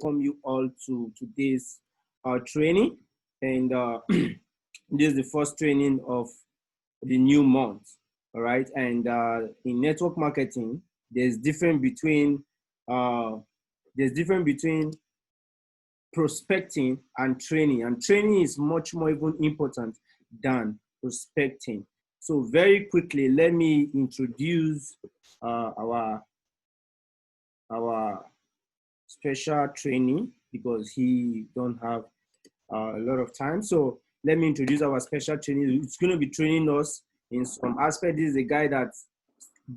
welcome you all to today's training. And this is the first training of the new month. All right. And in network marketing, there's difference between uh, prospecting and training. And training is much more even important than prospecting. So very quickly, let me introduce our special training because he don't have a lot of time. So let me introduce our special training. It's going to be training us in some aspect. This is a guy that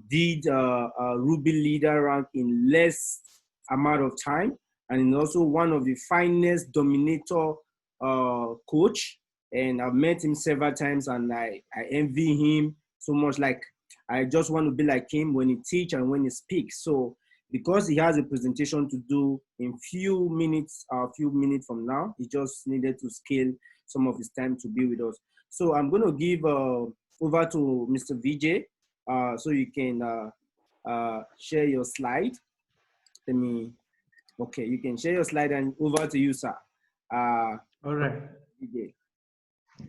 did a Ruby leader rank in less amount of time, and also one of the finest dominator coach. And I've met him several times, and I envy him so much. Like, I just want to be like him when he teach and when he speaks. So because he has a presentation to do in few minutes from now, he just needed to scale some of his time to be with us. So I'm going to give over to Mr. VJ, so you can share your slide. Okay, you can share your slide, and over to you, sir. All right. VJ.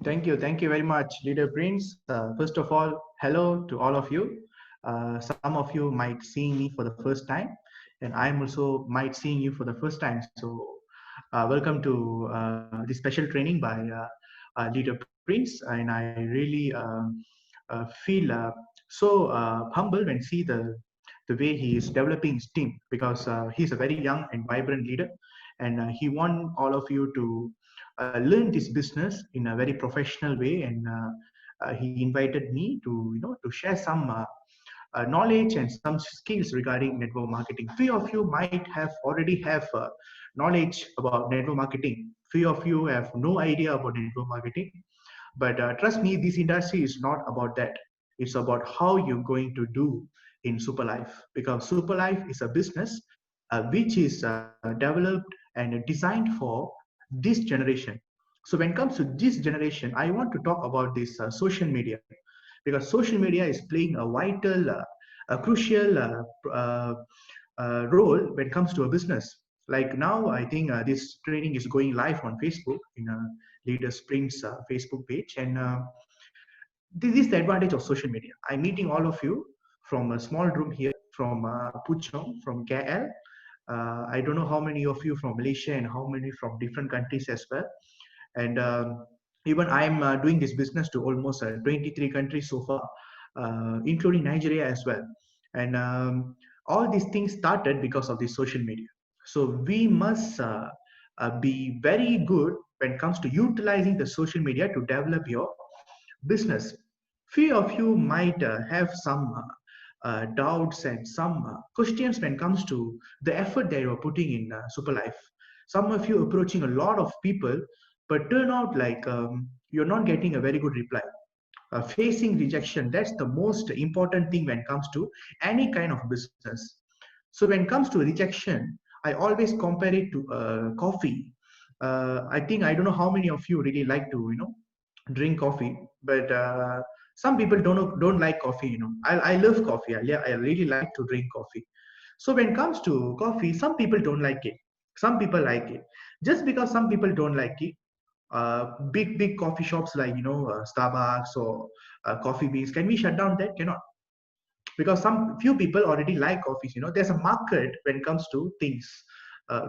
Thank you very much, Leader Prince. First of all, hello to all of you. Some of you might see me for the first time, and I'm also might seeing you for the first time. So welcome to this special training by Leader Prince, and I really feel so humble when see the way he is developing his team, because he's a very young and vibrant leader, and he want all of you to learn this business in a very professional way. And he invited me to to share some knowledge and some skills regarding network marketing. Few of you might have already have knowledge about network marketing. Few of you have no idea about network marketing. But trust me, this industry is not about that. It's about how you're going to do in Superlife, because Superlife is a business which is developed and designed for this generation. So when it comes to this generation, I want to talk about this social media, because social media is playing a vital, a crucial role when it comes to a business. Like now, I think this training is going live on Facebook in Leader Sprint's Facebook page, and this is the advantage of social media. I'm meeting all of you from a small room here, from Puchong, from KL. I don't know how many of you from Malaysia and how many from different countries as well. And even I'm doing this business to almost 23 countries so far, including Nigeria as well. And all these things started because of the social media. So we must be very good when it comes to utilizing the social media to develop your business. Few of you might have some doubts and some questions when it comes to the effort that you are putting in Superlife. Some of you approaching a lot of people, but turn out like you're not getting a very good reply. Facing rejection, that's the most important thing when it comes to any kind of business. So when it comes to rejection, I always compare it to coffee. I think I don't know how many of you really like to drink coffee, but some people don't like coffee. I love coffee. I really like to drink coffee. So when it comes to coffee, some people don't like it, some people like it. Just because some people don't like it, big coffee shops like Starbucks or Coffee Beans, can we shut down that? Cannot, because some few people already like coffees. There's a market when it comes to things.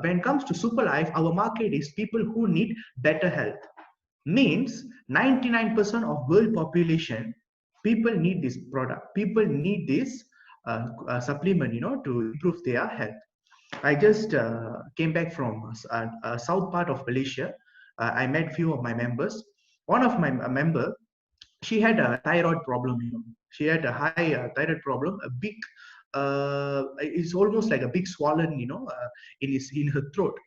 When it comes to Superlife, our market is people who need better health. Means 99% of world population, people need this product, people need this supplement to improve their health. I just came back from south part of Malaysia. I met few of my members. One of my member, she had a thyroid problem. She had a high thyroid problem, a big it's almost like a big swollen in her throat.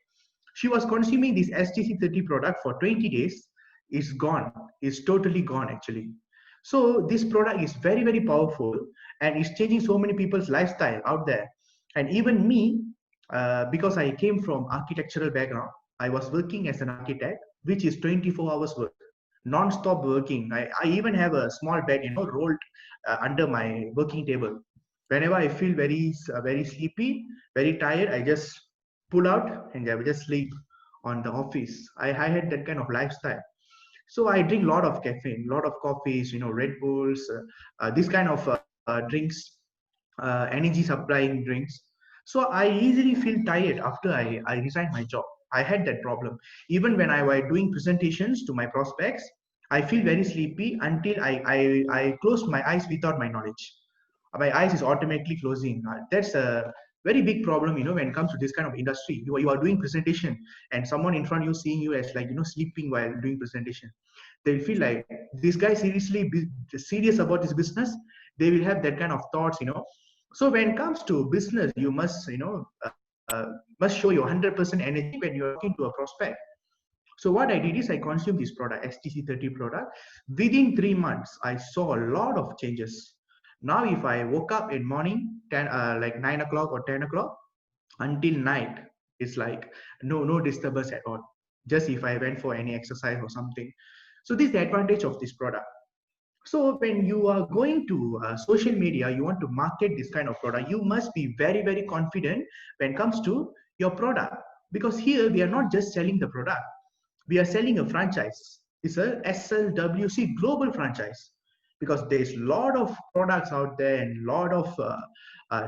She was consuming this STC30 product for 20 days. It's gone. It's totally gone actually. So this product is very powerful, and it's changing so many people's lifestyle out there. And even me, because I came from architectural background, I was working as an architect, which is 24 hours work, non-stop working. I even have a small bed, rolled under my working table. Whenever I feel very sleepy, very tired, I just pull out and I will just sleep on the office. I had that kind of lifestyle. So I drink a lot of caffeine, a lot of coffees, Red Bulls, this kind of drinks, energy supplying drinks. So I easily feel tired after I resign my job. I had that problem. Even when I was doing presentations to my prospects, I feel very sleepy until I close my eyes without my knowledge. My eyes is automatically closing. That's a very big problem, when it comes to this kind of industry. You are doing presentation and someone in front of you seeing you as like, sleeping while doing presentation. They'll feel like this guy seriously serious about his business. They will have that kind of thoughts. So when it comes to business, you must, must show your 100% energy when you're talking to a prospect. So what I did is I consumed this product, STC30 product. Within 3 months, I saw a lot of changes. Now, if I woke up in morning, like 9 o'clock or 10 o'clock, until night, it's like no disturbance at all. Just if I went for any exercise or something. So this is the advantage of this product. So when you are going to social media, you want to market this kind of product, you must be very, very confident when it comes to your product. Because here we are not just selling the product, we are selling a franchise. It's a SLWC global franchise because there's a lot of products out there and a lot of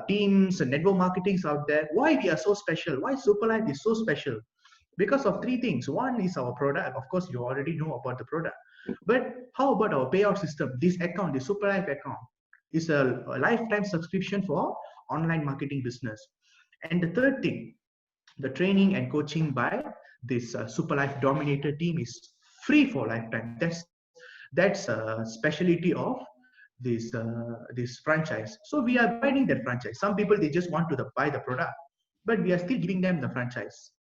teams and network marketings out there. Why we are so special? Why Superlife is so special? Because of three things. One is our product. Of course, you already know about the product. But how about our payout system? This account, the Superlife account, is a lifetime subscription for online marketing business. And the third thing, the training and coaching by this Superlife Dominator team is free for lifetime. That's a specialty of this franchise. So we are providing that franchise. Some people they just want to buy the product, but we are still giving them the franchise.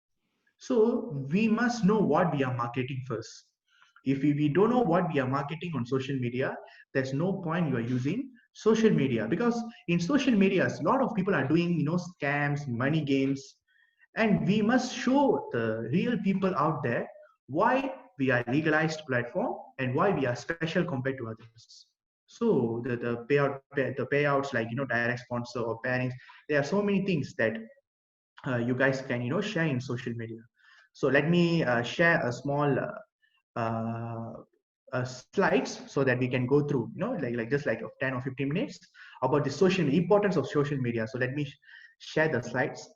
So we must know what we are marketing first. If we don't know what we are marketing on social media, there's no point you are using social media, because in social media, a lot of people are doing scams, money games, and we must show the real people out there why we are legalized platform and why we are special compared to others. So the payouts like direct sponsor or pairings, there are so many things that you guys can share in social media. So let me share a small slides so that we can go through like just like 10 or 15 minutes about the importance of social media. So let me share the slides.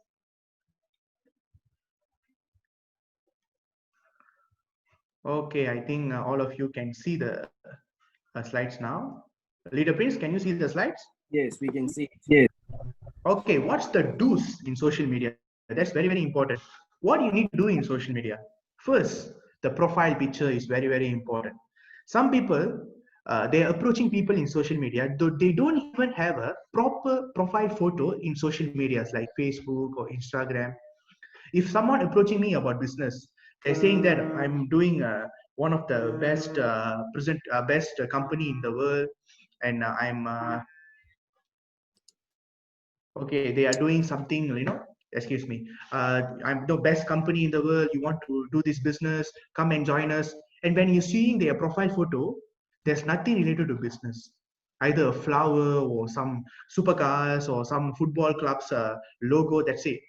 Okay, I think all of you can see the slides now. Leader Prince, can you see the slides? Yes, we can see it. Yes. Okay, what's the do's in social media? That's very, very important. What you need to do in social media? First, the profile picture is very, very important. Some people, they are approaching people in social media, though they don't even have a proper profile photo in social medias like Facebook or Instagram. If someone approaching me about business, they're saying that I'm doing one of the best company in the world, and I'm okay, they are doing something, excuse me, I'm the best company in the world, you want to do this business, come and join us. And when you're seeing their profile photo, there's nothing related to business, either a flower or some supercars or some football club's logo, that's it.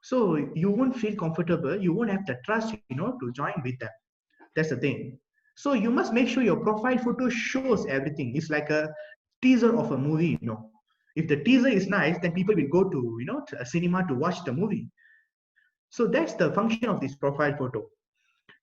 So you won't feel comfortable, you won't have the trust, to join with them. That's the thing. So you must make sure your profile photo shows everything. It's like a teaser of a movie. If the teaser is nice, then people will go to a cinema to watch the movie. So that's the function of this profile photo.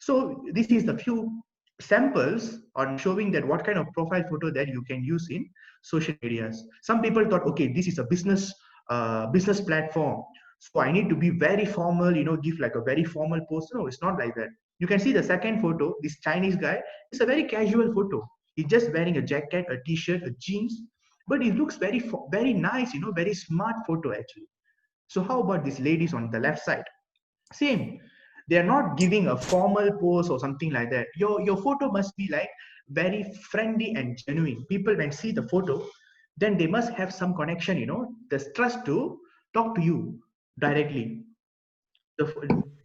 So this is the few samples on showing that what kind of profile photo that you can use in social medias. Some people thought, okay, this is a business platform, so I need to be very formal, give like a very formal pose. No, it's not like that. You can see the second photo, this Chinese guy, it's a very casual photo. He's just wearing a jacket, a t-shirt, a jeans, but it looks very nice, very smart photo actually. So how about these ladies on the left side? Same. They're not giving a formal pose or something like that. Your photo must be like very friendly and genuine. People when see the photo, then they must have some connection, the trust to talk to you directly.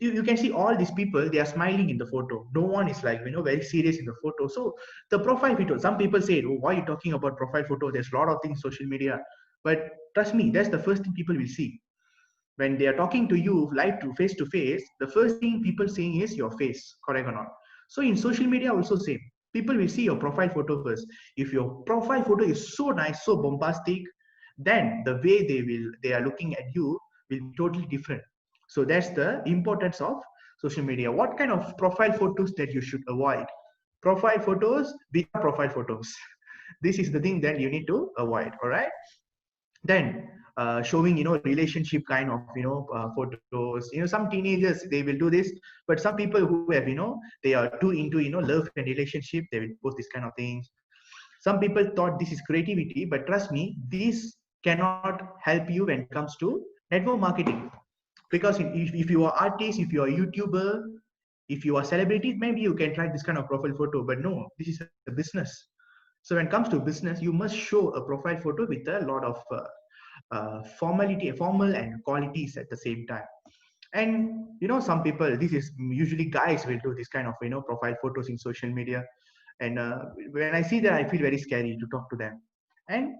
You can see all these people, they are smiling in the photo. No one is like very serious in the photo. So the profile photo, some people say, oh, why are you talking about profile photo? There's a lot of things social media, but trust me, that's the first thing people will see. when they are talking to you live to face, the first thing people seeing is your face, correct or not? So in social media also same. People will see your profile photo first. If your profile photo is so nice, so bombastic, then the way they are looking at you will be totally different. So that's the importance of social media. What kind of profile photos that you should avoid? Profile photos without profile photos. This is the thing that you need to avoid. All right. Then showing relationship kind of photos. Some teenagers, they will do this, but some people who have they are too into love and relationship, they will post this kind of things. Some people thought this is creativity, but trust me, this cannot help you when it comes to network marketing. Because if you are artist, if you are YouTuber, if you are celebrity, maybe you can try this kind of profile photo, but no, this is a business. So when it comes to business, you must show a profile photo with a lot of formal and qualities at the same time. And some people, this is usually guys will do this kind of profile photos in social media. And when I see that, I feel very scary to talk to them. And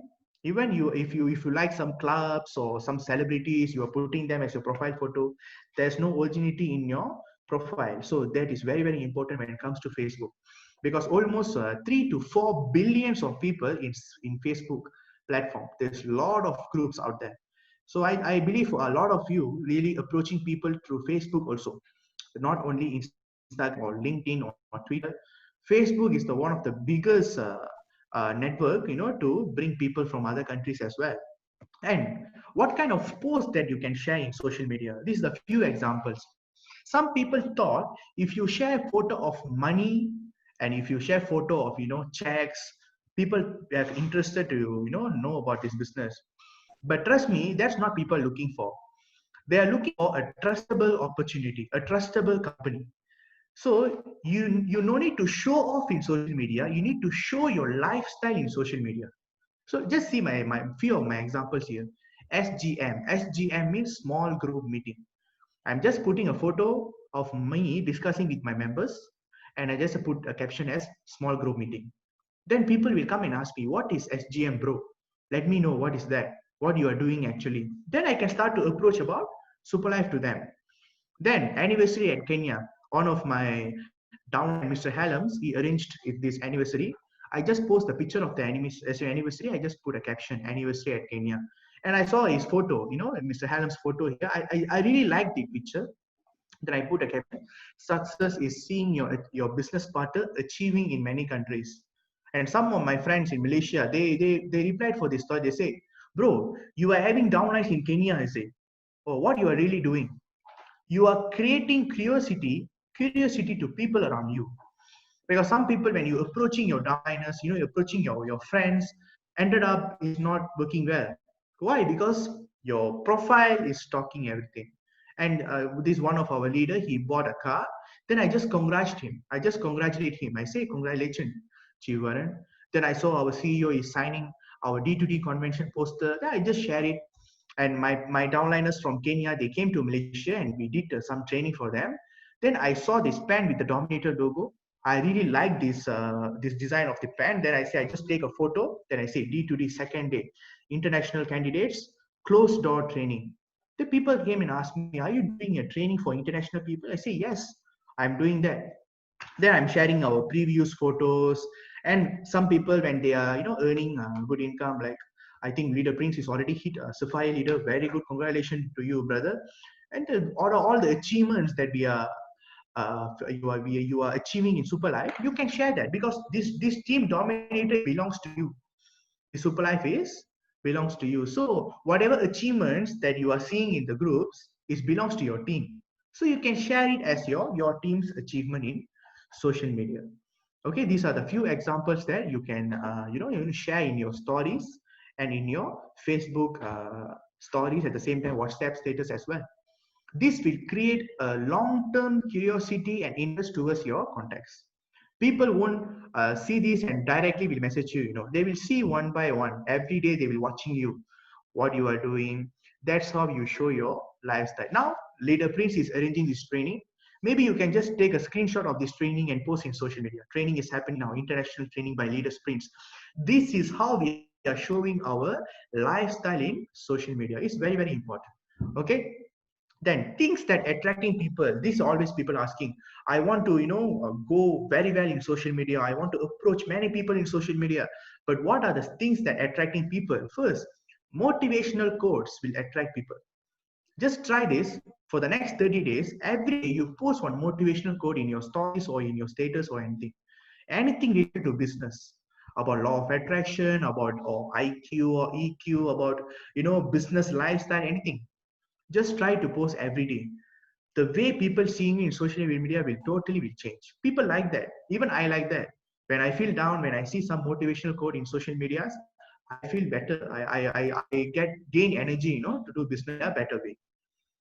even if you like some clubs or some celebrities, you are putting them as your profile photo, there's no originality in your profile. So that is very, very important when it comes to Facebook, because almost 3 to 4 billions of people in Facebook platform. There's a lot of groups out there. So I believe a lot of you really approaching people through Facebook also, not only Instagram or LinkedIn or Twitter. Facebook is the one of the biggest network, to bring people from other countries as well. And what kind of posts that you can share in social media? These are the few examples. Some people thought if you share photo of money and if you share photo of checks, people are interested to know about this business. But trust me, that's not people looking for. They are looking for a trustable opportunity, a trustable company. So you no need to show off in social media. You need to show your lifestyle in social media. So just see my few of my examples here. SGM. SGM means small group meeting. I'm just putting a photo of me discussing with my members, and I just put a caption as small group meeting. Then people will come and ask me, what is SGM, bro? Let me know what is that, what you are doing actually. Then I can start to approach about Superlife to them. Then anniversary at Kenya, one of my downline, Mr. Halams, he arranged this anniversary. I just post the picture of the anniversary. I just put a caption, anniversary at Kenya. And I saw his photo, Mr. Hallam's photo here. I really liked the picture. Then I put a caption, success is seeing your business partner achieving in many countries. And some of my friends in Malaysia, they replied for this thought. They say, bro, you are having downlines in Kenya. I say, oh, what you are really doing? You are creating curiosity to people around you. Because some people, when you're approaching your downliners, you're approaching your friends, ended up is not working well. Why? Because your profile is talking everything. And this one of our leader, he bought a car. Then I just congratulate him. I say, congratulations, Chivaran. Then I saw our CEO is signing our D2D convention poster. Then I just share it. And my downliners from Kenya, they came to Malaysia and we did some training for them. Then I saw this pen with the Dominator logo. I really like this design of the pen. Then I say, I just take a photo. Then I say D2D second day, international candidates, closed door training. The people came and asked me, are you doing a training for international people? I say, yes, I'm doing that. Then I'm sharing our previous photos. And some people, when they are earning good income, like I think Leader Prince is already hit a Sapphire Leader. Very good, congratulations to you, brother. And all the achievements that you are achieving in Superlife, you can share that, because this team Dominator belongs to you. The Superlife is belongs to you. So whatever achievements that you are seeing in the groups is belongs to your team. So you can share it as your team's achievement in social media. Okay, these are the few examples that you can share in your stories and in your Facebook stories, at the same time WhatsApp status as well. This will create a long-term curiosity and interest towards your contacts. People won't see this and directly will message you. They will see one by one. Every day they will watching you, what you are doing. That's how you show your lifestyle. Now, Leader Prince is arranging this training. Maybe you can just take a screenshot of this training and post in social media. Training is happening now, international training by Leader Prince. This is how we are showing our lifestyle in social media. It's very, very important. Okay. Then things that attracting people, this always people asking, I want to, go very well in social media. I want to approach many people in social media. But what are the things that attracting people? First, motivational quotes will attract people. Just try this for the next 30 days. Every day you post one motivational quote in your stories or in your status or anything. Anything related to business, about law of attraction, about or IQ or EQ, about business lifestyle, anything. Just try to post every day. The way people seeing you in social media will change. People like that. Even I like that. When I feel down, when I see some motivational quote in social medias, I feel better. I get gain energy, to do business in a better way.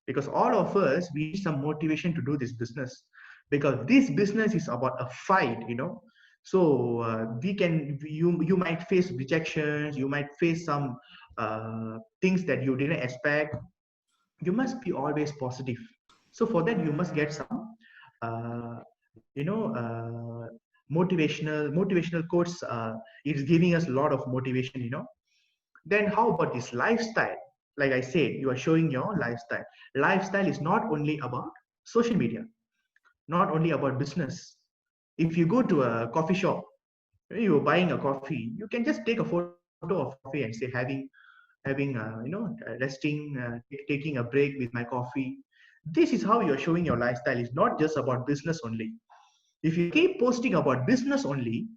Because all of us, we need some motivation to do this business. Because this business is about a fight. So you might face rejections, you might face some things that you didn't expect. You must be always positive. So for that, you must get some uh, motivational quotes. It's giving us a lot of motivation. Then how about this lifestyle? Like I said, you are showing your lifestyle. Lifestyle is not only about social media, not only about business. If you go to a coffee shop, you're buying a coffee, you can just take a photo of coffee and say having resting, taking a break with my coffee. This is how you're showing your lifestyle. Is not just about business only. If you keep posting about business only,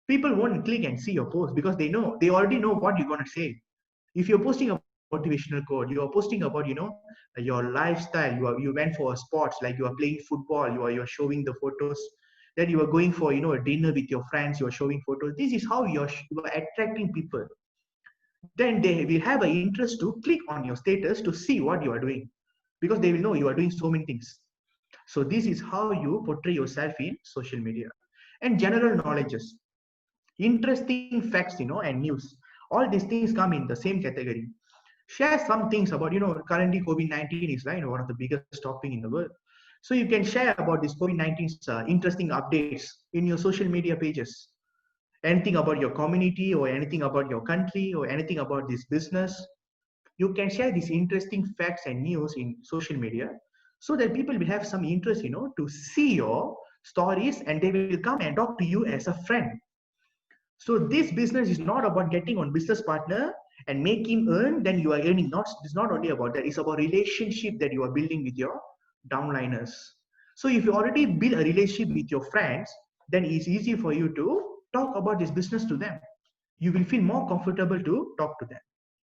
people won't click and see your post because they already know what you're going to say. If you're posting about motivational quote, you are posting about your lifestyle. You went for a sports, like you are playing football, you are showing the photos. Then you are going for a dinner with your friends, you are showing photos. This is how you are attracting people. Then they will have an interest to click on your status to see what you are doing, because they will know you are doing so many things. So this is how you portray yourself in social media. And general knowledges, interesting facts, and news. All these things come in the same category. Share some things about, currently COVID-19 is like one of the biggest topic in the world. So you can share about this COVID-19's interesting updates in your social media pages. Anything about your community or anything about your country or anything about this business, you can share these interesting facts and news in social media, so that people will have some interest, to see your stories, and they will come and talk to you as a friend. So this business is not about getting on business partner and make him earn, then you are earning. It's not only about that. It's about relationship that you are building with your downliners. So if you already build a relationship with your friends, then it's easy for you to talk about this business to them. You will feel more comfortable to talk to them.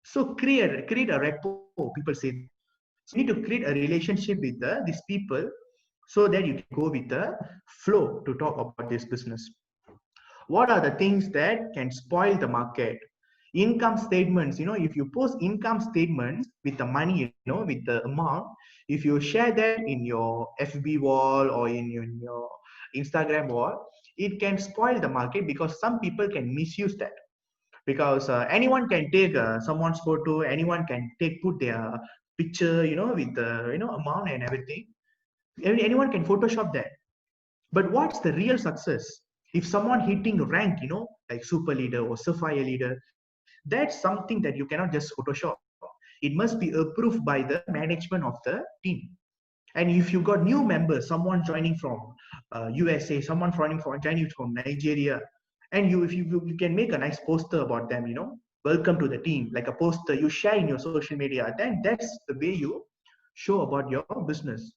So create a rapport. People say that. So you need to create a relationship with these people, so that you can go with the flow to talk about this business. What are the things that can spoil the market? Income statements. If you post income statements with the money, with the amount, if you share that in your FB wall or in your Instagram wall, it can spoil the market, because some people can misuse that. Because anyone can take someone's photo, anyone can put their picture, with the amount and everything. Anyone can photoshop that. But what's the real success? If someone hitting rank, like super leader or sapphire leader, that's something that you cannot just Photoshop. It must be approved by the management of the team. And if you got new members, someone joining from USA, someone joining from Nigeria, and if you can make a nice poster about them, welcome to the team, like a poster you share in your social media, then that's the way you show about your business.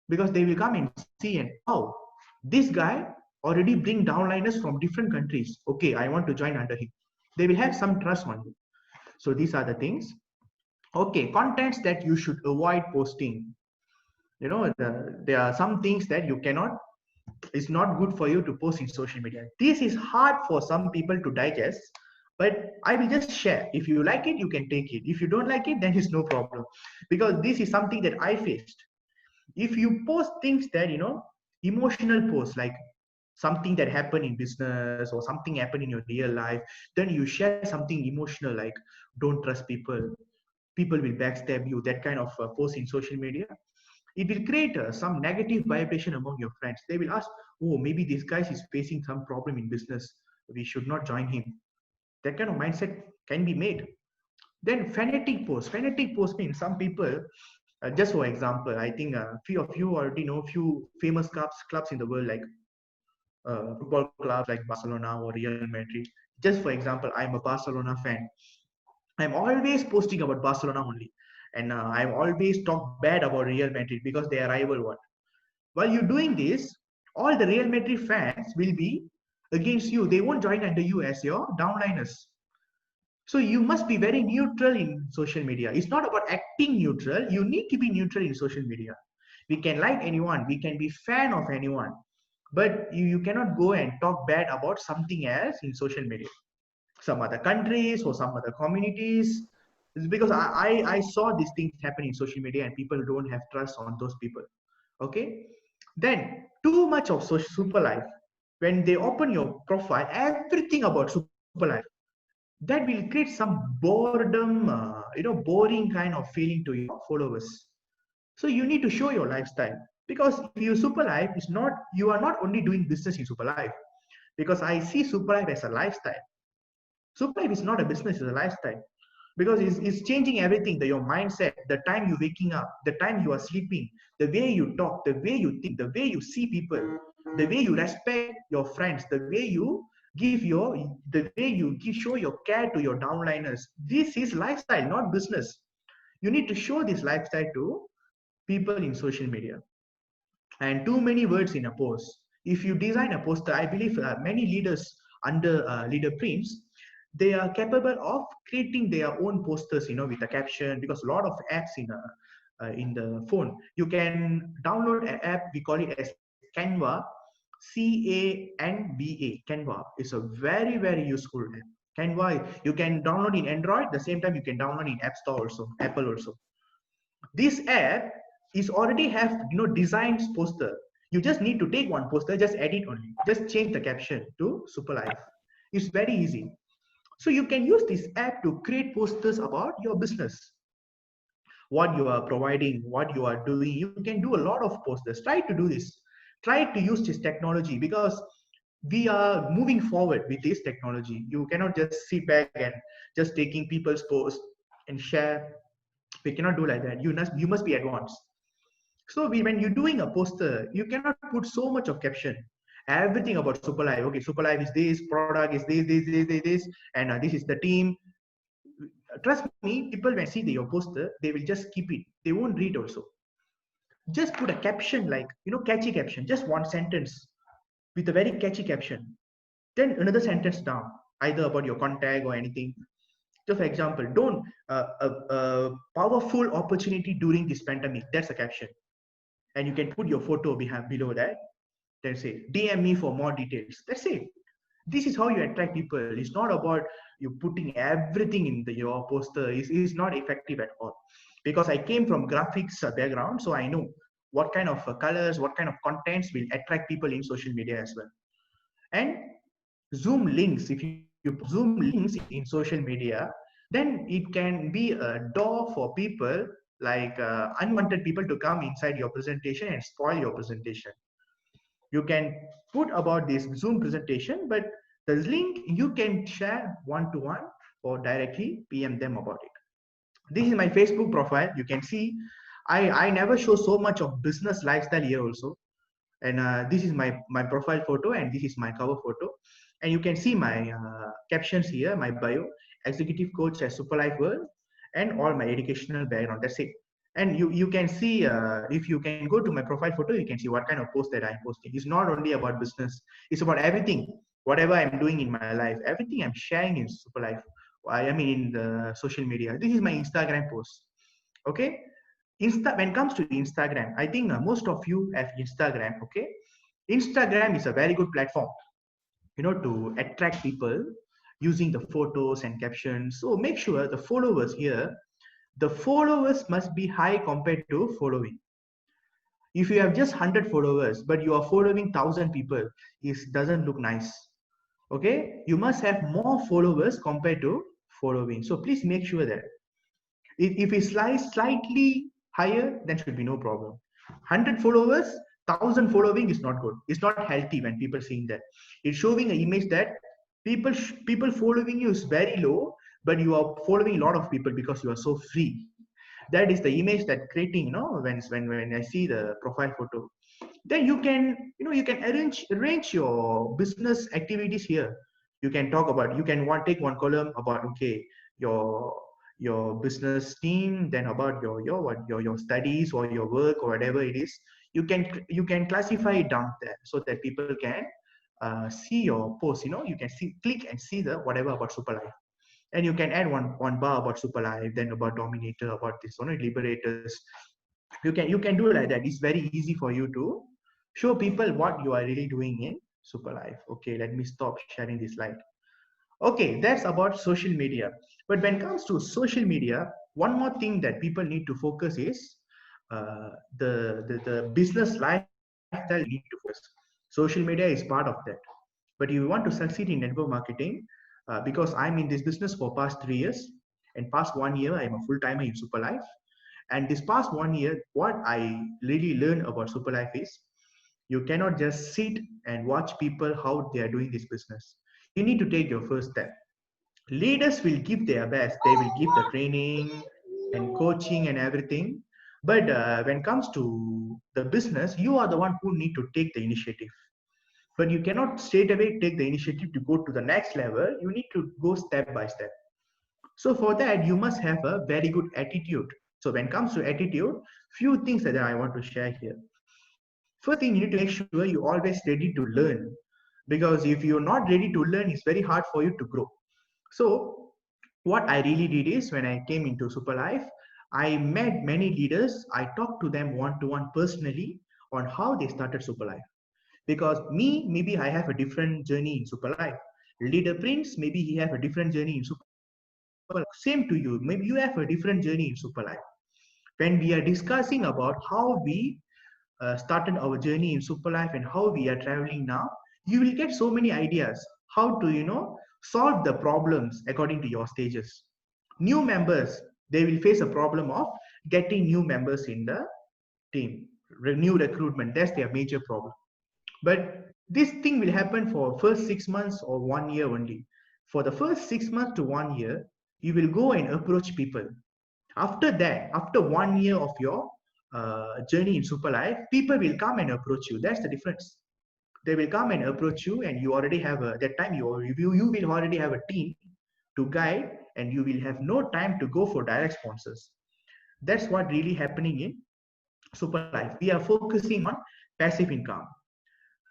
Because they will come and see, and wow, this guy already bring downliners from different countries. Okay, I want to join under him. They will have some trust on you. So these are the things. Okay, contents that you should avoid posting. There are some things that you cannot, it's not good for you to post in social media. This is hard for some people to digest, but I will just share. If you like it, you can take it. If you don't like it, then it's no problem. Because this is something that I faced. If you post things that, emotional posts, like something that happened in business or something happened in your real life, then you share something emotional, like don't trust people will backstab you, that kind of post in social media, it will create some negative vibration among your friends. They will ask, oh, maybe this guy is facing some problem in business, we should not join him. That kind of mindset can be made. Then fanatic post means some people Just for example, I think few of you already know few famous clubs in the world, like football clubs like Barcelona or Real Madrid. Just for example, I'm a Barcelona fan. I'm always posting about Barcelona only, and I'm always talk bad about Real Madrid because they are rival one. While you're doing this, all the Real Madrid fans will be against you. They won't join under you as your downliners. So you must be very neutral in social media. It's not about acting neutral. You need to be neutral in social media. We can like anyone, we can be fan of anyone, but you cannot go and talk bad about something else in social media, some other countries or some other communities. It's because I saw these things happen in social media and people don't have trust on those people. Okay. Then too much of super life. When they open your profile, everything about super life, that will create some boredom, boring kind of feeling to your followers. So you need to show your lifestyle, because if you super life is not, you are not only doing business in super life, because I see super life as a lifestyle. Super life is not a business, it's a lifestyle, because it's changing everything. Your mindset, the time you're waking up, the time you are sleeping, the way you talk, the way you think, the way you see people, the way you respect your friends, the way you the way you show your care to your downliners. This is lifestyle, not business. You need to show this lifestyle to people in social media. And too many words in a post. If you design a poster, I believe many leaders under leader prints, they are capable of creating their own posters, with a caption, because a lot of apps in the phone, you can download an app. We call it as Canva, Canva. Canva is a very, very useful app. Canva, you can download in Android. The same time, you can download in App Store also, Apple also. This app is already have designed poster. You just need to take one poster, just edit only, just change the caption to Superlife. It's very easy. So you can use this app to create posters about your business, what you are providing, what you are doing. You can do a lot of posters. Try to do this. Try to use this technology, because we are moving forward with this technology. You cannot just sit back and just taking people's posts and share. We cannot do like that. You must be advanced. So when you're doing a poster, you cannot put so much of caption. Everything about Superlife. Okay, Superlife is this, product is this, and this is the team. Trust me, people when see your poster, they will just keep it. They won't read also. Just put a caption, like, catchy caption, just one sentence with a very catchy caption. Then another sentence down, either about your contact or anything. So for example, don't a powerful opportunity during this pandemic. That's a caption. And you can put your photo below that. Then say, DM me for more details. That's it. This is how you attract people. It's not about you putting everything in your poster. It's not effective at all. Because I came from graphics background, so I know what kind of colors, what kind of contents will attract people in social media as well. And Zoom links, if you put Zoom links in social media, then it can be a door for people, like unwanted people, to come inside your presentation and spoil your presentation. You can put about this Zoom presentation, but the link you can share one-to-one or directly PM them about it. This is my Facebook profile. You can see I never show so much of business lifestyle here also. And this is my profile photo, and this is my cover photo. And you can see my captions here, my bio, executive coach at Superlife World, and all my educational background. That's it. And you can see, if you can go to my profile photo, you can see what kind of post that I'm posting. It's not only about business, it's about everything. Whatever I'm doing in my life, everything I'm sharing in Superlife, I mean in the social media. This is my Instagram post. Okay. When it comes to Instagram, I think most of you have Instagram. Okay. Instagram is a very good platform, to attract people using the photos and captions. So make sure the followers here, the followers must be high compared to following. If you have just 100 followers, but you are following 1,000 people, it doesn't look nice. Okay. You must have more followers compared to following. So please make sure that if it's slightly higher, then should be no problem. 100 followers, 1,000 following is not good. It's not healthy when people seeing that. It's showing an image that people following you is very low, but you are following a lot of people because you are so free. That is the image that creating, when I see the profile photo. Then you can arrange your business activities here. You can talk about, you can take one column about, okay, your your business team, then about your studies or your work or whatever it is. You can classify it down there so that people can see your post. You can click and see the whatever about Superlife. And you can add one bar about Superlife, then about Dominator, about this Liberators. You can do like that. It's very easy for you to show people what you are really doing in Superlife. Okay, let me stop sharing this slide. Okay, that's about social media. But when it comes to social media, one more thing that people need to focus is the business lifestyle you need to focus. Social media is part of that. But if you want to succeed in network marketing, because I'm in this business for past 3 years, and past 1 year, I'm a full-timer in Superlife. And this past 1 year, what I really learned about Superlife is you cannot just sit and watch people how they are doing this business. You need to take your first step. Leaders will give their best. They will give the training and coaching and everything. But when it comes to the business, you are the one who need to take the initiative. But you cannot straight away take the initiative to go to the next level. You need to go step by step. So for that, you must have a very good attitude. So when it comes to attitude, few things that I want to share here. First thing, you need to make sure you're always ready to learn. Because if you're not ready to learn, it's very hard for you to grow. So what I really did is when I came into Superlife, I met many leaders. I talked to them one-to-one personally on how they started Superlife. Because me, maybe I have a different journey in Superlife. Leader Prince, maybe he have a different journey in Superlife. Same to you, maybe you have a different journey in Superlife. When we are discussing about how we started our journey in Superlife and how we are traveling now, you will get so many ideas how to solve the problems according to your stages. New members, they will face a problem of getting new members in the team. New recruitment, that's their major problem. But this thing will happen for first 6 months or 1 year only. For the first 6 months to 1 year, you will go and approach people. After that, after 1 year of your journey in Superlife, people will come and approach you. That's the difference. They will come and approach you, and you already have that time you will already have a team to guide, and you will have no time to go for direct sponsors. That's what really happening in Superlife. We are focusing on passive income.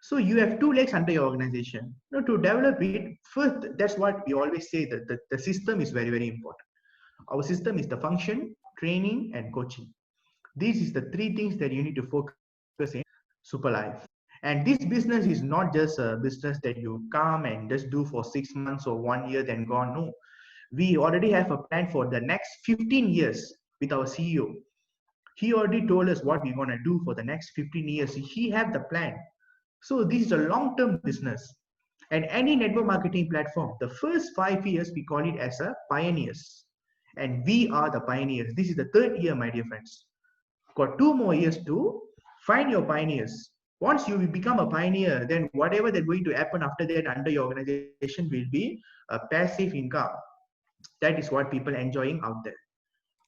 So you have two legs under your organization. To develop it, first, that's what we always say, that the system is very, very important. Our system is the function, training, and coaching. These is the three things that you need to focus in Superlife. And this business is not just a business that you come and just do for 6 months or 1 year, then gone. No, we already have a plan for the next 15 years with our CEO. He already told us what we're going to do for the next 15 years. He have the plan. So this is a long-term business. And any network marketing platform, the first 5 years, we call it as a pioneers. And we are the pioneers. This is the third year, my dear friends. Got 2 more years to find your pioneers. Once you become a pioneer, then whatever that's going to happen after that under your organization will be a passive income. That is what people enjoying out there.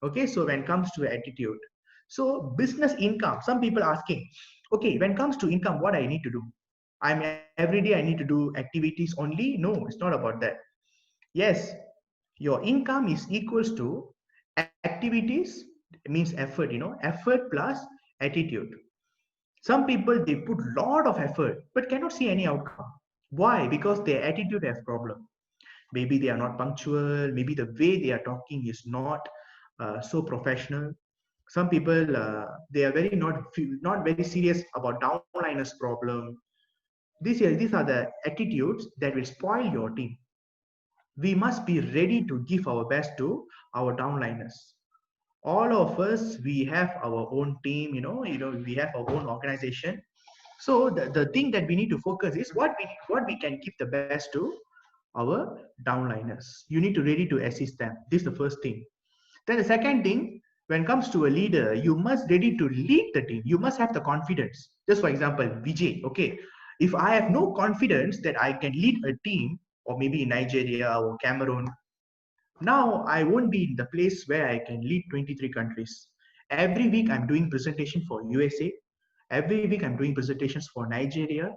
Okay, so when it comes to attitude, so business income, some people asking, okay, when it comes to income, what I need to do? I'm every day I need to do activities only? No, it's not about that. Yes, your income is equals to activities, means effort, effort plus attitude. Some people, they put lot of effort but cannot see any outcome. Why? Because their attitude has problem. Maybe they are not punctual, maybe the way they are talking is not so professional. Some people, they are not very serious about downliners problem. These are the attitudes that will spoil your team. We must be ready to give our best to our downliners. All of us, we have our own team, we have our own organization. So the thing that we need to focus is what we can give the best to our downliners. You need to ready to assist them. This is the first thing. Then the second thing, when it comes to a leader, you must ready to lead the team. You must have the confidence. Just for example, Vijay, okay, if I have no confidence that I can lead a team, or maybe in Nigeria or Cameroon, Now I won't be in the place where I can lead 23 countries. Every week I'm doing presentation for USA. Every week I'm doing presentations for Nigeria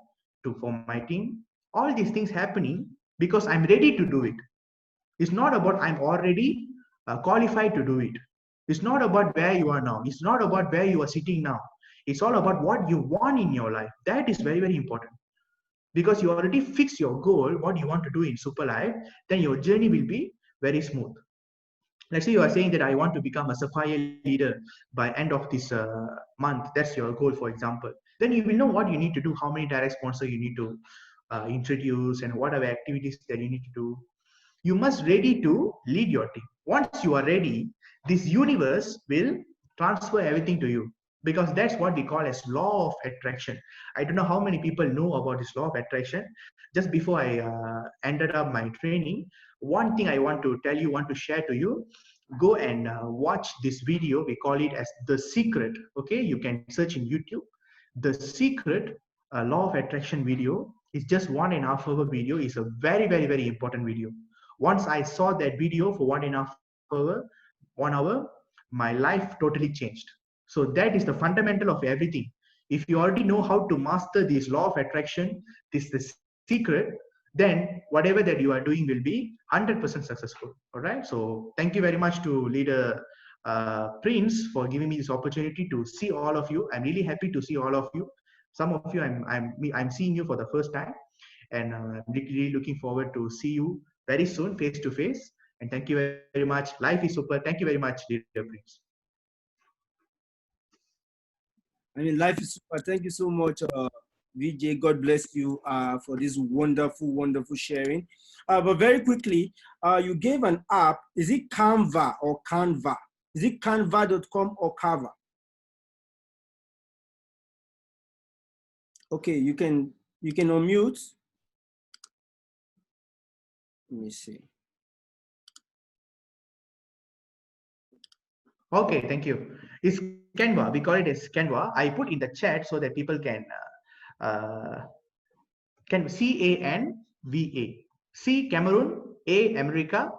for my team. All these things happening because I'm ready to do it. It's not about I'm already qualified to do it. It's not about where you are now. It's not about where you are sitting now. It's all about what you want in your life. That is very, very important. Because you already fix your goal, what you want to do in Superlife, then your journey will be very smooth. Let's say you are saying that I want to become a Sapphire leader by end of this month. That's your goal, for example. Then you will know what you need to do, how many direct sponsors you need to introduce, and what are the activities that you need to do. You must ready to lead your team. Once you are ready, this universe will transfer everything to you, because that's what we call as law of attraction. I don't know how many people know about this law of attraction. Just before I ended up my training, one thing I want to tell you, want to share to you, go and watch this video. We call it as The Secret. Okay, you can search in YouTube. The Secret Law of Attraction video is just 1.5 hour video. It's a very, very, very important video. Once I saw that video for 1.5 hour, my life totally changed. So that is the fundamental of everything. If you already know how to master this law of attraction, this is the secret, then whatever that you are doing will be 100% successful. All right. So thank you very much to Leader Prince for giving me this opportunity to see all of you. I'm really happy to see all of you. Some of you I'm seeing you for the first time, and I'm really looking forward to see you very soon, face to face. And thank you very much. Life is super. Thank you very much, Leader Prince. I mean, life is super. Thank you so much, VJ. God bless you for this wonderful, wonderful sharing. But very quickly, you gave an app. Is it Canva or Canva? Is it canva.com or Canva? Okay, you can unmute. Let me see. Okay, thank you. It's Canva. We call it as Canva. I put in the chat so that people can CANVA. C Cameroon, A America,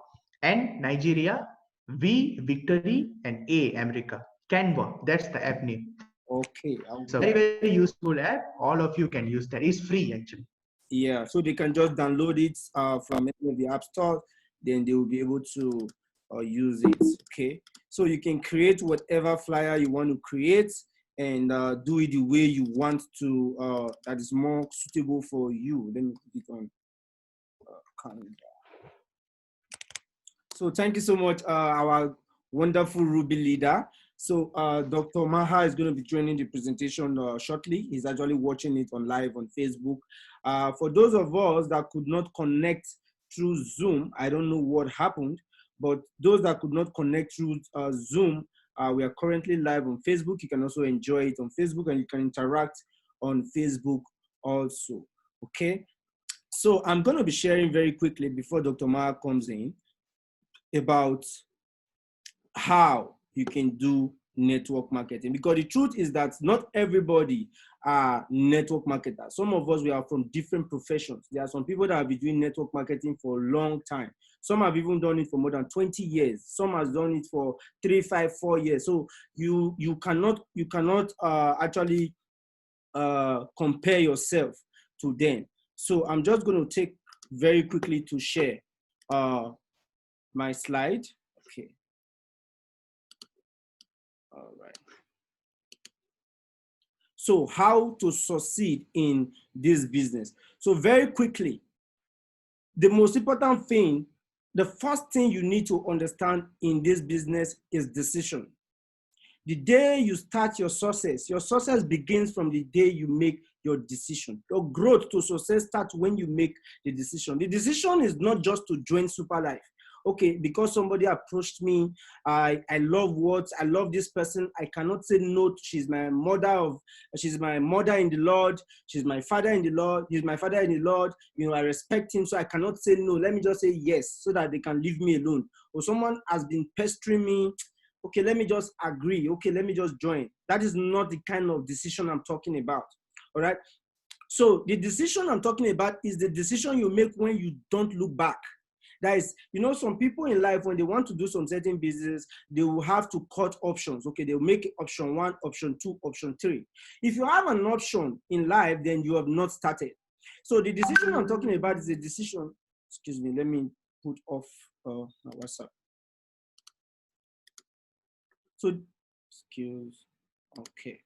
N Nigeria, V Victory, and A America. Canva. That's the app name. Okay. It's a very, very useful app. All of you can use that. It's free actually. Yeah, so they can just download it from any of the app stores, then they will be able to use it. Okay, so you can create whatever flyer you want to create and do it the way you want to, that is more suitable for you. Let me put it on calendar. So thank you so much, our wonderful Ruby leader. So Dr. Maha is going to be joining the presentation shortly. He's actually watching it on live on Facebook. For those of us that could not connect through Zoom, I don't know what happened, but those that could not connect through Zoom, we are currently live on Facebook. You can also enjoy it on Facebook, and you can interact on Facebook also. Okay. So I'm going to be sharing very quickly before Dr. Maha comes in about how you can do network marketing, because the truth is that not everybody are network marketers. Some of us, we are from different professions. There are some people that have been doing network marketing for a long time. Some have even done it for more than 20 years. Some has done it for 3, 5, 4 years. So you cannot actually compare yourself to them. So I'm just going to take very quickly to share my slide. Okay. All right. So how to succeed in this business? So very quickly, the most important thing, the first thing you need to understand in this business is decision. The day you start your success begins from the day you make your decision. Your growth to success starts when you make the decision. The decision is not just to join Superlife. Okay, because somebody approached me, I love this person. I cannot say no. She's my mother in the Lord. She's my father in the Lord. He's my father in the Lord. You know, I respect him, so I cannot say no. Let me just say yes, so that they can leave me alone. Or someone has been pestering me. Okay, let me just agree. Okay, let me just join. That is not the kind of decision I'm talking about. All right. So the decision I'm talking about is the decision you make when you don't look back. That is, you know, some people in life, when they want to do some certain business, they will have to cut options. Okay, they'll make option 1, option 2, option 3. If you have an option in life, then you have not started. So the decision I'm talking about is a decision. Excuse me, let me put off my WhatsApp. So, okay.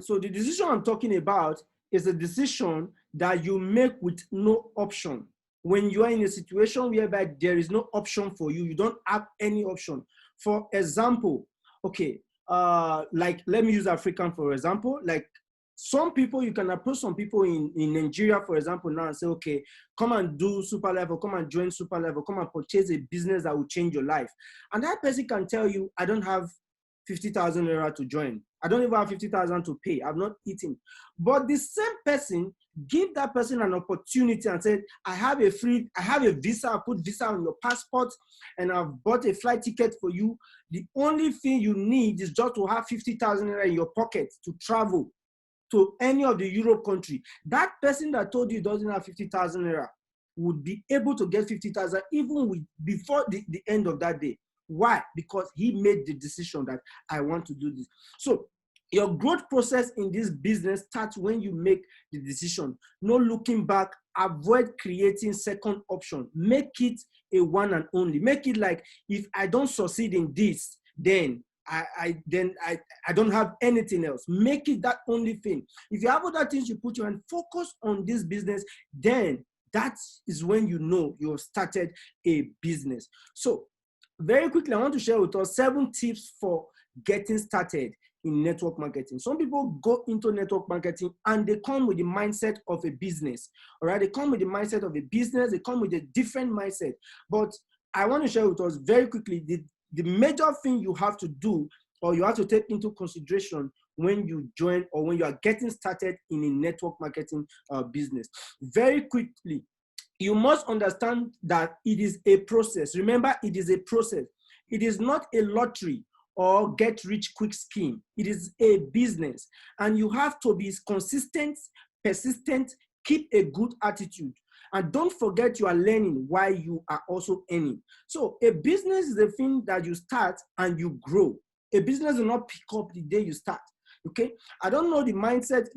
So the decision I'm talking about is a decision that you make with no option. When you are in a situation whereby there is no option for you, you don't have any option. For example, okay, like let me use African for example. Like some people, you can approach some people in Nigeria, for example, now and say, okay, come and do Superlife, or come and join Superlife, or come and purchase a business that will change your life. And that person can tell you, I don't have 50,000 naira to join. I don't even have 50,000 to pay. I've not eaten. But the same person, give that person an opportunity and said, I have a visa, I put visa on your passport, and I've bought a flight ticket for you. The only thing you need is just to have 50,000 naira in your pocket to travel to any of the Europe country. That person that told you doesn't have 50,000 naira would be able to get 50,000 even before the end of that day. Why? Because he made the decision that I want to do this. So your growth process in this business starts when you make the decision. No looking back. Avoid creating second option. Make it a one and only. Make it like, if I don't succeed in this, then I don't have anything else. Make it that only thing. If you have other things you put your hand, focus on this business, then that is when you know you have started a business. So very quickly, I want to share with us 7 tips for getting started in network marketing. Some people go into network marketing and they come with the mindset of a business. All right, they come with the mindset of a business. They come with a different mindset. But I want to share with us very quickly the major thing you have to do, or you have to take into consideration when you join or when you are getting started in a network marketing business. Very quickly, you must understand that it is a process. Remember, it is a process. It is not a lottery or get rich quick scheme. It is a business, and you have to be consistent, persistent, keep a good attitude. And don't forget, you are learning while you are also earning. So a business is a thing that you start and you grow. A business will not pick up the day you start. Okay, I don't know the mindset,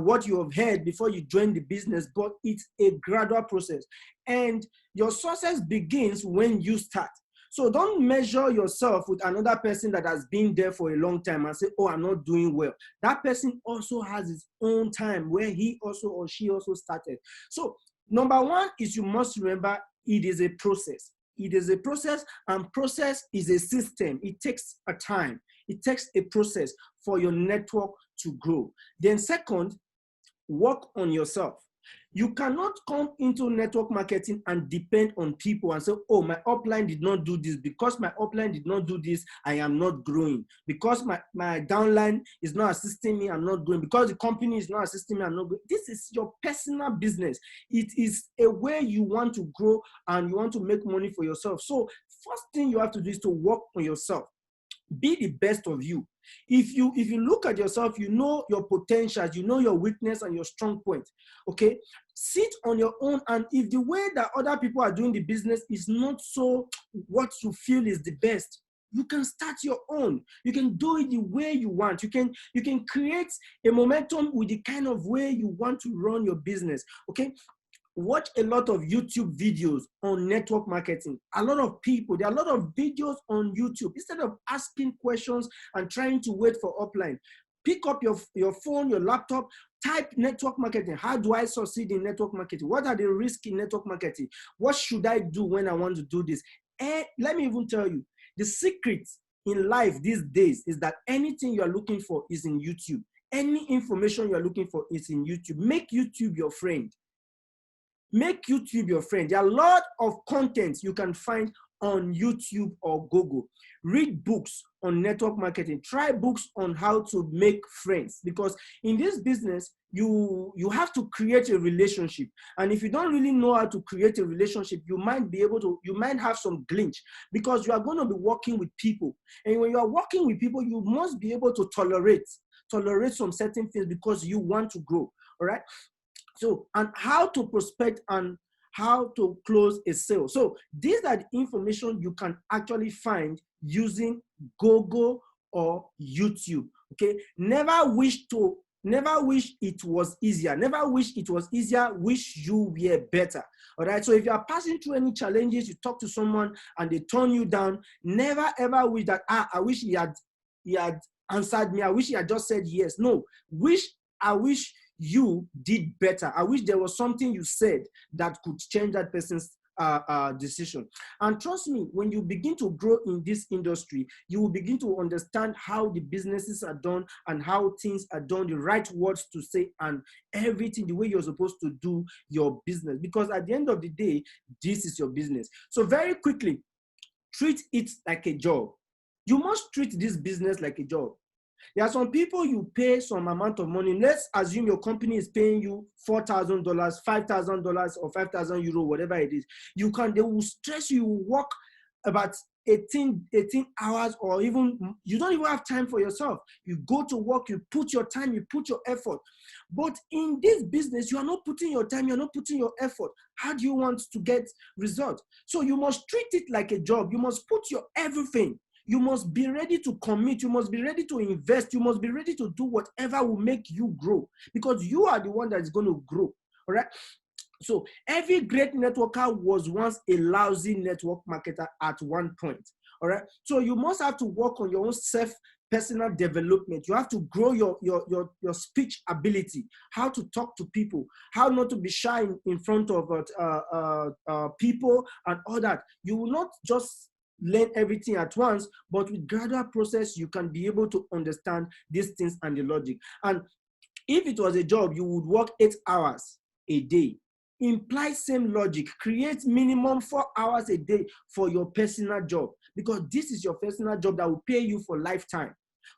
what you have heard before you join the business, but it's a gradual process, and your success begins when you start. So don't measure yourself with another person that has been there for a long time and say, oh, I'm not doing well. That person also has his own time where he also or she also started. So number 1 is, you must remember, it is a process. It is a process, and process is a system. It takes a time. It takes a process for your network to grow. Then second, work on yourself. You cannot come into network marketing and depend on people and say, oh, my upline did not do this. Because my upline did not do this, I am not growing. Because my downline is not assisting me, I'm not growing. Because the company is not assisting me, I'm not growing. This is your personal business. It is a way you want to grow and you want to make money for yourself. So first thing you have to do is to work on yourself. Be the best of you. If you look at yourself, you know your potentials, you know your weakness and your strong point. Okay, sit on your own, and if the way that other people are doing the business is not so what you feel is the best, you can start your own. You can do it the way you want. You can create a momentum with the kind of way you want to run your business. Okay, watch a lot of YouTube videos on network marketing. There are a lot of videos on YouTube. Instead of asking questions and trying to wait for upline, pick up your phone, your laptop, type network marketing. How do I succeed in network marketing? What are the risks in network marketing? What should I do when I want to do this? And let me even tell you, the secret in life these days is that anything you are looking for is in YouTube. Any information you are looking for is in YouTube. Make YouTube your friend. Make YouTube your friend. There are a lot of content you can find on YouTube or Google. Read books on network marketing. Try books on how to make friends, because in this business, you have to create a relationship. And if you don't really know how to create a relationship, you might have some glitch, because you are going to be working with people. And when you are working with people, you must be able to tolerate some certain things, because you want to grow. All right. So, and how to prospect and how to close a sale. So these are the information you can actually find using Google or YouTube. Okay, never wish it was easier. Never wish it was easier. Wish you were better. All right. So if you are passing through any challenges, you talk to someone and they turn you down, never ever wish that, I wish he had answered me. I wish he had just said yes. No, I wish you did better. I wish there was something you said that could change that person's decision. And trust me, when you begin to grow in this industry, you will begin to understand how the businesses are done and how things are done, the right words to say, and everything, the way you're supposed to do your business. Because at the end of the day, this is your business. So very quickly, treat it like a job. You must treat this business like a job. There are some people you pay some amount of money. Let's assume your company is paying you $4,000, $5,000, or 5,000 euro, whatever it is. They will stress you, work about 18 hours, or even, you don't even have time for yourself. You go to work, you put your time, you put your effort. But in this business, you are not putting your time, you're not putting your effort. How do you want to get results? So you must treat it like a job. You must put your everything. You must be ready to commit. You must be ready to invest. You must be ready to do whatever will make you grow, because you are the one that is going to grow. All right. So every great networker was once a lousy network marketer at one point. All right. So you must have to work on your own personal development. You have to grow your speech ability, how to talk to people, how not to be shy in front of people and all that. You will not just learn everything at once, but with gradual process, you can be able to understand these things and the logic. And if it was a job, you would work 8 hours a day. Imply same logic. Create minimum 4 hours a day for your personal job, because this is your personal job that will pay you for lifetime.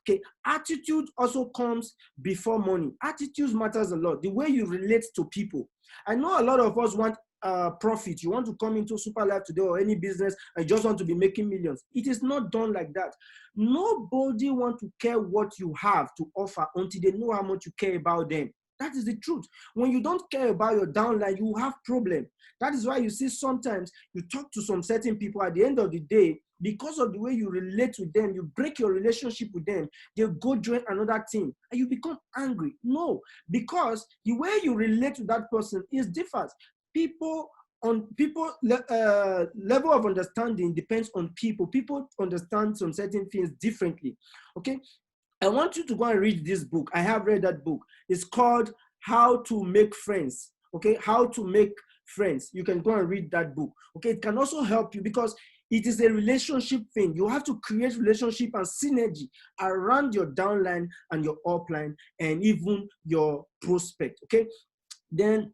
Okay, attitude also comes before money. Attitude matters a lot. The way you relate to people. I know a lot of us want profit. You want to come into Superlife today or any business and just want to be making millions. It is not done like that. Nobody wants to care what you have to offer until they know how much you care about them. That is the truth. When you don't care about your downline, you have problem. That is why you see sometimes you talk to some certain people, at the end of the day, because of the way you relate with them, you break your relationship with them, they go join another team and you become angry. No, because the way you relate to that person is different. Level of understanding depends on people. People understand some certain things differently. Okay, I want you to go and read this book. I have read that book. It's called How to Make Friends. Okay, How to Make Friends. You can go and read that book. Okay, it can also help you because it is a relationship thing. You have to create relationship and synergy around your downline and your upline and even your prospect. Okay, then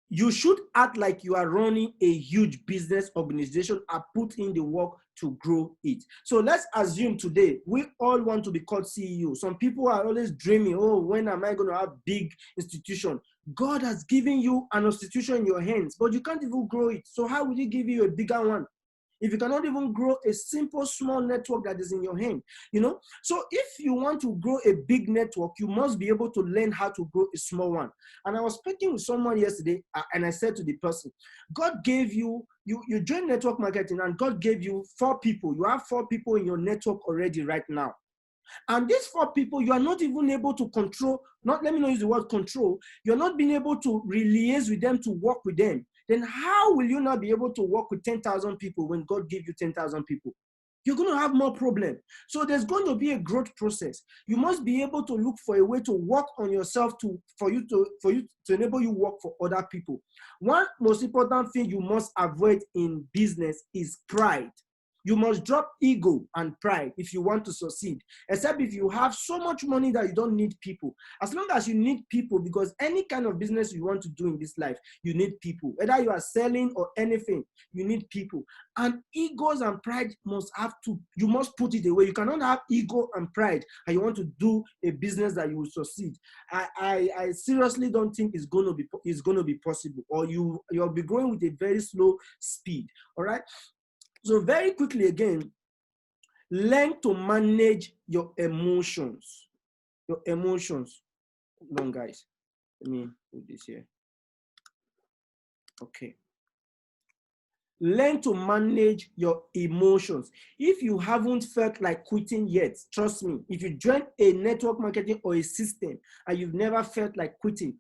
you should act like you are running a huge business organization and put in the work to grow it. So let's assume today we all want to be called CEO. Some people are always dreaming, oh, when am I going to have big institution? God has given you an institution in your hands, but you can't even grow it. So how will He give you a bigger one if you cannot even grow a simple small network that is in your hand? So if you want to grow a big network, you must be able to learn how to grow a small one. And I was speaking with someone yesterday, and I said to the person, God gave you joined network marketing, and God gave you 4 people. You have 4 people in your network already right now. And these 4 people, you are not even able to control, let me not use the word control, you're not being able to liaise with them, to work with them. Then how will you not be able to work with 10,000 people when God gave you 10,000 people? You're going to have more problem. So there's going to be a growth process. You must be able to look for a way to work on yourself for you to enable you work for other people. One most important thing you must avoid in business is pride. You must drop ego and pride if you want to succeed, except if you have so much money that you don't need people. As long as you need people, because any kind of business you want to do in this life, you need people. Whether you are selling or anything, you need people. And egos and pride you must put it away. You cannot have ego and pride and you want to do a business that you will succeed. I seriously don't think it's going to be possible, or you'll be growing with a very slow speed. All right. So very quickly again, learn to manage your emotions. Your emotions. Hold on, guys. Let me put this here. Okay. Learn to manage your emotions. If you haven't felt like quitting yet, trust me, if you join a network marketing or a system and you've never felt like quitting,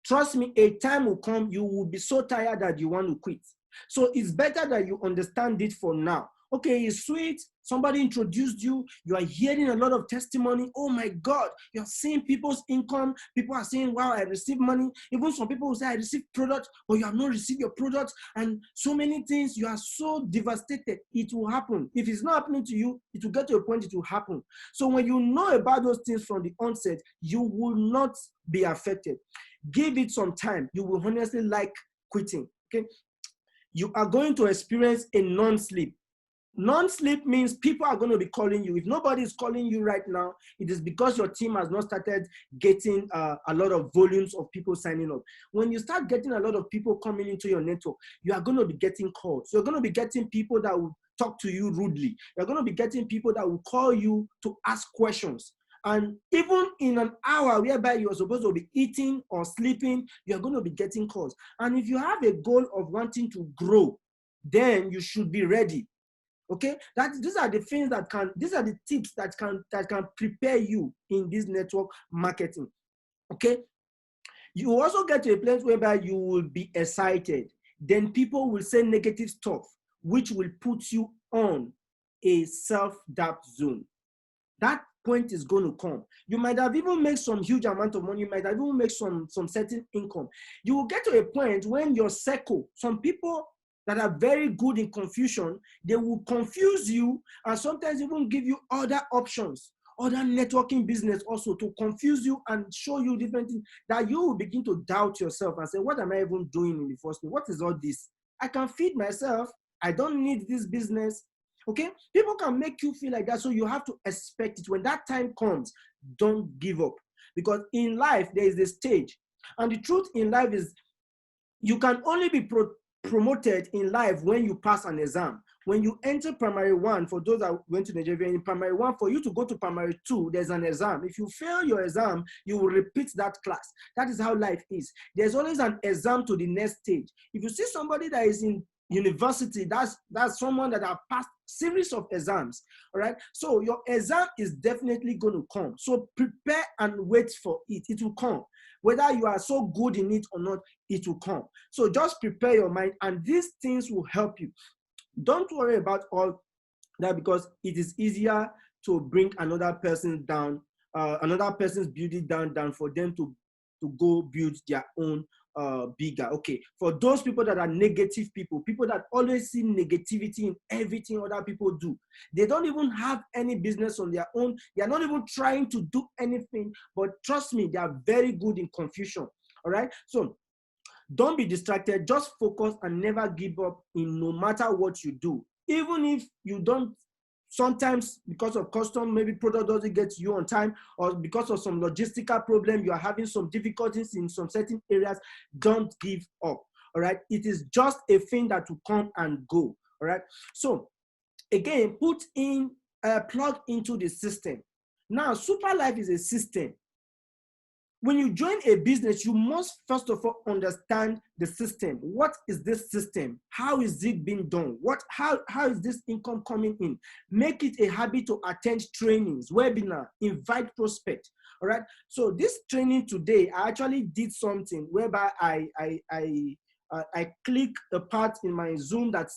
trust me, a time will come, you will be so tired that you want to quit. So it's better that you understand it for now. Okay, it's sweet. Somebody introduced you. You are hearing a lot of testimony. Oh my God, you're seeing people's income. People are saying, wow, I received money. Even some people will say, I received product, but you have not received your product. And so many things, you are so devastated. It will happen. If it's not happening to you, it will get to a point it will happen. So when you know about those things from the onset, you will not be affected. Give it some time. You will honestly like quitting. Okay. You are going to experience a non-sleep. Non-sleep means people are going to be calling you. If nobody is calling you right now, it is because your team has not started getting a lot of volumes of people signing up. When you start getting a lot of people coming into your network, you are going to be getting calls. You're going to be getting people that will talk to you rudely. You're going to be getting people that will call you to ask questions. And even in an hour whereby you're supposed to be eating or sleeping, you're going to be getting calls. And if you have a goal of wanting to grow, then you should be ready. Okay, these are the things that can, these are the tips that can prepare you in this network marketing. Okay, you also get to a place whereby you will be excited. Then people will say negative stuff, which will put you on a self-doubt zone. That point is going to come. You might have even made some huge amount of money. You might have even made some certain income. You will get to a point when your circle, some people that are very good in confusion, they will confuse you and sometimes even give you other options, other networking business also to confuse you and show you different things that you will begin to doubt yourself and say, what am I even doing in the first place? What is all this? I can feed myself. I don't need this business. Okay, people can make you feel like that, so you have to expect it. When that time comes, don't give up, because in life there is a stage, and the truth in life is you can only be promoted in life when you pass an exam. When you enter primary one, for those that went to Nigeria, in primary one, for you to go to primary two, there's an exam. If you fail your exam, you will repeat that class. That is how life is. There's always an exam to the next stage. If you see somebody that is in university, that's someone that have passed series of exams. All right, so your exam is definitely going to come. So prepare and wait for it. It will come. Whether you are so good in it or not, it will come. So just prepare your mind, and these things will help you. Don't worry about all that, because it is easier to bring another person down, another person's building down for them to go build their own bigger. Okay, for those people that are negative people that always see negativity in everything other people do, they don't even have any business on their own. They are not even trying to do anything, but trust me, they are very good in confusion. All right, so don't be distracted. Just focus and never give up in no matter what you do. Even if you don't, sometimes because of custom, maybe product doesn't get to you on time, or because of some logistical problem, you are having some difficulties in some certain areas, don't give up. All right. It is just a thing that will come and go. All right. So again, put in, plug into the system. Now, Superlife is a system. When you join a business, you must first of all understand the system. What is this system? How is it being done? How is this income coming in? Make it a habit to attend trainings, webinar, invite prospect. All right. So this training today, I actually did something whereby I click a part in my Zoom that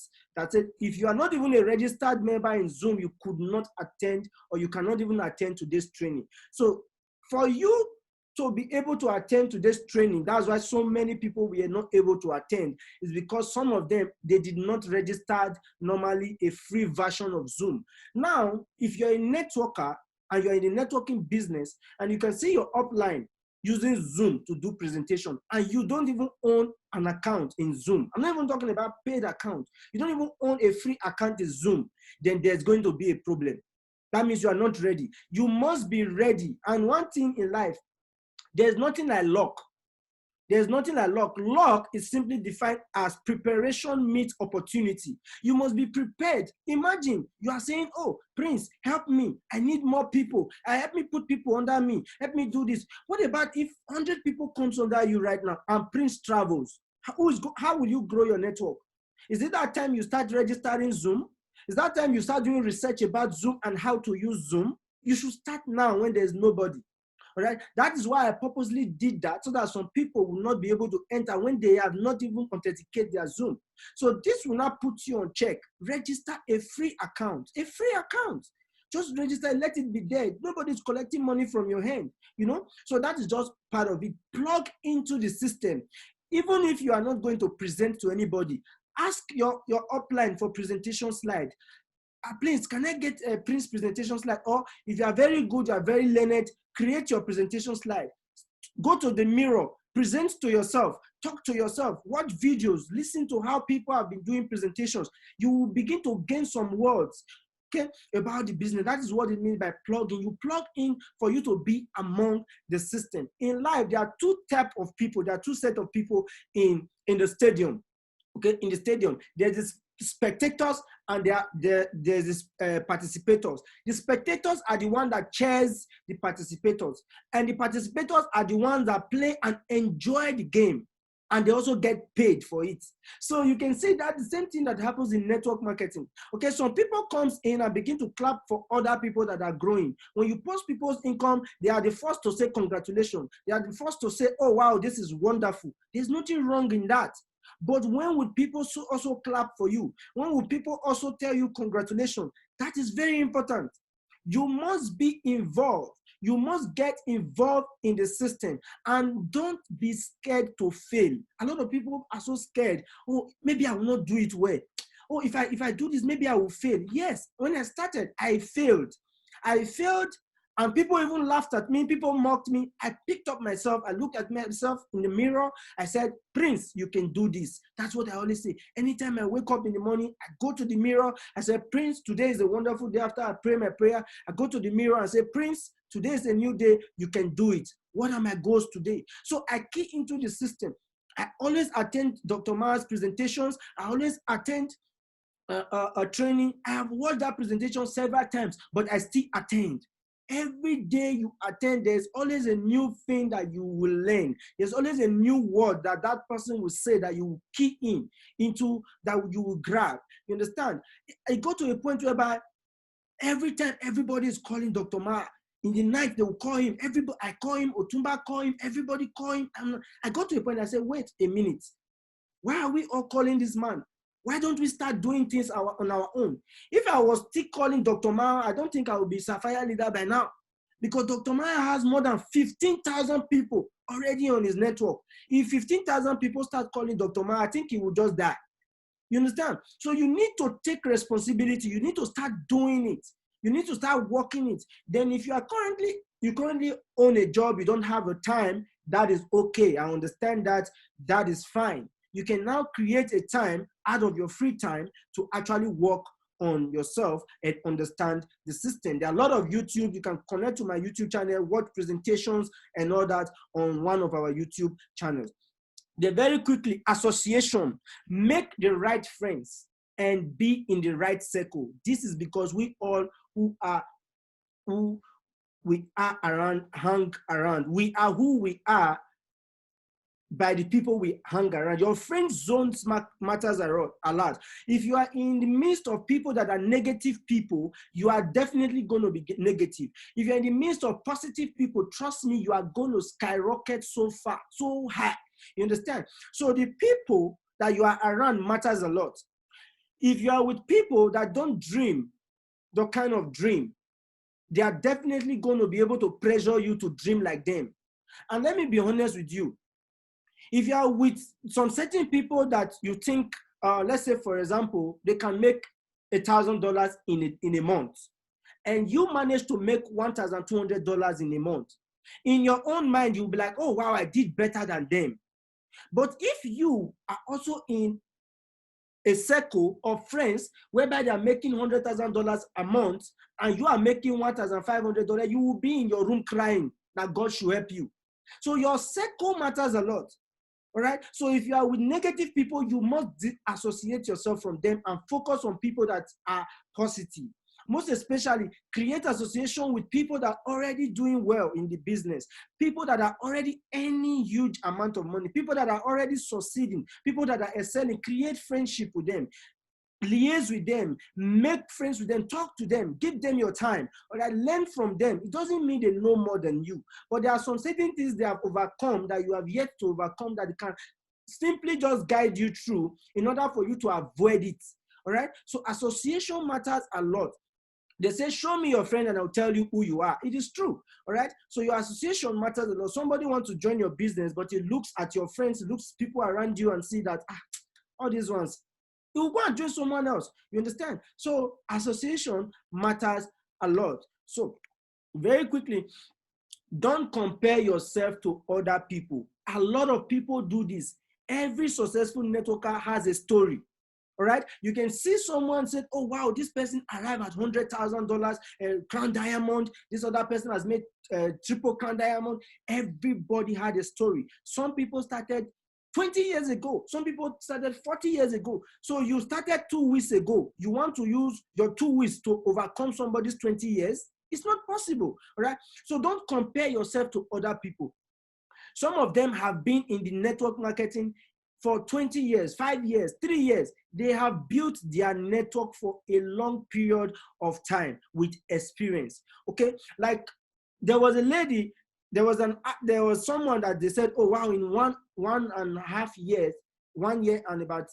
said, if you are not even a registered member in Zoom, you could not attend, or you cannot even attend to this training. So for you to be able to attend to this training, that's why so many people were not able to attend, is because some of them, they did not register normally a free version of Zoom. Now, if you're a networker and you're in the networking business and you can see your upline using Zoom to do presentation, and you don't even own an account in Zoom, I'm not even talking about paid account, you don't even own a free account in Zoom, then there's going to be a problem. That means you are not ready. You must be ready. And one thing in life, there's nothing like luck. There's nothing like luck. Luck is simply defined as preparation meets opportunity. You must be prepared. Imagine you are saying, oh, Prince, help me. I need more people. Help me put people under me. Help me do this. What about if 100 people comes under you right now and Prince travels? How will you grow your network? Is it that time you start registering Zoom? Is that time you start doing research about Zoom and how to use Zoom? You should start now when there's nobody. All right. That is why I purposely did that, so that some people will not be able to enter when they have not even authenticated their Zoom. So this will not put you on check. Register a free account. A free account. Just register, let it be there. Nobody's collecting money from your hand, you know? So that is just part of it. Plug into the system. Even if you are not going to present to anybody, ask your upline for presentation slide. Please, can I get a Prince presentation slide? Or if you are very good, you are very learned, create your presentation slide. Go to the mirror, present to yourself, talk to yourself, watch videos, listen to how people have been doing presentations. You will begin to gain some words, okay, about the business. That is what it means by plugging. You plug in for you to be among the system. In life, there are two types of people. There are two sets of people in the stadium. Okay, in the stadium, there's this spectators and there's this participators. The spectators are the ones that cheers the participators, and the participators are the ones that play and enjoy the game, and they also get paid for it. So you can say that the same thing that happens in network marketing. Okay, some people comes in and begin to clap for other people that are growing. When you post people's income, they are the first to say congratulations. They are the first to say, oh wow, this is wonderful. There's nothing wrong in that. But when would people also clap for you? When would people also tell you congratulations? That is very important. You must be involved. You must get involved in the system, and don't be scared to fail. A lot of people are so scared. Oh, maybe I will not do it well. Oh, if I do this, maybe I will fail. Yes, when I started, I failed. And people even laughed at me. People mocked me. I picked up myself. I looked at myself in the mirror. I said, Prince, you can do this. That's what I always say. Anytime I wake up in the morning, I go to the mirror. I say, Prince, today is a wonderful day. After I pray my prayer, I go to the mirror and say, Prince, today is a new day. You can do it. What are my goals today? So I key into the system. I always attend Dr. Ma's presentations. I always attend a training. I have watched that presentation several times, but I still attend. Every day you attend, there's always a new thing that you will learn. There's always a new word that person will say that you will key into, that you will grab. You understand? I go to a point whereby every time everybody is calling Dr. Ma, in the night they will call him. Everybody, I call him, Otumba call him, everybody call him. And I got to a point I said, wait a minute. Why are we all calling this man? Why don't we start doing things on our own? If I was still calling Dr. Ma, I don't think I would be Sapphire leader by now, because Dr. Ma has more than 15,000 people already on his network. If 15,000 people start calling Dr. Ma, I think he will just die. You understand? So you need to take responsibility. You need to start doing it. You need to start working it. Then if you currently own a job, you don't have a time, that is okay. I understand that. That is fine. You can now create a time out of your free time to actually work on yourself and understand the system. There are a lot of YouTube. You can connect to my YouTube channel, watch presentations and all that on one of our YouTube channels. Then very quickly, association. Make the right friends and be in the right circle. This is because we all who we are around, hang around. We are who we are by the people we hang around. Your friend zones matters a lot. If you are in the midst of people that are negative people, you are definitely going to be negative. If you're in the midst of positive people, trust me, you are going to skyrocket so far, so high. You understand? So the people that you are around matters a lot. If you are with people that don't dream the kind of dream, they are definitely going to be able to pressure you to dream like them. And let me be honest with you. If you are with some certain people that you think, let's say, for example, they can make $1,000 in a month, and you manage to make $1,200 in a month, in your own mind, you'll be like, oh, wow, I did better than them. But if you are also in a circle of friends whereby they are making $100,000 a month and you are making $1,500, you will be in your room crying that God should help you. So your circle matters a lot. All right. So if you are with negative people, you must associate yourself from them and focus on people that are positive. Most especially, create association with people that are already doing well in the business, people that are already earning huge amount of money, people that are already succeeding, people that are excelling. Create friendship with them, liaise with them, make friends with them, talk to them, give them your time, or learn from them. It doesn't mean they know more than you, but there are some certain things they have overcome that you have yet to overcome, that they can simply just guide you through in order for you to avoid it. All right. So association matters a lot. They say, show me your friend and I'll tell you who you are. It is true. All right. So your association matters a lot. Somebody wants to join your business, but he looks at your friends, looks people around you and see that, all these ones, he will go and join someone else. You understand? So association matters a lot. So very quickly, don't compare yourself to other people. A lot of people do this. Every successful networker has a story. All right. You can see someone said, oh, wow, this person arrived at $100,000 crown diamond. This other person has made triple crown diamond. Everybody had a story. Some people started 20 years ago. Some people started 40 years ago. So you started 2 weeks ago. You want to use your 2 weeks to overcome somebody's 20 years? It's not possible. All right. So don't compare yourself to other people. Some of them have been in the network marketing for 20 years, 5 years, 3 years. They have built their network for a long period of time with experience. Okay, like there was a lady, there was someone that they said, oh wow, in 1.5 years, 1 year and about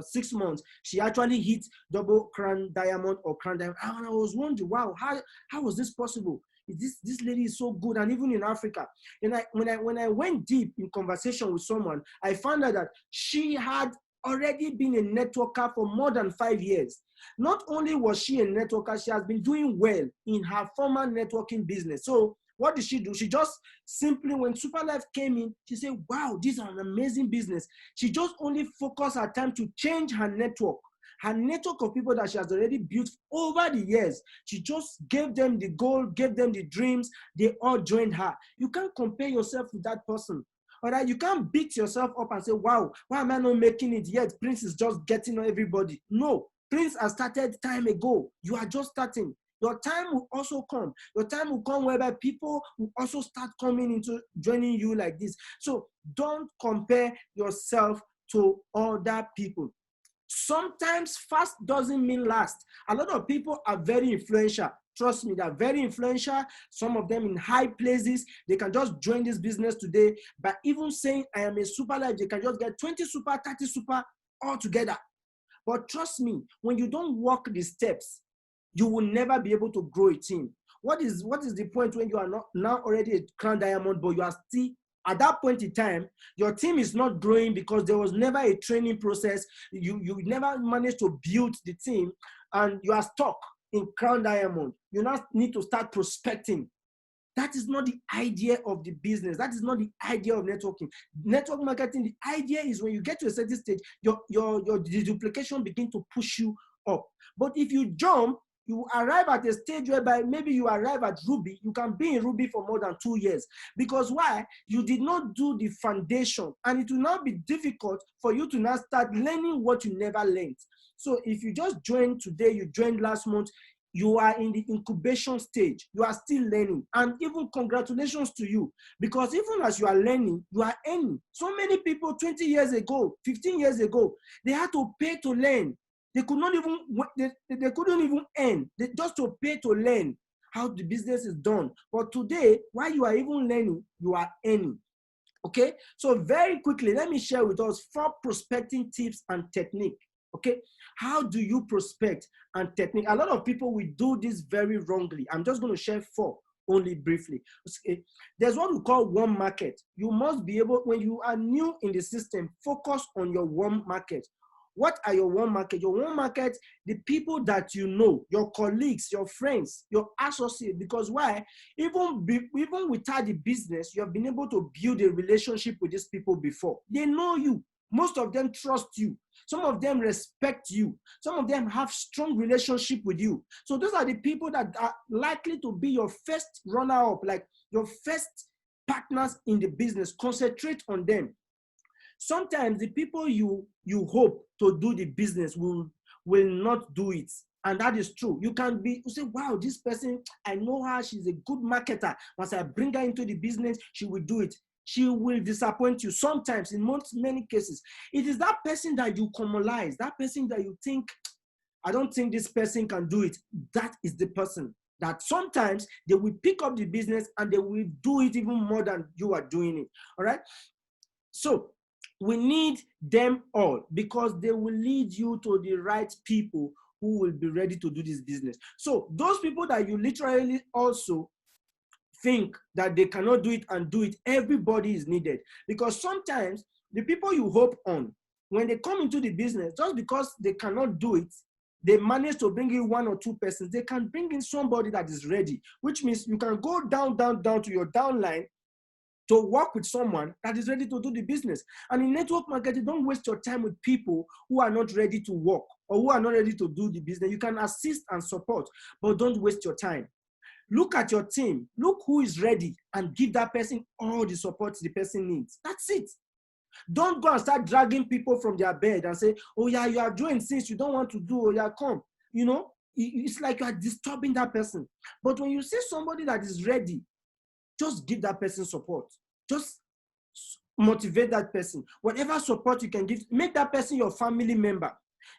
6 months, she actually hit double crown diamond or crown diamond. And I was wondering, wow, how was this possible? This lady is so good. And even in Africa, and when I went deep in conversation with someone, I found out that she had already been a networker for more than 5 years. Not only was she a networker, she has been doing well in her former networking business. So what did she do? She just simply, when Superlife came in, she said, wow, this is an amazing business. She just only focused her time to change her network. Her network of people that she has already built over the years. She just gave them the goal, gave them the dreams. They all joined her. You can't compare yourself with that person. All right, you can't beat yourself up and say, wow, why am I not making it yet? Prince is just getting on everybody. No, Prince has started time ago. You are just starting. Your time will also come. Your time will come whereby people will also start coming into joining you like this. So don't compare yourself to other people. Sometimes fast doesn't mean last. A lot of people are very influential. Trust me, they're very influential. Some of them in high places. They can just join this business today by even saying, I am a super life. They can just get 20 super, 30 super all together. But trust me, when you don't walk the steps, you will never be able to grow a team. What is the point when you are not now already a crown diamond, but you are still at that point in time, your team is not growing because there was never a training process. You never managed to build the team, and you are stuck in crown diamond. You now need to start prospecting. That is not the idea of the business. That is not the idea of networking. Network marketing, the idea is when you get to a certain stage, your duplication begin to push you up. But if you jump, you arrive at a stage whereby maybe you arrive at Ruby, you can be in Ruby for more than 2 years. Because why? You did not do the foundation, and it will now be difficult for you to now start learning what you never learned. So if you just joined today, you joined last month, you are in the incubation stage. You are still learning. And even congratulations to you, because even as you are learning, you are earning. So many people 20 years ago, 15 years ago, they had to pay to learn. They could not even, they couldn't even earn. They just to pay to learn how the business is done. But today, while you are even learning, you are earning. Okay? So very quickly, let me share with us 4 prospecting tips and technique. Okay? How do you prospect and technique? A lot of people will do this very wrongly. I'm just going to share 4 only briefly. Okay. There's what we call warm market. You must be able, when you are new in the system, focus on your warm market. What are your warm market? Your warm market, the people that you know, your colleagues, your friends, your associates. Because why? Even without the business, you have been able to build a relationship with these people before. They know you. Most of them trust you. Some of them respect you. Some of them have strong relationship with you. So those are the people that are likely to be your first runner-up, like your first partners in the business. Concentrate on them. Sometimes the people you hope to do the business will not do it. And that is true. You can be, you say, wow, this person, I know her, she's a good marketer. Once I bring her into the business, she will do it. She will disappoint you. Sometimes, in many cases, it is that person that you commonize, that person that you think, I don't think this person can do it. That is the person that sometimes they will pick up the business and they will do it even more than you are doing it. All right. So we need them all because they will lead you to the right people who will be ready to do this business. So those people that you literally also think that they cannot do it and do it, everybody is needed. Because sometimes the people you hope on, when they come into the business, just because they cannot do it, they manage to bring in 1 or 2 persons, they can bring in somebody that is ready, which means you can go down to your downline to work with someone that is ready to do the business. And in network marketing, don't waste your time with people who are not ready to work or who are not ready to do the business. You can assist and support, but don't waste your time. Look at your team. Look who is ready and give that person all the support the person needs. That's it. Don't go and start dragging people from their bed and say, oh yeah, you are doing things you don't want to do, oh yeah, come. You know, it's like you are disturbing that person. But when you see somebody that is ready, just give that person support. Just motivate that person. Whatever support you can give, make that person your family member.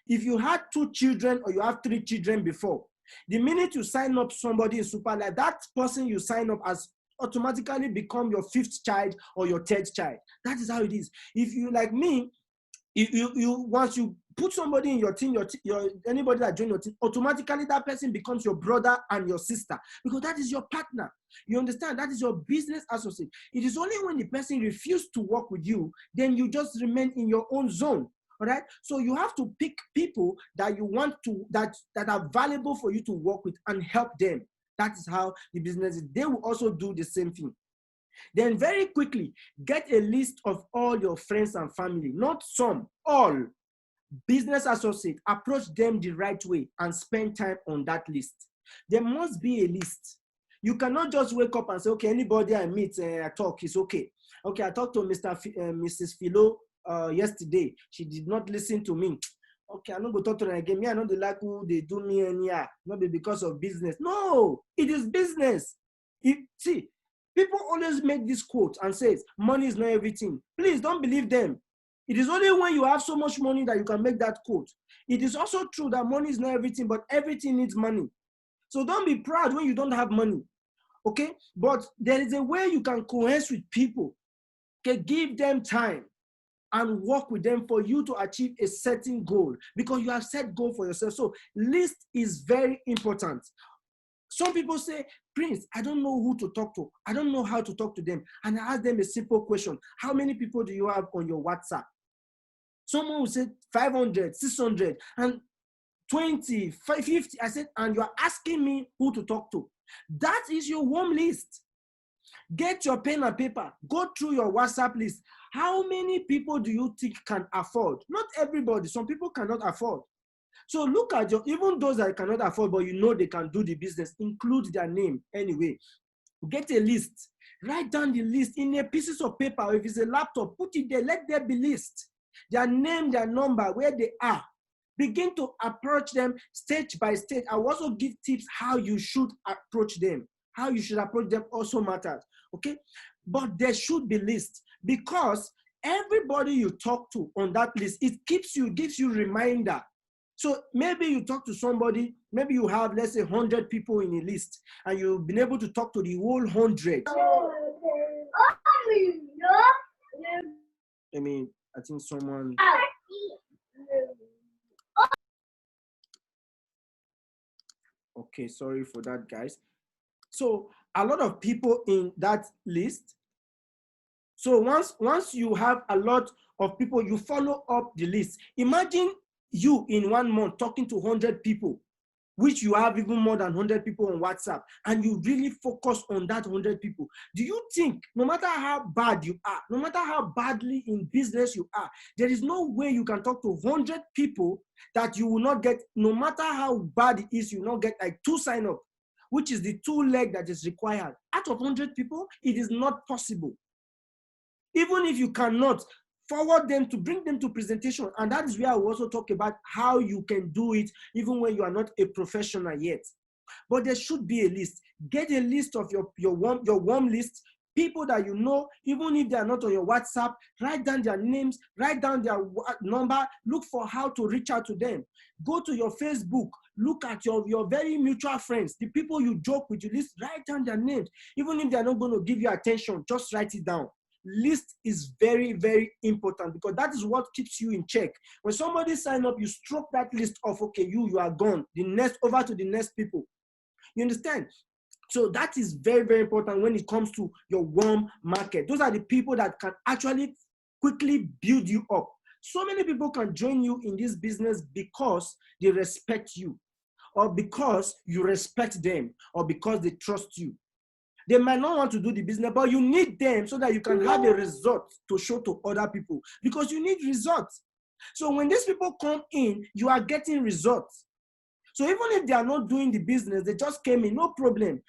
If you had 2 children or you have 3 children before, the minute you sign up somebody in Superlife, that person you sign up as automatically become your 5th child or your 3rd child. That is how it is. If you, like me, you once you put somebody in your team, anybody that joins your team, automatically that person becomes your brother and your sister because that is your partner. You understand? That is your business associate. It is only when the person refuses to work with you, then you just remain in your own zone. All right. So you have to pick people that you want to, that are valuable for you to work with and help them. That is how the business is. They will also do the same thing. Then very quickly, get a list of all your friends and family, not some, all business associates. Approach them the right way and spend time on that list. There must be a list. You cannot just wake up and say, okay, anybody I meet, I talk, is okay. Okay, I talked to Mrs. Philo yesterday. She did not listen to me. Okay, I'm not going to talk to them again. Me, I know the like who they do me and yeah, not be because of business. No, it is business. See, people always make this quote and says, money is not everything. Please don't believe them. It is only when you have so much money that you can make that quote. It is also true that money is not everything, but everything needs money. So don't be proud when you don't have money. Okay? But there is a way you can coerce with people. Okay? Give them time and work with them for you to achieve a certain goal because you have set goal for yourself. So list is very important. Some people say, Prince, I don't know who to talk to. I don't know how to talk to them. And I ask them a simple question. How many people do you have on your WhatsApp? Someone will say 500, 600, and 20, 50. I said, and you're asking me who to talk to. That is your warm list. Get your pen and paper. Go through your WhatsApp list. How many people do you think can afford? Not everybody. Some people cannot afford. So look at even those that cannot afford, but you know they can do the business, include their name anyway. Get a list. Write down the list in a pieces of paper. Or if it's a laptop, put it there. Let there be list. Their name, their number, where they are. Begin to approach them stage by stage. I will also give tips how you should approach them. How you should approach them also matters. Okay? But there should be list because everybody you talk to on that list, it gives you reminder. So maybe you talk to somebody, maybe you have, let's say, 100 people in a list, and you've been able to talk to the whole 100. I mean, I think someone... Okay, sorry for that, guys. So a lot of people in that list. So once you have a lot of people, you follow up the list. Imagine you in 1 month talking to 100 people, which you have even more than 100 people on WhatsApp, and you really focus on that 100 people. Do you think, no matter how bad you are, no matter how badly in business you are, there is no way you can talk to 100 people that you will not get, no matter how bad it is, you will not get like 2 sign-up, which is the 2 leg that is required. Out of 100 people, it is not possible. Even if you cannot, forward them, to bring them to presentation. And that is where I will also talk about how you can do it even when you are not a professional yet. But there should be a list. Get a list of your warm list, people that you know, even if they are not on your WhatsApp. Write down their names, write down their number, look for how to reach out to them. Go to your Facebook, look at your very mutual friends, the people you joke with, you list, write down their names. Even if they're not going to give you attention, just write it down. List is very, very important, because that is what keeps you in check. When somebody sign up, you stroke that list off. Okay, you are gone. The next, over to the next people. You understand? So that is very, very important when it comes to your warm market. Those are the people that can actually quickly build you up. So many people can join you in this business because they respect you, or because you respect them, or because they trust you. They might not want to do the business, but you need them so that you can have a result to show to other people, because you need results. So when these people come in, you are getting results. So even if they are not doing the business, they just came in, no problem.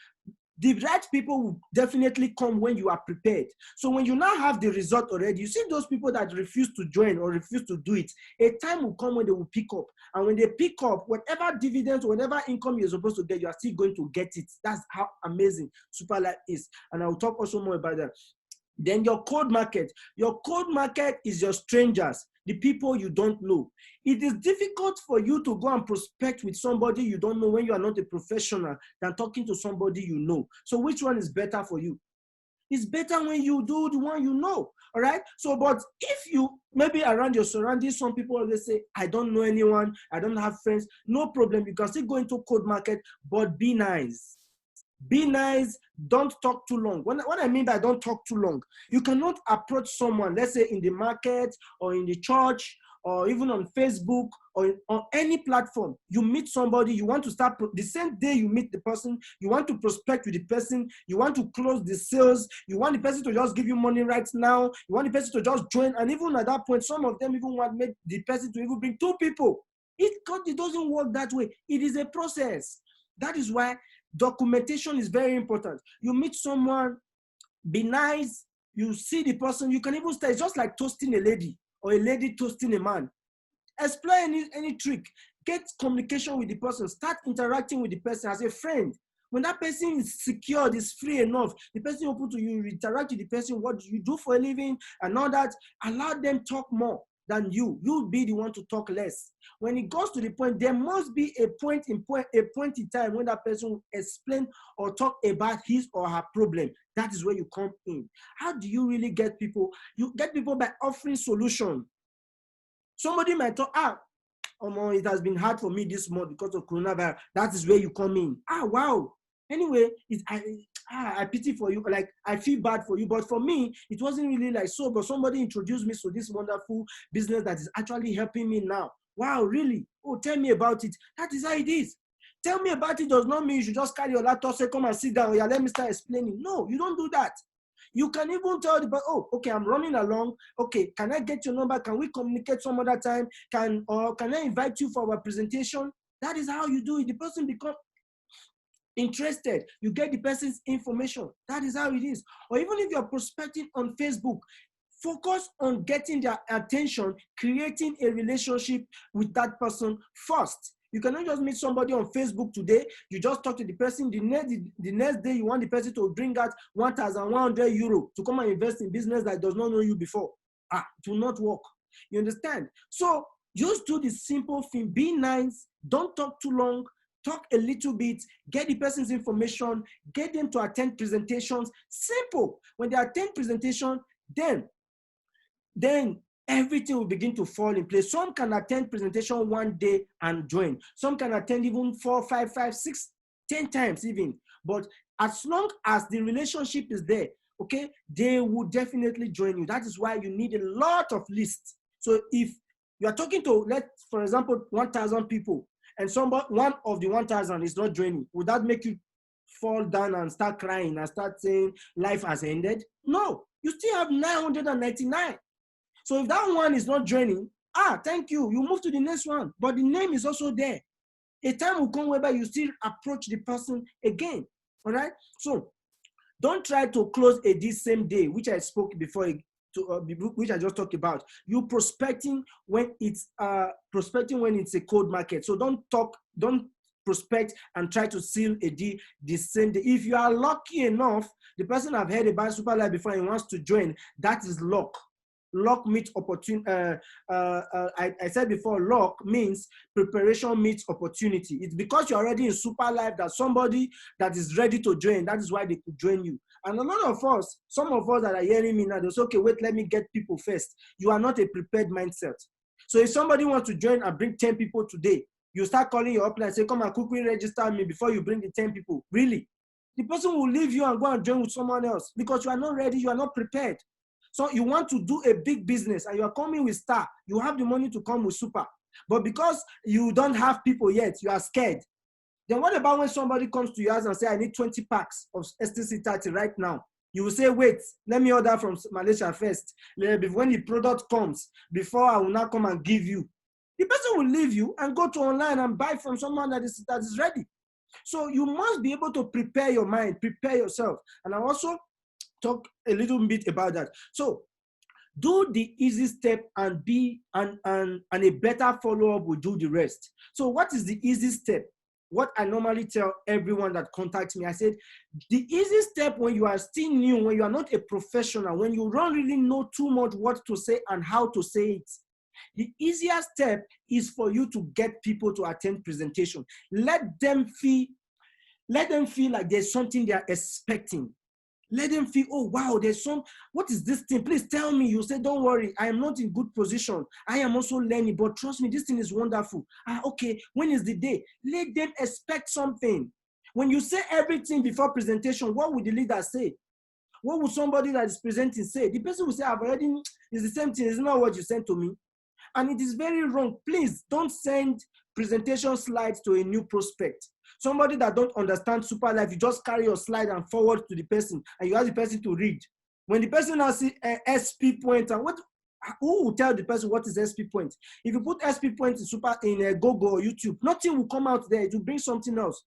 The right people will definitely come when you are prepared. So when you now have the result already, you see those people that refuse to join or refuse to do it, a time will come when they will pick up. And when they pick up, whatever dividends, whatever income you're supposed to get, you are still going to get it. That's how amazing Superlife is. And I will talk also more about that. Then your cold market. Your cold market is your strangers, the people you don't know. It is difficult for you to go and prospect with somebody you don't know when you are not a professional than talking to somebody you know. So which one is better for you? It's better when you do the one you know, all right? So, but if you, maybe around your surroundings, some people always say, I don't know anyone, I don't have friends, no problem. You can still go into cold market, but be nice. Be nice, don't talk too long. What I mean by don't talk too long, you cannot approach someone, let's say in the market or in the church or even on Facebook or on any platform. You meet somebody, you want to start, the same day you meet the person, you want to prospect with the person, you want to close the sales, you want the person to just give you money right now, you want the person to just join, and even at that point, some of them even want the person to even bring two people. It doesn't work that way. It is a process. That is why documentation is very important. You meet someone, be nice, you see the person, you can even start, it's just like toasting a lady or a lady toasting a man. Explore any trick. Get communication with the person. Start interacting with the person as a friend. When that person is secured, is free enough, the person open to you, interact with the person, what do you do for a living and all that, allow them talk more than you. You'll be the one to talk less. When it goes to the point, there must be a point in time when that person will explain or talk about his or her problem. That is where you come in. How do you really get people? You get people by offering solution. Somebody might talk, it has been hard for me this month because of coronavirus. That is where you come in. Wow. Anyway, I pity for you. Like, I feel bad for you. But for me, it wasn't really like so. But somebody introduced me to this wonderful business that is actually helping me now. Wow, really? Oh, tell me about it. That is how it is. Tell me about it does not mean you should just carry your laptop, say, come and sit down. Yeah, let me start explaining. No, you don't do that. You can even tell the person, oh, okay, I'm running along. Okay, can I get your number? Can we communicate some other time? Can I invite you for our presentation? That is how you do it. The person becomes interested. You get the person's information. That is how it is. Or even if you're prospecting on Facebook, focus on getting their attention, creating a relationship with that person first. You cannot just meet somebody on Facebook today. You just talk to the person. The next day, you want the person to bring out 1,100 euro to come and invest in business that does not know you before. It will not work. You understand? So just do the simple thing. Be nice. Don't talk too long. Talk a little bit. Get the person's information. Get them to attend presentations. Simple. When they attend presentation, then everything will begin to fall in place. Some can attend presentation one day and join. Some can attend even 4, 5, 6, 10 times even. But as long as the relationship is there, okay, they will definitely join you. That is why you need a lot of lists. So if you are talking to, for example, 1,000 people, and one of the 1,000 is not joining, would that make you fall down and start crying and start saying life has ended? No, you still have 999. So if that one is not joining, thank you, you move to the next one. But the name is also there. A time will come whereby you still approach the person again. All right? So don't try to close a deal same day, which I spoke before which I just talked about. You prospecting when it's a cold market. So don't prospect and try to seal a deal the same day. If you are lucky enough, the person have heard about Superlife before and wants to join, that is luck. Luck meets opportunity. I said before, luck means preparation meets opportunity. It's because you're already in Superlife that somebody that is ready to join, that is why they could join you. And a lot of us, some of us that are hearing me now, they say, okay, wait, let me get people first. You are not a prepared mindset. So if somebody wants to join and bring 10 people today, you start calling your upline and say, come and quickly register me before you bring the 10 people. Really? The person will leave you and go and join with someone else because you are not ready, you are not prepared. So you want to do a big business and you are coming with Star. You have the money to come with Super. But because you don't have people yet, you are scared. Then what about when somebody comes to your house and say, I need 20 packs of STC30 right now? You will say, wait, let me order from Malaysia first. When the product comes, before I will now come and give you. The person will leave you and go to online and buy from someone that is ready. So you must be able to prepare your mind, prepare yourself. And I also talk a little bit about that. So do the easy step and a better follow-up will do the rest. So what is the easy step? What I normally tell everyone that contacts me, I said, the easy step when you are still new, when you are not a professional, when you don't really know too much what to say and how to say it, the easiest step is for you to get people to attend presentation. Let them feel like there's something they are expecting. Let them feel, oh, wow, what is this thing? Please tell me. You say, don't worry, I am not in good position. I am also learning, but trust me, this thing is wonderful. Okay, when is the day? Let them expect something. When you say everything before presentation, what would the leader say? What would somebody that is presenting say? The person will say, it's the same thing. It's not what you sent to me. And it is very wrong. Please don't send presentation slides to a new prospect. Somebody that don't understand Superlife, you just carry your slide and forward to the person and you ask the person to read. When the person now see SP point, and who will tell the person what is SP point? If you put SP point in Google or YouTube, nothing will come out there. It will bring something else.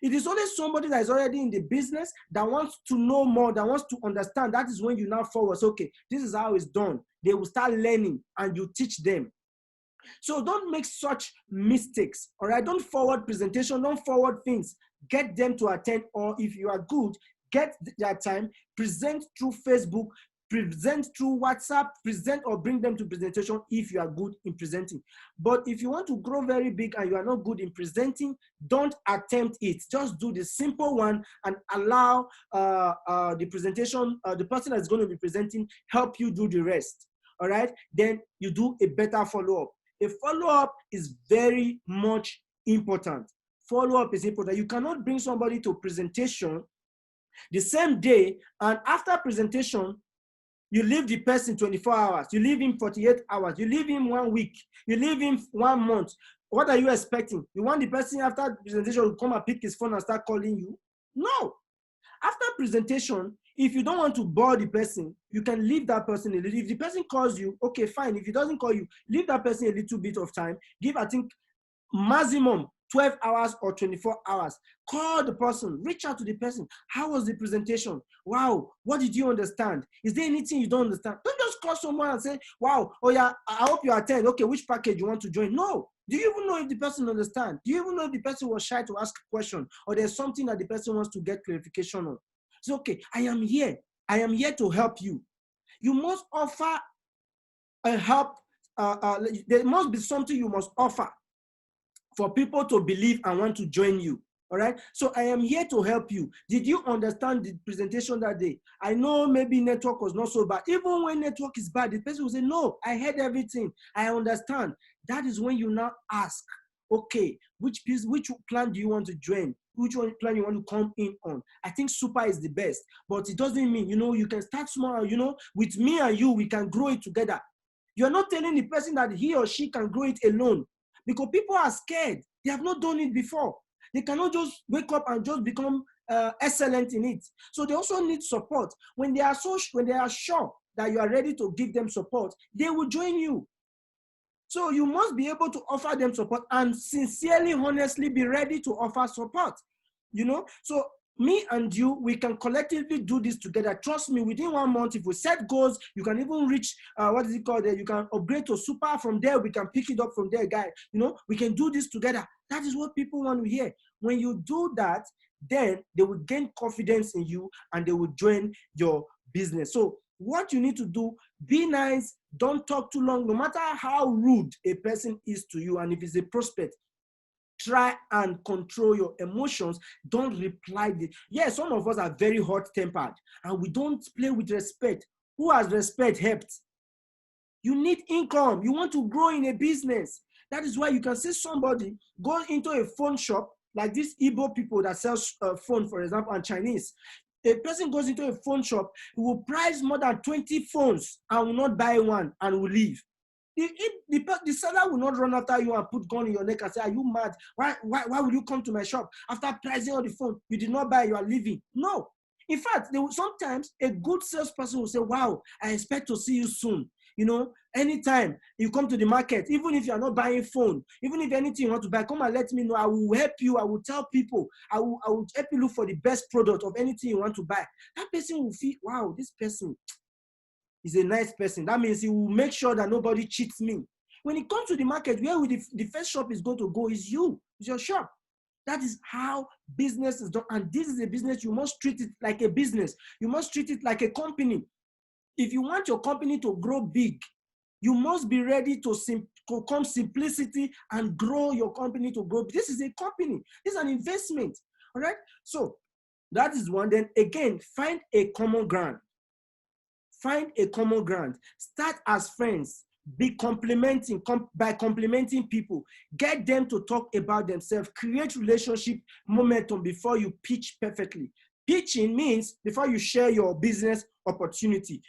It is only somebody that is already in the business that wants to know more, that wants to understand. That is when you now forward. Okay, this is how it's done. They will start learning and you teach them. So don't make such mistakes, all right? Don't forward presentation, don't forward things. Get them to attend, or if you are good, get their time, present through Facebook, present through WhatsApp, present or bring them to presentation if you are good in presenting. But if you want to grow very big and you are not good in presenting, don't attempt it. Just do the simple one and allow the presentation, the person that's going to be presenting, help you do the rest, all right? Then you do a better follow-up. A follow-up is very much important. Follow-up is important. You cannot bring somebody to presentation the same day, and after presentation, you leave the person 24 hours, you leave him 48 hours, you leave him 1 week, you leave him 1 month. What are you expecting? You want the person after presentation to come and pick his phone and start calling you? No. After presentation, if you don't want to bore the person, you can leave that person a little. If the person calls you, okay, fine. If he doesn't call you, leave that person a little bit of time. Give, I think, maximum 12 hours or 24 hours. Call the person, reach out to the person. How was the presentation? Wow, what did you understand? Is there anything you don't understand? Don't just call someone and say, wow, oh yeah, I hope you attend. Okay, which package you want to join? No. Do you even know if the person understands? Do you even know if the person was shy to ask a question or there's something that the person wants to get clarification on? It's okay, I am here. I am here to help you. You must offer a help. There must be something you must offer for people to believe and want to join you. All right. So I am here to help you. Did you understand the presentation that day? I know maybe network was not so bad. Even when network is bad, the person will say, no, I heard everything. I understand. That is when you now ask, okay, which plan do you want to join? Which one plan you want to come in on? I think Super is the best, but it doesn't mean, you can start small, with me and you, we can grow it together. You're not telling the person that he or she can grow it alone because people are scared. They have not done it before. They cannot just wake up and just become excellent in it. So they also need support. When they are sure that you are ready to give them support, they will join you. So you must be able to offer them support and sincerely, honestly be ready to offer support. So me and you, we can collectively do this together. Trust me, within 1 month, if we set goals, you can even reach, what is it called there? You can upgrade to super. From there, we can pick it up from there, guy. You know, we can do this together. That is what people want to hear. When you do that, then they will gain confidence in you and they will join your business. So what you need to do, be nice, don't talk too long, no matter how rude a person is to you. And if it's a prospect, try and control your emotions. Don't reply. Yes, some of us are very hot-tempered and we don't play with respect. Who has respect helped? You need income. You want to grow in a business. That is why you can see somebody go into a phone shop, like these Igbo people that sell phone, for example, and Chinese. A person goes into a phone shop, he will price more than 20 phones and will not buy one and will leave. The seller will not run after you and put gun in your neck and say, are you mad? Why will you come to my shop after pricing all the phone? You did not buy, you are leaving. No. In fact, sometimes a good salesperson will say, wow, I expect to see you soon. You know, anytime you come to the market, even if you are not buying phone, even if anything you want to buy, come and let me know. I will help you. I will tell people. I will help you look for the best product of anything you want to buy. That person will feel, wow, this person is a nice person. That means he will make sure that nobody cheats me. When it comes to the market, where the first shop is going to go is you. It's your shop. That is how business is done. And this is a business. You must treat it like a business. You must treat it like a company. If you want your company to grow big, you must be ready to come simplicity and grow your company to grow. This is a company. This is an investment. All right. So that is one. Then again, find a common ground. Find a common ground. Start as friends. Be complimenting by complimenting people. Get them to talk about themselves. Create relationship momentum before you pitch perfectly. Pitching means before you share your business opportunity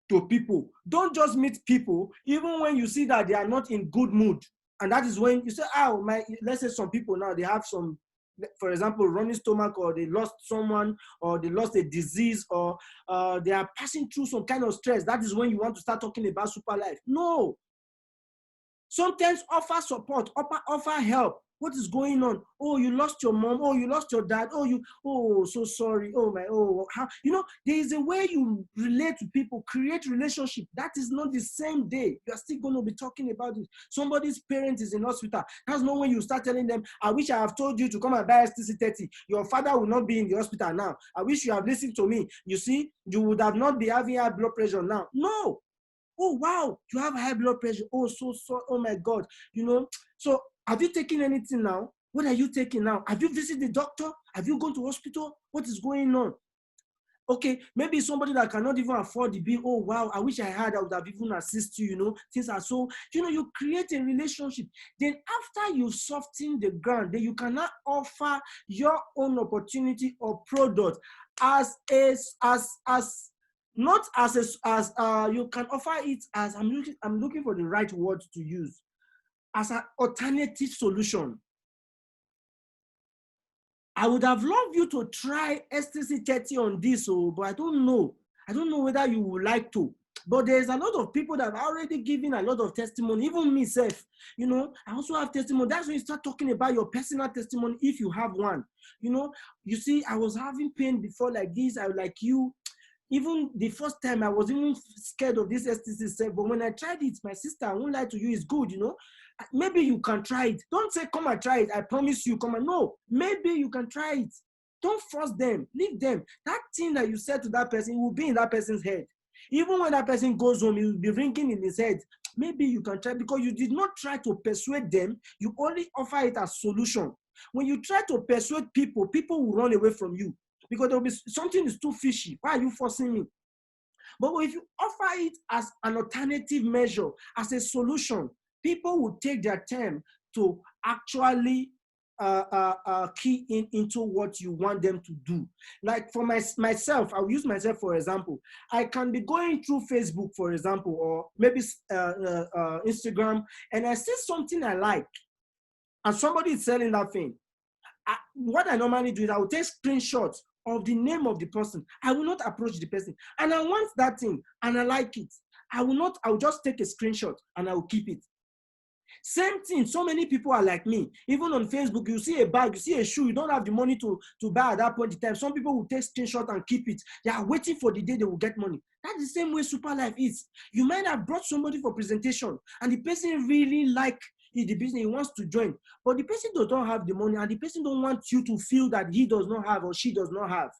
to people. Don't just meet people, even when you see that they are not in good mood. And that is when you say, oh, let's say some people now, they have some, for example, running stomach, or they lost someone, or they lost a disease, or they are passing through some kind of stress. That is when you want to start talking about Superlife. No. Sometimes offer support, offer help. What is going on? Oh, you lost your mom. Oh, you lost your dad. Oh, so sorry. How? You know, there is a way you relate to people, create relationship. That is not the same day. You are still going to be talking about it. Somebody's parent is in hospital. That's not when you start telling them, I wish I have told you to come and buy STC30. Your father will not be in the hospital now. I wish you have listened to me. You see, you would have not be having high blood pressure now. No. Oh, wow, you have high blood pressure. Oh, so, oh my God. You know, so have you taken anything now? What are you taking now? Have you visited the doctor? Have you gone to hospital? What is going on? Okay, maybe somebody that cannot even afford the bill. Oh, wow, I wish I had, I would have even assist you, you know. Things are so, you know, you create a relationship. Then after you soften the ground, then you cannot offer your own opportunity or product not as you can offer it as, I'm looking for the right word to use, as an alternative solution. I would have loved you to try STC30 on this, but I don't know. I don't know whether you would like to. But there's a lot of people that have already given a lot of testimony, even myself. You know, I also have testimony. That's when you start talking about your personal testimony, if you have one. You know, you see, I was having pain before like this. I was like you. Even the first time, I was even scared of this STC7, but when I tried it, my sister, I won't lie to you, it's good, you know. Maybe you can try it. Don't say, come and try it. I promise you, come and, no. Maybe you can try it. Don't force them. Leave them. That thing that you said to that person will be in that person's head. Even when that person goes home, it will be ringing in his head. Maybe you can try, because you did not try to persuade them. You only offer it as solution. When you try to persuade people, people will run away from you, because there will be something is too fishy. Why are you forcing me? But if you offer it as an alternative measure, as a solution, people will take their time to actually key into what you want them to do. Like for myself, I'll use myself for example. I can be going through Facebook, for example, or maybe Instagram, and I see something I like, and somebody is selling that thing. What I normally do is I will take screenshots of the name of the person. I will not approach the person. And I want that thing and I like it. I will just take a screenshot and I will keep it. Same thing, so many people are like me. Even on Facebook, you see a bag, you see a shoe, you don't have the money to buy at that point in time. Some people will take screenshot and keep it. They are waiting for the day they will get money. That's the same way Superlife is. You might have brought somebody for presentation and the person really like the business, he wants to join, but the person does not have the money and the person don't want you to feel that he does not have or she does not have.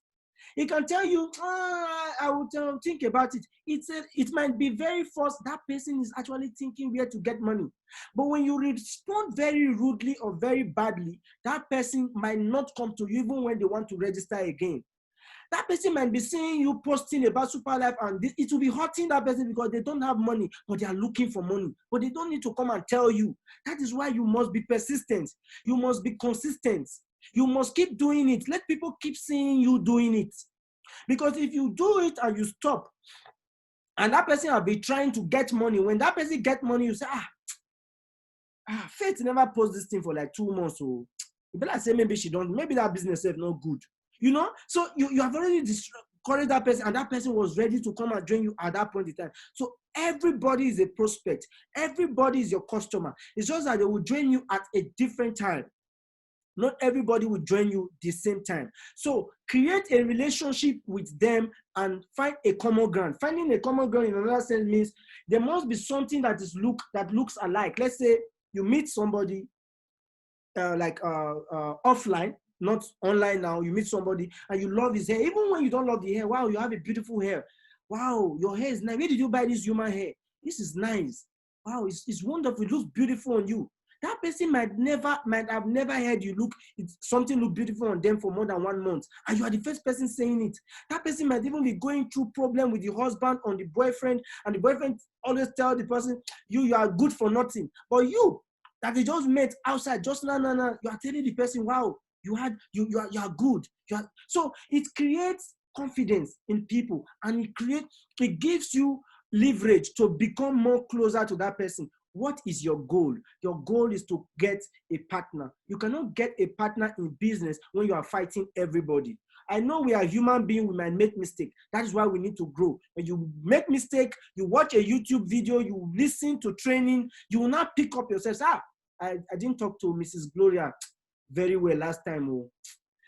He can tell you, I would think about it. It might be very forced. That person is actually thinking where to get money. But when you respond very rudely or very badly, that person might not come to you even when they want to register again. That person might be seeing you posting about Superlife and it will be hurting that person because they don't have money, but they are looking for money. But they don't need to come and tell you. That is why you must be persistent. You must be consistent. You must keep doing it. Let people keep seeing you doing it. Because if you do it and you stop, and that person will be trying to get money, when that person get money, you say, Faith never post this thing for like 2 months. So you better say maybe she don't, maybe that business is not good. You know? So you have already discouraged that person, and that person was ready to come and join you at that point in time. So everybody is a prospect. Everybody is your customer. It's just that they will join you at a different time. Not everybody will join you the same time. So create a relationship with them and find a common ground. Finding a common ground in another sense means there must be something that looks alike. Let's say you meet somebody offline, not online now. You meet somebody and you love his hair. Even when you don't love the hair, wow, you have a beautiful hair. Wow, your hair is nice. Where did you buy this human hair? This is nice. Wow, it's wonderful. It looks beautiful on you. That person might have never heard something look beautiful on them for more than 1 month, and you are the first person saying it. That person might even be going through problem with the husband or the boyfriend, and the boyfriend always tell the person, you are good for nothing. But you that they just met outside, just no, you are telling the person, wow, you are good. So it creates confidence in people, and it gives you leverage to become more closer to that person. What is your goal? Your goal is to get a partner. You cannot get a partner in business when you are fighting everybody. I know we are human beings, we might make mistakes. That is why we need to grow. When you make mistake, you watch a YouTube video, you listen to training, you will not pick up yourself. I didn't talk to Mrs. Gloria very well last time. Oh,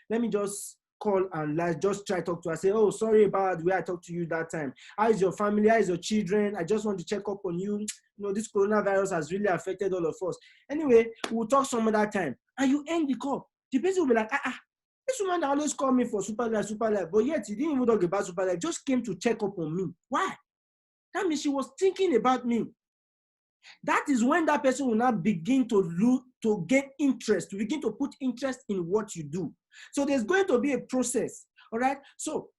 let me just call and just try to talk to her. Say, oh, sorry about the way I talked to you that time. How is your family? How is your children? I just want to check up on you. You know, this coronavirus has really affected all of us. Anyway, we'll talk some other time. And you end the call. The person will be like, this woman that always called me for Superlife, but yet he didn't even talk about Superlife, just came to check up on me. Why? That means she was thinking about me. That is when that person will now begin to gain interest, to begin to put interest in what you do. So there's going to be a process, all right? So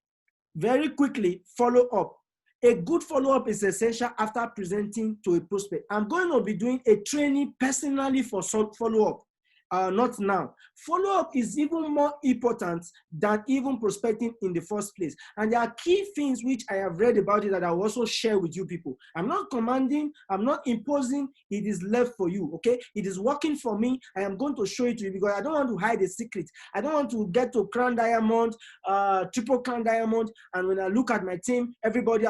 very quickly, follow up. A good follow-up is essential after presenting to a prospect. I'm going to be doing a training personally for follow-up. Not now. Follow-up is even more important than even prospecting in the first place. And there are key things which I have read about it that I will also share with you people. I'm not commanding, I'm not imposing, it is left for you, okay? It is working for me. I am going to show it to you because I don't want to hide a secret. I don't want to get to crown diamond, triple crown diamond, and when I look at my team, nobody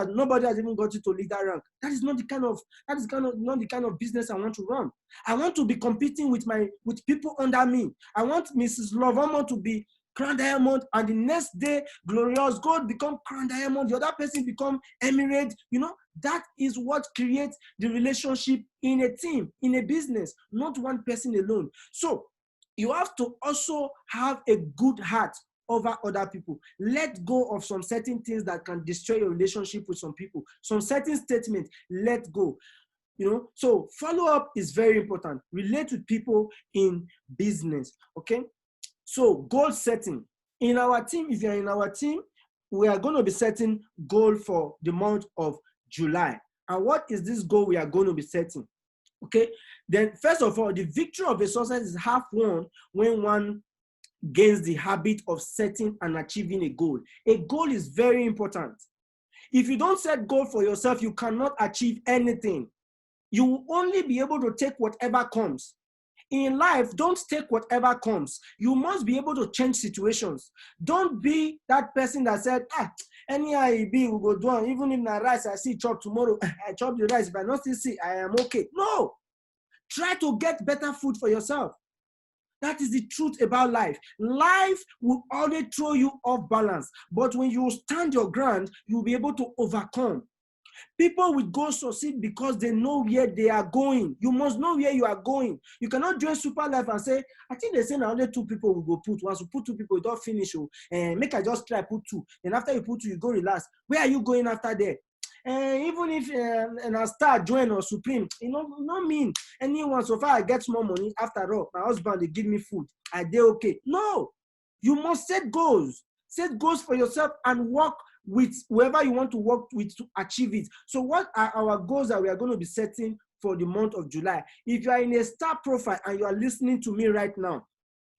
has even got to leader rank. That is not the kind of business I want to run. I want to be competing with people under me. I want Mrs. Lovomo to be crown diamond, and the next day, Glorious Gold become crown diamond. The other person become emirate. You know, that is what creates the relationship in a team, in a business, not one person alone. So you have to also have a good heart over other people. Let go of some certain things that can destroy your relationship with some people. Some certain statements, let go. You know, so follow-up is very important. Relate with people in business, okay? So goal setting. In our team, if you're in our team, we are going to be setting goal for the month of July. And what is this goal we are going to be setting? Okay, then first of all, the victory of a success is half won when one gains the habit of setting and achieving a goal. A goal is very important. If you don't set goal for yourself, you cannot achieve anything. You will only be able to take whatever comes. In life, don't take whatever comes. You must be able to change situations. Don't be that person that said, anyhow it be, we go down. Even if na rice I see chop tomorrow, I chop the rice. If I not still see, I am okay. No. Try to get better food for yourself. That is the truth about life. Life will always throw you off balance. But when you stand your ground, you'll be able to overcome. People with goals succeed because they know where they are going. You must know where you are going. You cannot join Superlife and say, I think they say now only 2 people will go put. Once you put 2 people, you don't finish. And make I just try put 2. And after you put 2, you go relax. Where are you going after that? Even if and I start join or Supreme, not mean anyone. So far I get more money. After all, my husband they give me food. Are they okay? No. You must set goals. Set goals for yourself and work with whoever you want to work with to achieve it. So what are our goals that we are going to be setting for the month of July? If you are in a star profile and you are listening to me right now,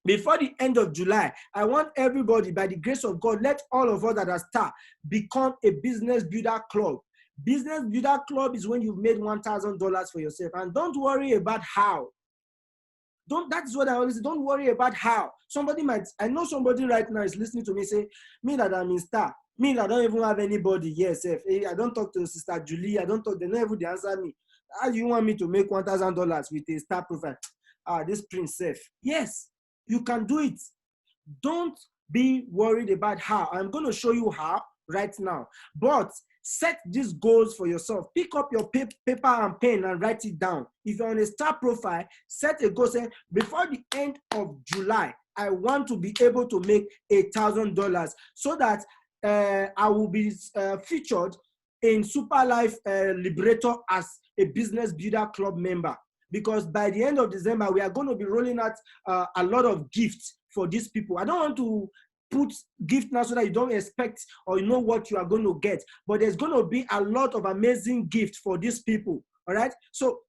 before the end of July, I want everybody, by the grace of God, let all of us that are star become a business builder club. Business builder club is when you've made $1,000 for yourself. And don't worry about how. That's what I always say. Don't worry about how. I know somebody right now is listening to me say, me that I'm in star, me that I don't even have anybody. Yes, I don't talk to Sister Julie. They don't even answer me. How do you want me to make $1,000 with a star profile? This prince safe. Yes, you can do it. Don't be worried about how. I'm going to show you how right now. But set these goals for yourself. Pick up your paper and pen and write it down. If you're on a star profile, set a goal. Say, before the end of July, I want to be able to make $1,000 so that I will be featured in Superlife Liberator as a business builder club member. Because by the end of December, we are going to be rolling out a lot of gifts for these people. I don't want to put gift now so that you don't expect or you know what you are going to get. But there's going to be a lot of amazing gifts for these people. All right. So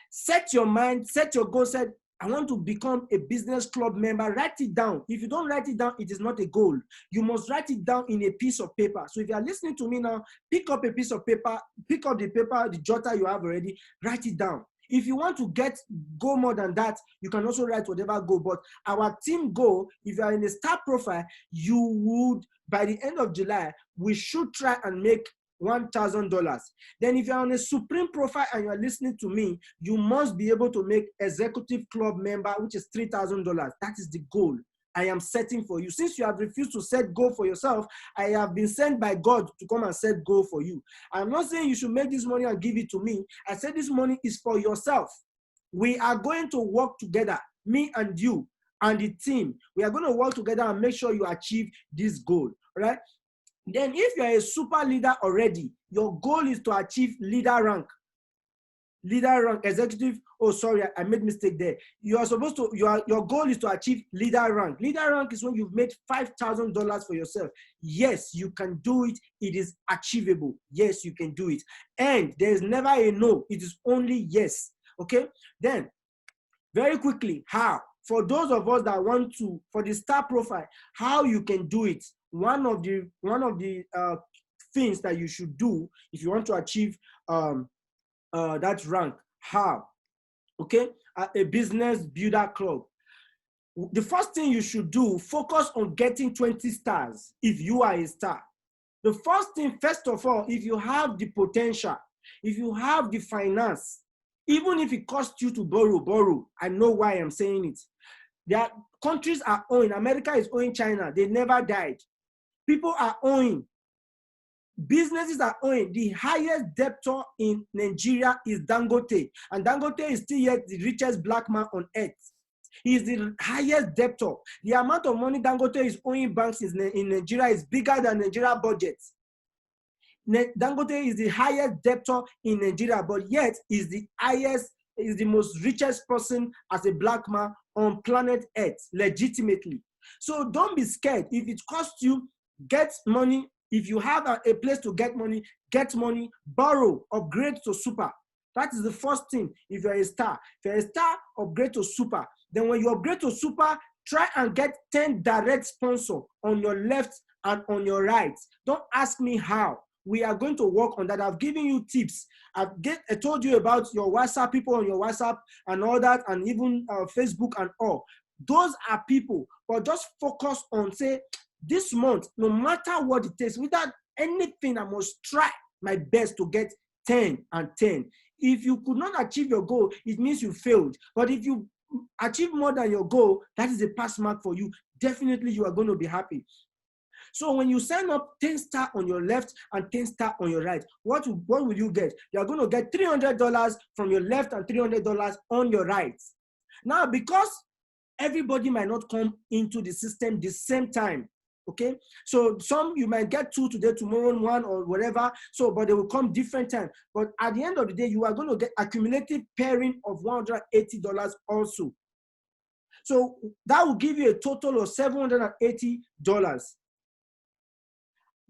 set your mind, set your goal, set, I want to become a business club member. Write it down. If you don't write it down, it is not a goal. You must write it down in a piece of paper. So if you are listening to me now, pick up a piece of paper, pick up the paper, the jotter you have already, write it down. If you want to go more than that, you can also write whatever goal. But our team goal, if you are in a star profile, you would, by the end of July, we should try and make $1,000. Then if you're on a Supreme profile and you're listening to me, you must be able to make executive club member, which is $3,000. That is the goal I am setting for you. Since you have refused to set goal for yourself, I have been sent by God to come and set goal for you. I'm not saying you should make this money and give it to me. I said this money is for yourself. We are going to work together, me and you and the team. We are going to work together and make sure you achieve this goal, right? Then if you're a super leader already, your goal is to achieve leader rank. Leader rank, executive, oh sorry, I made mistake there. You are supposed to, your goal is to achieve leader rank. Leader rank is when you've made $5,000 for yourself. Yes, you can do it. It is achievable. Yes, you can do it. And there is never a no. It is only yes. Okay? Then, very quickly, how? For those of us that want to, for the star profile, how you can do it. One of the things that you should do if you want to achieve that rank. How? Okay, a business builder club. The first thing you should do, focus on getting 20 stars if you are a star. The first thing, first of all, if you have the potential, if you have the finance, even if it costs you to borrow, I know why I'm saying it. There countries are owing. America is owing China. They never died. People are owing. Businesses are owing. The highest debtor in Nigeria is Dangote. And Dangote is still yet the richest black man on earth. He is the highest debtor. The amount of money Dangote is owing banks in Nigeria is bigger than Nigeria budget. Dangote is the highest debtor in Nigeria, but yet is the most richest person as a black man on planet Earth, legitimately. So don't be scared. If it costs you, get money. If you have a place to get money, borrow, upgrade to super. That is the first thing. If you're a star, upgrade to super. Then when you upgrade to super, try and get 10 direct sponsors on your left and on your right. Don't ask me how. We are going to work on that. I've given you tips. I told you about your WhatsApp, people on your WhatsApp and all that, and even Facebook and all. Those are people, but just focus on, say, this month, no matter what it takes, without anything, I must try my best to get 10 and 10. if you could not achieve your goal, it means you failed. But if you achieve more than your goal, that is a pass mark for you. Definitely you are going to be happy. So when you sign up 10 star on your left and 10 star on your right, what will you get? You're going to get $300 from your left and $300 on your right. Now, because everybody might not come into the system the same time, okay? So some you might get 2 today, tomorrow 1 or whatever, so but they will come different time. But at the end of the day, you are going to get accumulative pairing of $180 also. So that will give you a total of $780.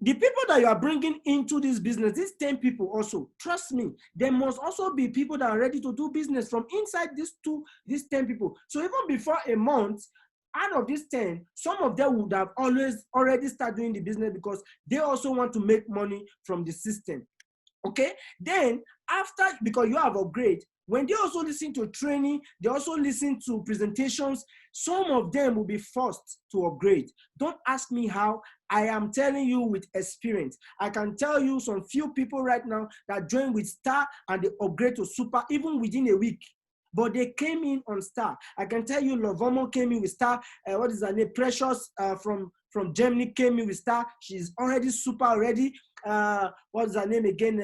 The people that you are bringing into this business, these 10 people also, trust me, there must also be people that are ready to do business from inside these 10 people. So even before a month, out of these 10, some of them would have already started doing the business because they also want to make money from the system. Okay? Then after, because you have upgrade, when they also listen to training, they also listen to presentations, some of them will be forced to upgrade. Don't ask me how. I am telling you with experience. I can tell you some few people right now that join with Star and they upgrade to Super even within a week. But they came in on Star. I can tell you Lovomo came in with Star. What is her name? Precious from Germany came in with Star. She's already Super already. What's her name again?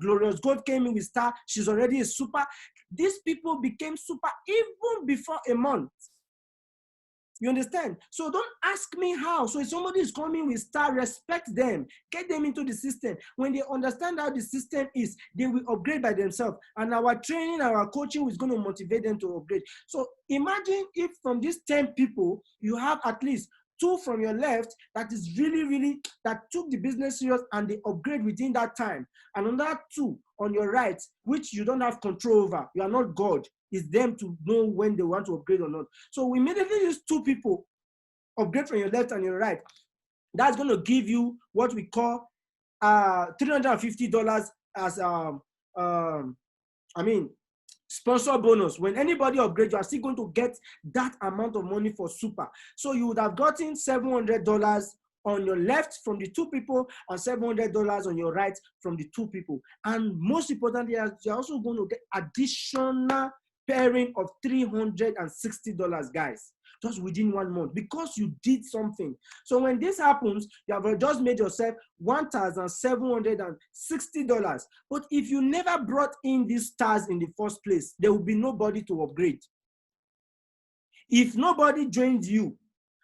Glorious Gold came in with Star. She's already a Super. These people became Super even before a month. You understand? So don't ask me how. So if somebody is coming with Star, respect them. Get them into the system. When they understand how the system is, they will upgrade by themselves. And our training, our coaching is going to motivate them to upgrade. So imagine if from these 10 people, you have at least 2 from your left that is really, that took the business serious and they upgrade within that time. And another 2 on your right, which you don't have control over. You are not God. It's them to know when they want to upgrade or not. So we immediately use 2 people, upgrade from your left and your right. That's going to give you what we call $350 as sponsor bonus. When anybody upgrades, you are still going to get that amount of money for Super. So you would have gotten $700 on your left from the 2 people and $700 on your right from the 2 people. And most importantly, you're also going to get additional pairing of $360, guys, just within 1 month because you did something. So when this happens, you have just made yourself $1,760. But if you never brought in these stars in the first place, there will be nobody to upgrade. If nobody joins you,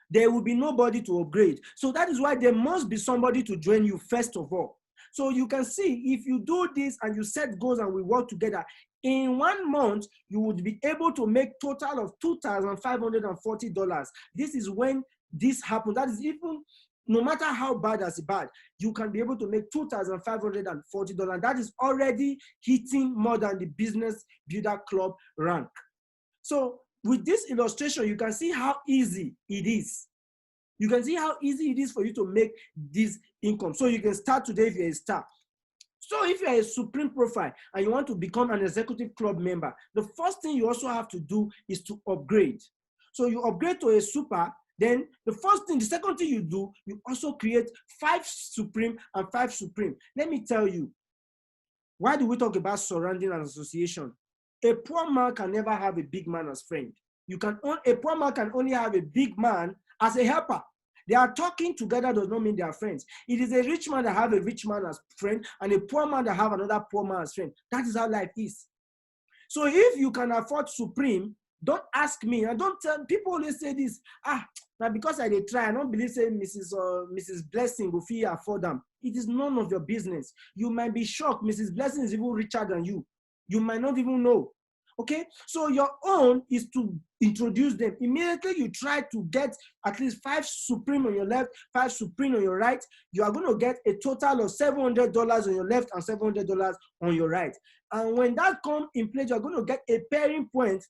there will be nobody to upgrade. So that is why there must be somebody to join you first of all. So you can see if you do this and you set goals and we work together, in 1 month, you would be able to make total of $2,540. This is when this happens. That is even, no matter how bad as bad, you can be able to make $2,540. That is already hitting more than the Business Builder Club rank. So with this illustration, you can see how easy it is. You can see how easy it is for you to make this income. So you can start today if you're a star. So if you're a Supreme profile and you want to become an executive club member, the first thing you also have to do is to upgrade. So you upgrade to a Super, then the second thing you do, you also create 5 Supreme and 5 Supreme. Let me tell you, why do we talk about surrounding and association? A poor man can never have a big man as friend. A poor man can only have a big man as a helper. They are talking together does not mean they are friends. It is a rich man that have a rich man as friend and a poor man that have another poor man as friend. That is how life is. So if you can afford Supreme, don't ask me. And don't tell people always say this. Now because I did try, I don't believe say Mrs. Blessing will fee afford them. It is none of your business. You might be shocked. Mrs. Blessing is even richer than you. You might not even know. Okay, so your own is to introduce them. Immediately you try to get at least 5 Supreme on your left, 5 Supreme on your right. You are going to get a total of $700 on your left and $700 on your right. And when that comes in place, you are going to get a pairing point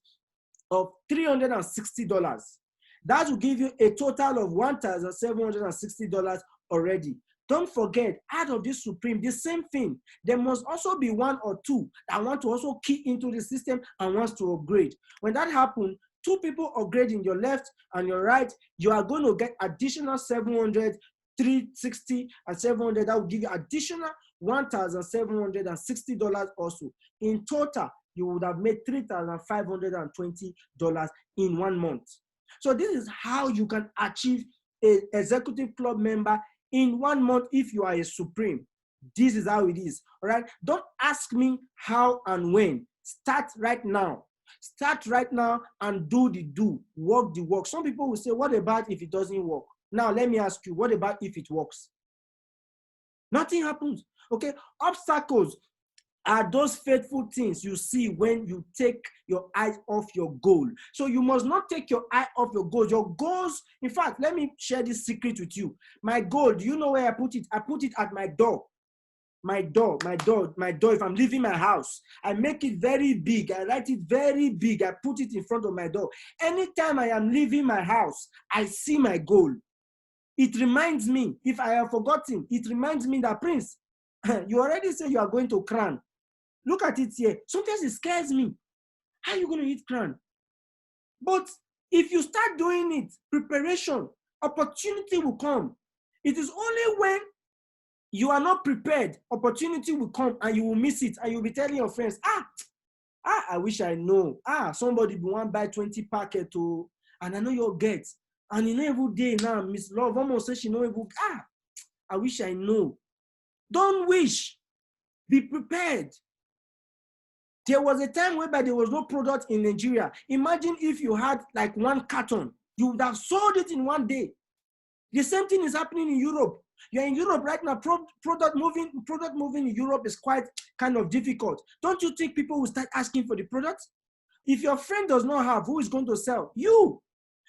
of $360. That will give you a total of $1,760 already. Don't forget, out of this Supreme, the same thing. There must also be 1 or 2 that want to also key into the system and wants to upgrade. When that happens, 2 people upgrading your left and your right, you are going to get additional 700, 360, and 700. That will give you additional $1,760 also. In total, you would have made $3,520 in 1 month. So this is how you can achieve an executive club member in 1 month if you are a supreme. This is how it is. All right. Don't ask me how and when. Start right now. Start right now and do the do. Work the work. Some people will say, what about if it doesn't work? Now, let me ask you, what about if it works? Nothing happens. Okay. Obstacles are those faithful things you see when you take your eyes off your goal. So you must not take your eye off your goals. Your goals, in fact, let me share this secret with you. My goal, do you know where I put it? I put it at my door. My door. If I'm leaving my house, I make it very big. I write it very big. I put it in front of my door. Anytime I am leaving my house, I see my goal. It reminds me, if I have forgotten, it reminds me that, Prince, you already say you are going to Cran. Look at it here. Sometimes it scares me. How are you going to eat Cran? But if you start doing it, preparation, opportunity will come. It is only when you are not prepared, opportunity will come and you will miss it, and you'll be telling your friends, I wish I know. Somebody will want to buy 20 packet to, and I know you'll get. And you know every day now, Miss Love almost says she know every, I wish I know. Don't wish. Be prepared. There was a time whereby there was no product in Nigeria. Imagine if you had like 1 carton, you would have sold it in 1 day. The same thing is happening in Europe. You're in Europe right now. Product moving in Europe is quite kind of difficult. Don't you think people will start asking for the product? If your friend does not have, who is going to sell? You.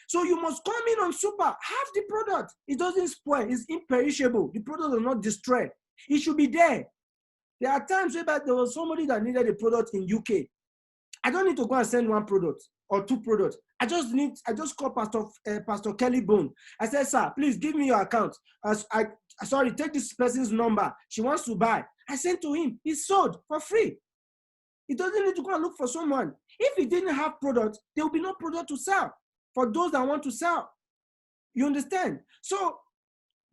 So you must come in on Super. Have the product. It doesn't spoil. It's imperishable. The product does not destroy. It should be there. There are times where there was somebody that needed a product in UK. I don't need to go and send 1 product or 2 products. I just call Pastor Kelly Bone. I said, sir, please give me your account. Take this person's number. She wants to buy. I sent to him. He sold for free. He doesn't need to go and look for someone. If he didn't have product, there will be no product to sell for those that want to sell. You understand? So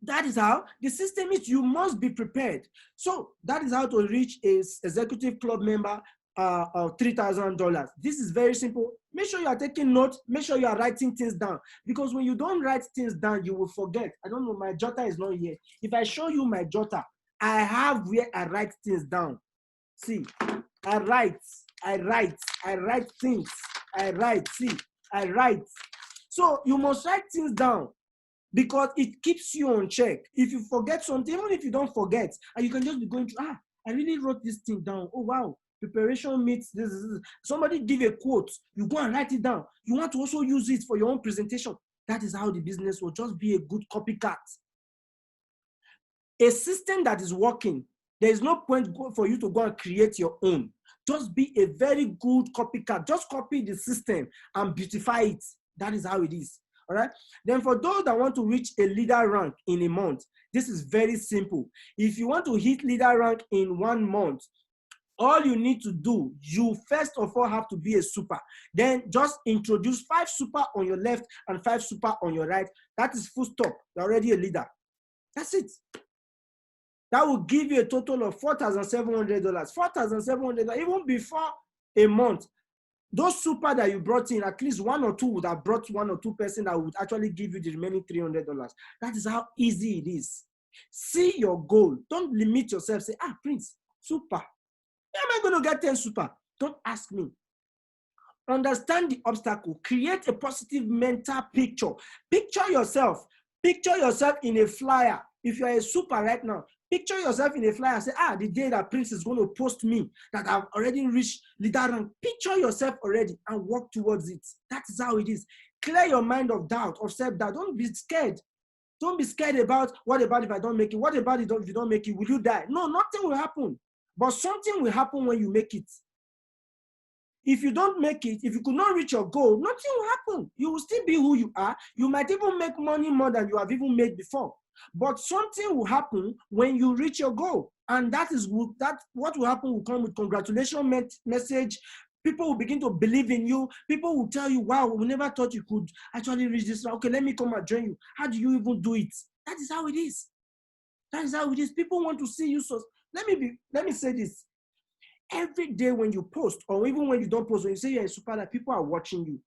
that is how the system is. You must be prepared. So that is how to reach an executive club member of $3,000. This is very simple. Make sure you are taking notes. Make sure you are writing things down. Because when you don't write things down, you will forget. I don't know, my jotter is not here. If I show you my jotter, I have where I write things down. See, I write things. I write. So you must write things down, because it keeps you on check. If you forget something, even if you don't forget, and you can just be going through, I really wrote this thing down. Oh, wow. Preparation meets this. Somebody give a quote. You go and write it down. You want to also use it for your own presentation. That is how the business will just be a good copycat. A system that is working, there is no point for you to go and create your own. Just be a very good copycat. Just copy the system and beautify it. That is how it is. All right. Then for those that want to reach a leader rank in a month, this is very simple. If you want to hit leader rank in 1 month, all you need to do, you first of all have to be a super. Then just introduce 5 super on your left and 5 super on your right. That is full stop. You're already a leader. That's it. That will give you a total of $4,700. $4,700 even before a month. Those super that you brought in, at least 1 or 2 would have brought 1 or 2 person that would actually give you the remaining $300. That is how easy it is. See your goal. Don't limit yourself. Say, Prince, super. How am I going to get 10 super? Don't ask me. Understand the obstacle. Create a positive mental picture. Picture yourself. Picture yourself in a flyer. If you are a super right now, picture yourself in a flyer and say, the day that Prince is going to post me, that I've already reached leader rank. Picture yourself already and work towards it. That is how it is. Clear your mind of doubt, of self-doubt. Don't be scared. Don't be scared about, what about if I don't make it? What about if you don't make it? Will you die? No, nothing will happen. But something will happen when you make it. If you don't make it, if you could not reach your goal, nothing will happen. You will still be who you are. You might even make money more than you have even made before. But something will happen when you reach your goal. And that what will happen will come with congratulations message. People will begin to believe in you. People will tell you, wow, we never thought you could actually reach this. Okay, let me come and join you. How do you even do it? That is how it is. That is how it is. People want to see you let me say this. Every day when you post, or even when you don't post, when you say you're in Superlife, people are watching you.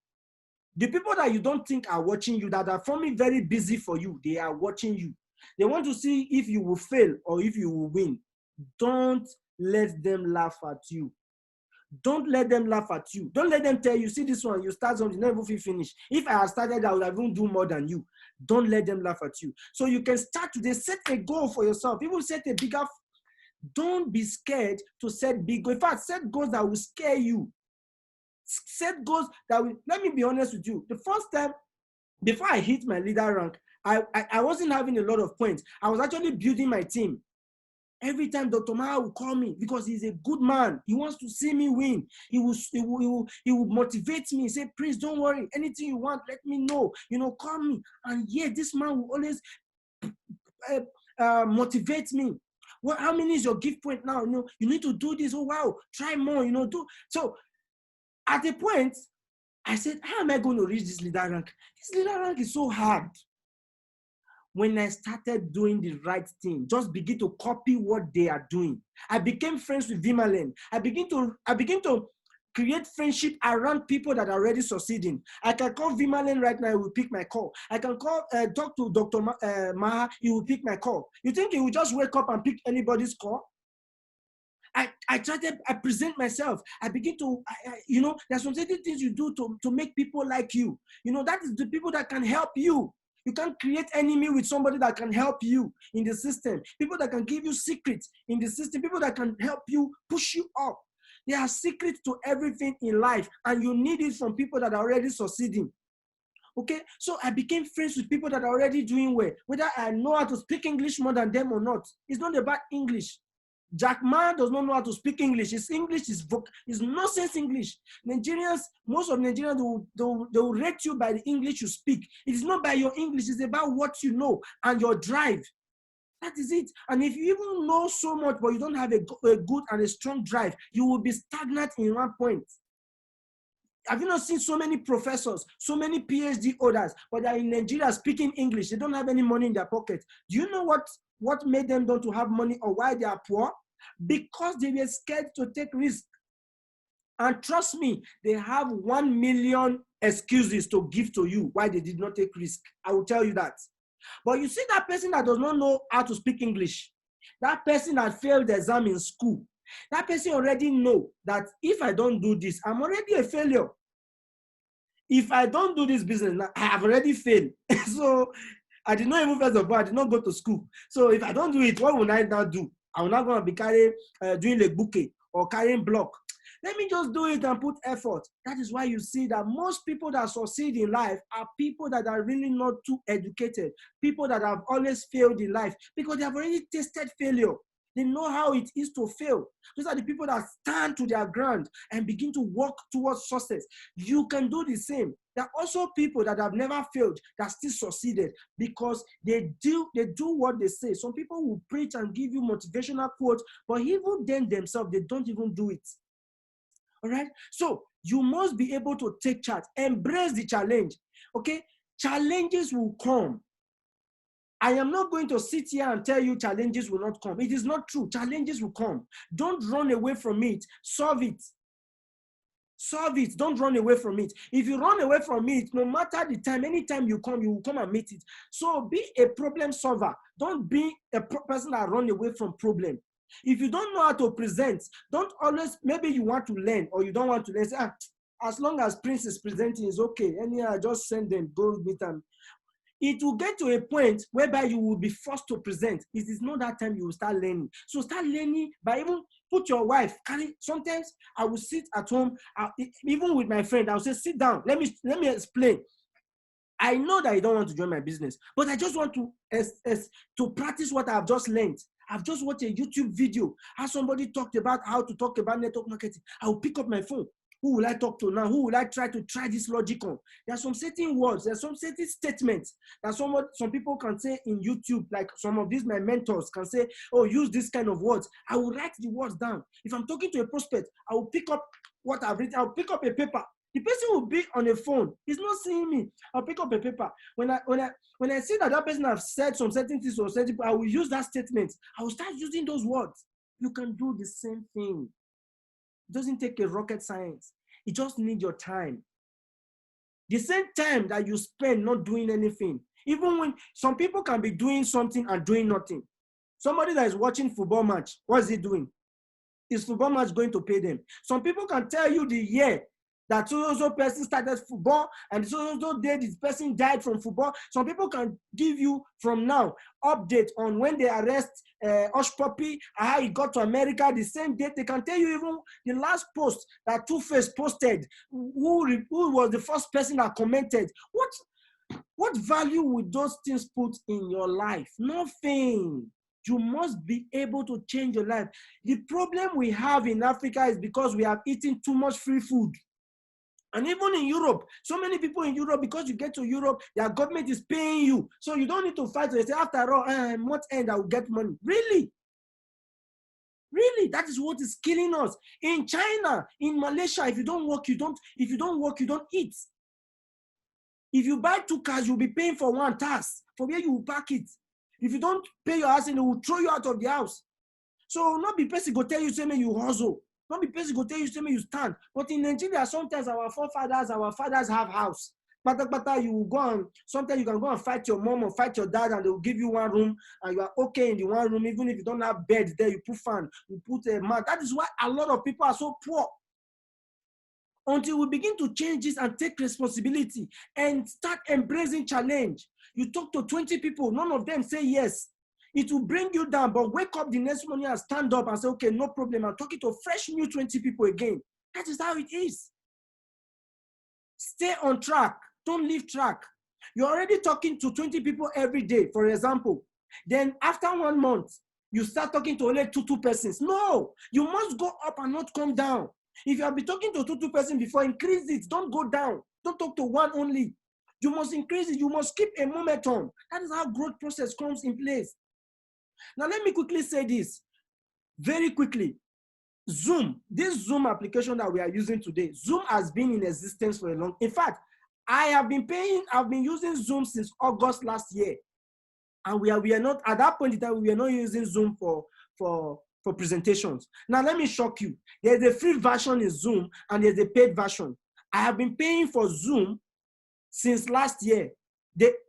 The people that you don't think are watching you, that are forming very busy for you, they are watching you. They want to see if you will fail or if you will win. Don't let them laugh at you. Don't let them laugh at you. Don't let them tell you, see this one, you start something, you never finish. If I had started, I would have even do more than you. Don't let them laugh at you. So you can start today, set a goal for yourself. Even set a bigger, don't be scared to set big goals. In fact, set goals that will scare you. Set goals that will, let me be honest with you. The first time, before I hit my leader rank, I wasn't having a lot of points. I was actually building my team. Every time Dr. Mara will call me, because he's a good man, he wants to see me win. He will motivate me, say, Prince, don't worry, anything you want, let me know, call me. And yeah, this man will always motivate me. Well, how many is your gift point now? You need to do this. Oh, wow, try more, do. So at a point, I said, how am I going to reach this leader rank? This leader rank is so hard. When I started doing the right thing, just begin to copy what they are doing. I became friends with Vimalen. I begin to create friendship around people that are already succeeding. I can call Vimalen right now, he will pick my call. I can talk to Dr. Maha, he will pick my call. You think he will just wake up and pick anybody's call? I present myself. I begin to, there's some certain things you do to make people like you. That is the people that can help you. You can't create enemy with somebody that can help you in the system. People that can give you secrets in the system. People that can help you, push you up. There are secrets to everything in life, and you need it from people that are already succeeding. Okay, so I became friends with people that are already doing well. Whether I know how to speak English more than them or not, it's not about English. Jack Ma does not know how to speak English. His English is nonsense English. Nigerians, most of Nigerians, they will rate you by the English you speak. It is not by your English. It's about what you know and your drive. That is it. And if you even know so much, but you don't have a good and a strong drive, you will be stagnant in one point. Have you not seen so many professors, so many PhD holders, but they are in Nigeria speaking English? They don't have any money in their pocket. Do you know what made them not to have money or why they are poor? Because they were scared to take risks. And trust me, they have 1 million excuses to give to you why they did not take risk. I will tell you that. But you see that person that does not know how to speak English, that person that failed the exam in school, that person already know that if I don't do this, I'm already a failure. If I don't do this business, I have already failed. So I did not even, first of all, I did not go to school. So if I don't do it, what will I now do? I'm not going to be doing the bouquet or carrying block. Let me just do it and put effort. That is why you see that most people that succeed in life are people that are really not too educated, people that have always failed in life because they have already tasted failure. They know how it is to fail. Those are the people that stand to their ground and begin to work towards success. You can do the same. There are also people that have never failed that still succeeded because they do what they say. Some people will preach and give you motivational quotes, but even then themselves, they don't even do it. All right? So you must be able to take charge, embrace the challenge. Okay? Challenges will come. I am not going to sit here and tell you challenges will not come. It is not true. Challenges will come. Don't run away from it. Solve it. Solve it. Don't run away from it. If you run away from it, no matter the time, anytime you come, you will come and meet it. So be a problem solver. Don't be a person that run away from problem. If you don't know how to present, don't always, maybe you want to learn or you don't want to learn. Say, as long as Prince is presenting, it's okay. Anyhow, just send them, go meet them. It will get to a point whereby you will be forced to present. It is not that time you will start learning. So start learning by even put your wife. Sometimes I will sit at home, even with my friend, I will say, sit down. Let me explain. I know that you don't want to join my business, but I just want to practice what I've just learned. I've just watched a YouTube video, how somebody talked about how to talk about network marketing. I will pick up my phone. Who will I talk to now? Who will I try this logic on? There are some certain words, there are some certain statements that some people can say in YouTube, like some of these, my mentors can say, oh, use this kind of words. I will write the words down. If I'm talking to a prospect, I will pick up what I've written. I'll pick up a paper. The person will be on a phone. He's not seeing me. I'll pick up a paper. When I see that person has said some certain things or certain, I will use that statement. I will start using those words. You can do the same thing. It doesn't take a rocket science. It just needs your time. The same time that you spend not doing anything. Even when some people can be doing something and doing nothing. Somebody that is watching football match, what's he doing? Is football match going to pay them? Some people can tell you the year that so person started football and so day this person died from football. Some people can give you from now update on when they arrest Hush Puppy, how he got to America. The same date they can tell you even the last post that Two-Face posted. Who was the first person that commented? What value would those things put in your life? Nothing. You must be able to change your life. The problem we have in Africa is because we have eaten too much free food. And even in Europe, so many people in Europe, because you get to Europe, their government is paying you. So you don't need to fight. So they say, after all, month end, I will get money. Really? Really? That is what is killing us. In China, in Malaysia, if you don't work, you don't eat. If you buy 2 cars, you'll be paying for 1 tax for where you will park it. If you don't pay your house, they will throw you out of the house. So not be person go tell you, say me you hustle. Not be person go tell you, say me you stand. But in Nigeria, sometimes our fathers have house. But you will go and sometimes you can go and fight your mom or fight your dad, and they will give you 1 room, and you are okay in the 1 room. Even if you don't have bed there, you put fan, you put a mat. That is why a lot of people are so poor. Until we begin to change this and take responsibility and start embracing challenge. You talk to 20 people, none of them say yes. It will bring you down, but wake up the next morning and stand up and say, okay, no problem. I'm talking to fresh new 20 people again. That is how it is. Stay on track. Don't leave track. You're already talking to 20 people every day, for example. Then after 1 month, you start talking to only two persons. No, you must go up and not come down. If you have been talking to two persons before, increase it. Don't go down. Don't talk to 1 only. You must increase it. You must keep a momentum. That is how growth process comes in place. Now, let me quickly say this. Very quickly. Zoom, this Zoom application that we are using today, Zoom has been in existence for a long. In fact, I've been using Zoom since August last year. And we are not, at that point in time, we were not using Zoom for presentations. Now, let me shock you. There's a free version in Zoom and there's a paid version. I have been paying for Zoom since last year.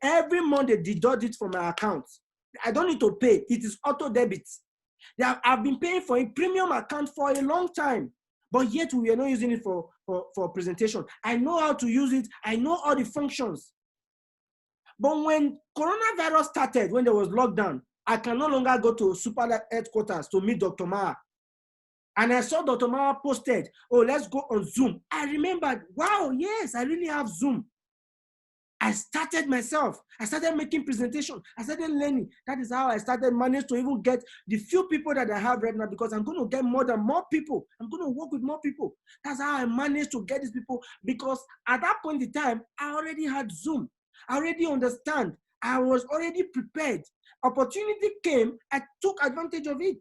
Every month they deduct it from my account. I don't need to pay. It is auto debit. I've been paying for a premium account for a long time, but yet we are not using it for presentation. I know how to use it. I know all the functions. But when coronavirus started, when there was lockdown, I can no longer go to Superlife headquarters to meet Dr. Mara. And I saw Dr. Mara posted, oh, let's go on Zoom. I remembered, wow, yes, I really have Zoom. I started myself. I started making presentation. I started learning. That is how I started managing to even get the few people that I have right now, because I'm going to get more people. I'm going to work with more people. That's how I managed to get these people, because at that point in time, I already had Zoom. I already understand. I was already prepared. Opportunity came. I took advantage of it.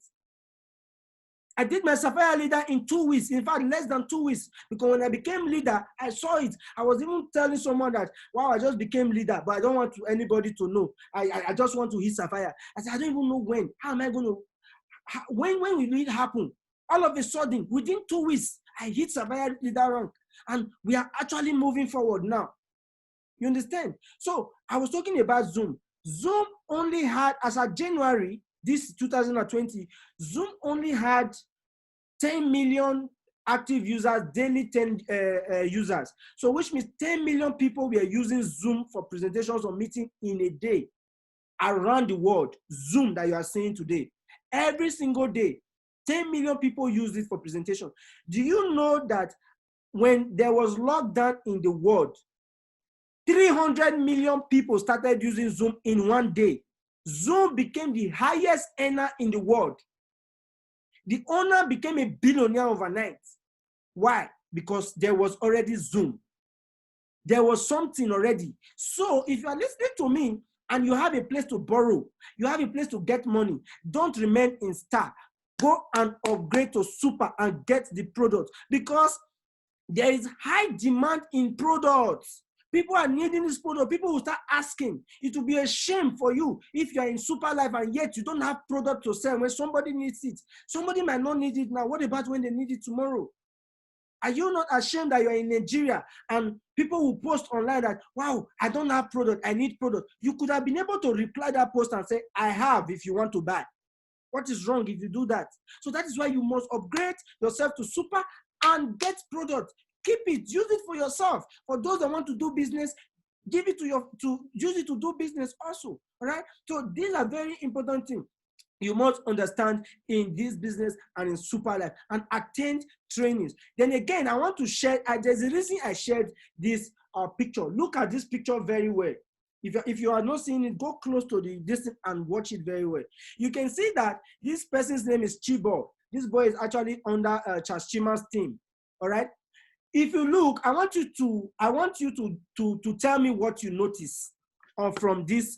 I did my Sapphire leader in 2 weeks. In fact, less than 2 weeks. Because when I became leader, I saw it. I was even telling someone that, wow, I just became leader, but I don't want anybody to know. I just want to hit Sapphire. I said, I don't even know when. How am I going to? When will it happen? All of a sudden, within 2 weeks, I hit Sapphire leader rank. And we are actually moving forward now. You understand? So I was talking about Zoom. Zoom only had, as of January, this 2020, Zoom only had 10 million active users, daily 10 users. So which means 10 million people were using Zoom for presentations or meeting in a day around the world. Zoom that you are seeing today. Every single day, 10 million people use it for presentation. Do you know that when there was lockdown in the world, 300 million people started using Zoom in 1 day. Zoom became the highest earner in the world. The owner became a billionaire overnight. Why? Because there was already Zoom. There was something already. So if you are listening to me and you have a place to borrow, you have a place to get money, don't remain in Star. Go and upgrade to Super and get the product, because there is high demand in products. People are needing this product. People will start asking. It will be a shame for you if you are in Superlife and yet you don't have product to sell when somebody needs it. Somebody might not need it now. What about when they need it tomorrow? Are you not ashamed that you're in Nigeria and people will post online that, wow, I don't have product, I need product? You could have been able to reply that post and say, I have if you want to buy. What is wrong if you do that? So that is why you must upgrade yourself to super and get product. Keep it, use it for yourself. For those that want to do business, give it use it to do business also. All right. So these are very important things you must understand in this business and in Superlife, and attend trainings. Then again, I want to share, there's a reason I shared this picture. Look at this picture very well. If you are not seeing it, go close to the distance and watch it very well. You can see that this person's name is Chibo. This boy is actually under Charles Chima's team. All right. If you look, I want you to tell me what you notice from this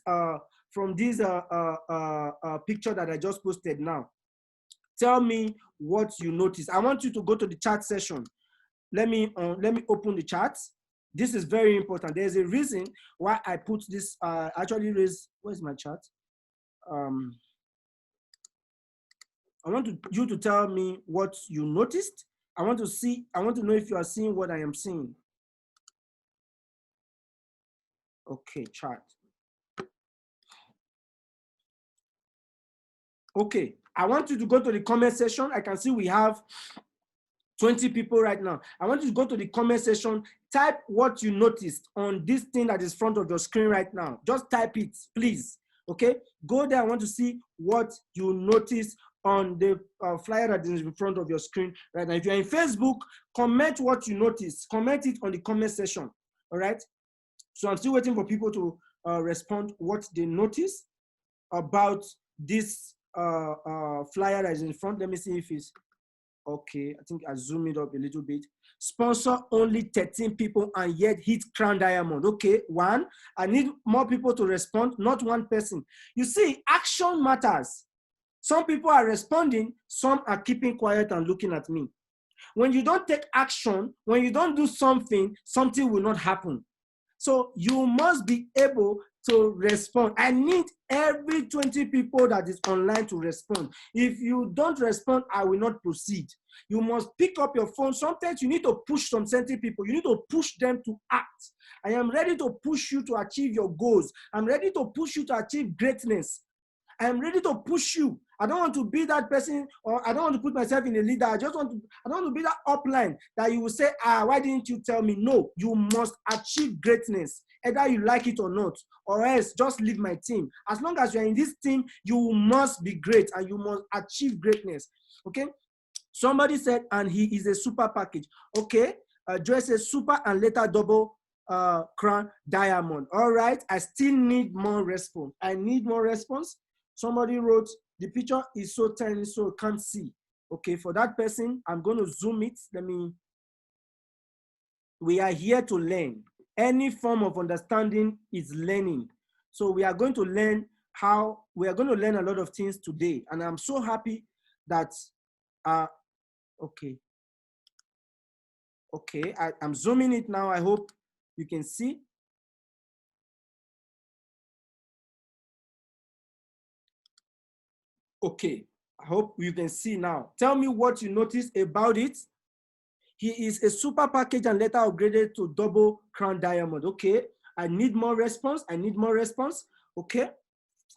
picture that I just posted now. Tell me what you notice. I want you to go to the chat session. Let me open the chat. This is very important. There's a reason why I put this. Actually, where's my chat? I want you to tell me what you noticed. I want to know if you are seeing what I am seeing. Okay, chat. Okay, I want you to go to the comment section. I can see we have 20 people right now. I want you to go to the comment section, type what you noticed on this thing that is front of your screen right now. Just type it, please. Okay, go there. I want to see what you noticed on the flyer that is in front of your screen right now. If you're in Facebook, comment what you noticed. Comment it on the comment section. All right. So I'm still waiting for people to respond what they noticed about this flyer that is in front. Let me see if it's okay. I think I zoom it up a little bit. Sponsor only 13 people and yet hit Crown Diamond. Okay, one. I need more people to respond, not one person. You see, action matters. Some people are responding, some are keeping quiet and looking at me. When you don't take action, when you don't do something, something will not happen. So you must be able to respond. I need every 20 people that is online to respond. If you don't respond, I will not proceed. You must pick up your phone. Sometimes you need to push some certain people. You need to push them to act. I am ready to push you to achieve your goals. I'm ready to push you to achieve greatness. I am ready to push you. I don't want to be that person, or I don't want to put myself in a leader. I don't want to be that upline that you will say, why didn't you tell me? No, you must achieve greatness, either you like it or not, or else just leave my team. As long as you're in this team, you must be great and you must achieve greatness. Okay? Somebody said, and he is a super package. Okay? Joy says super and later double crown diamond. All right, I still need more response. I need more response. Somebody wrote, the picture is so tiny, so I can't see. Okay, for that person, I'm going to zoom it. We are here to learn. Any form of understanding is learning. So we are going to learn we are going to learn a lot of things today. And I'm so happy that, okay, I'm zooming it now. I hope you can see. Okay, I hope you can see now. Tell me what you noticed about it. He is a super package and later upgraded to double crown diamond. Okay, I need more response. I need more response. Okay,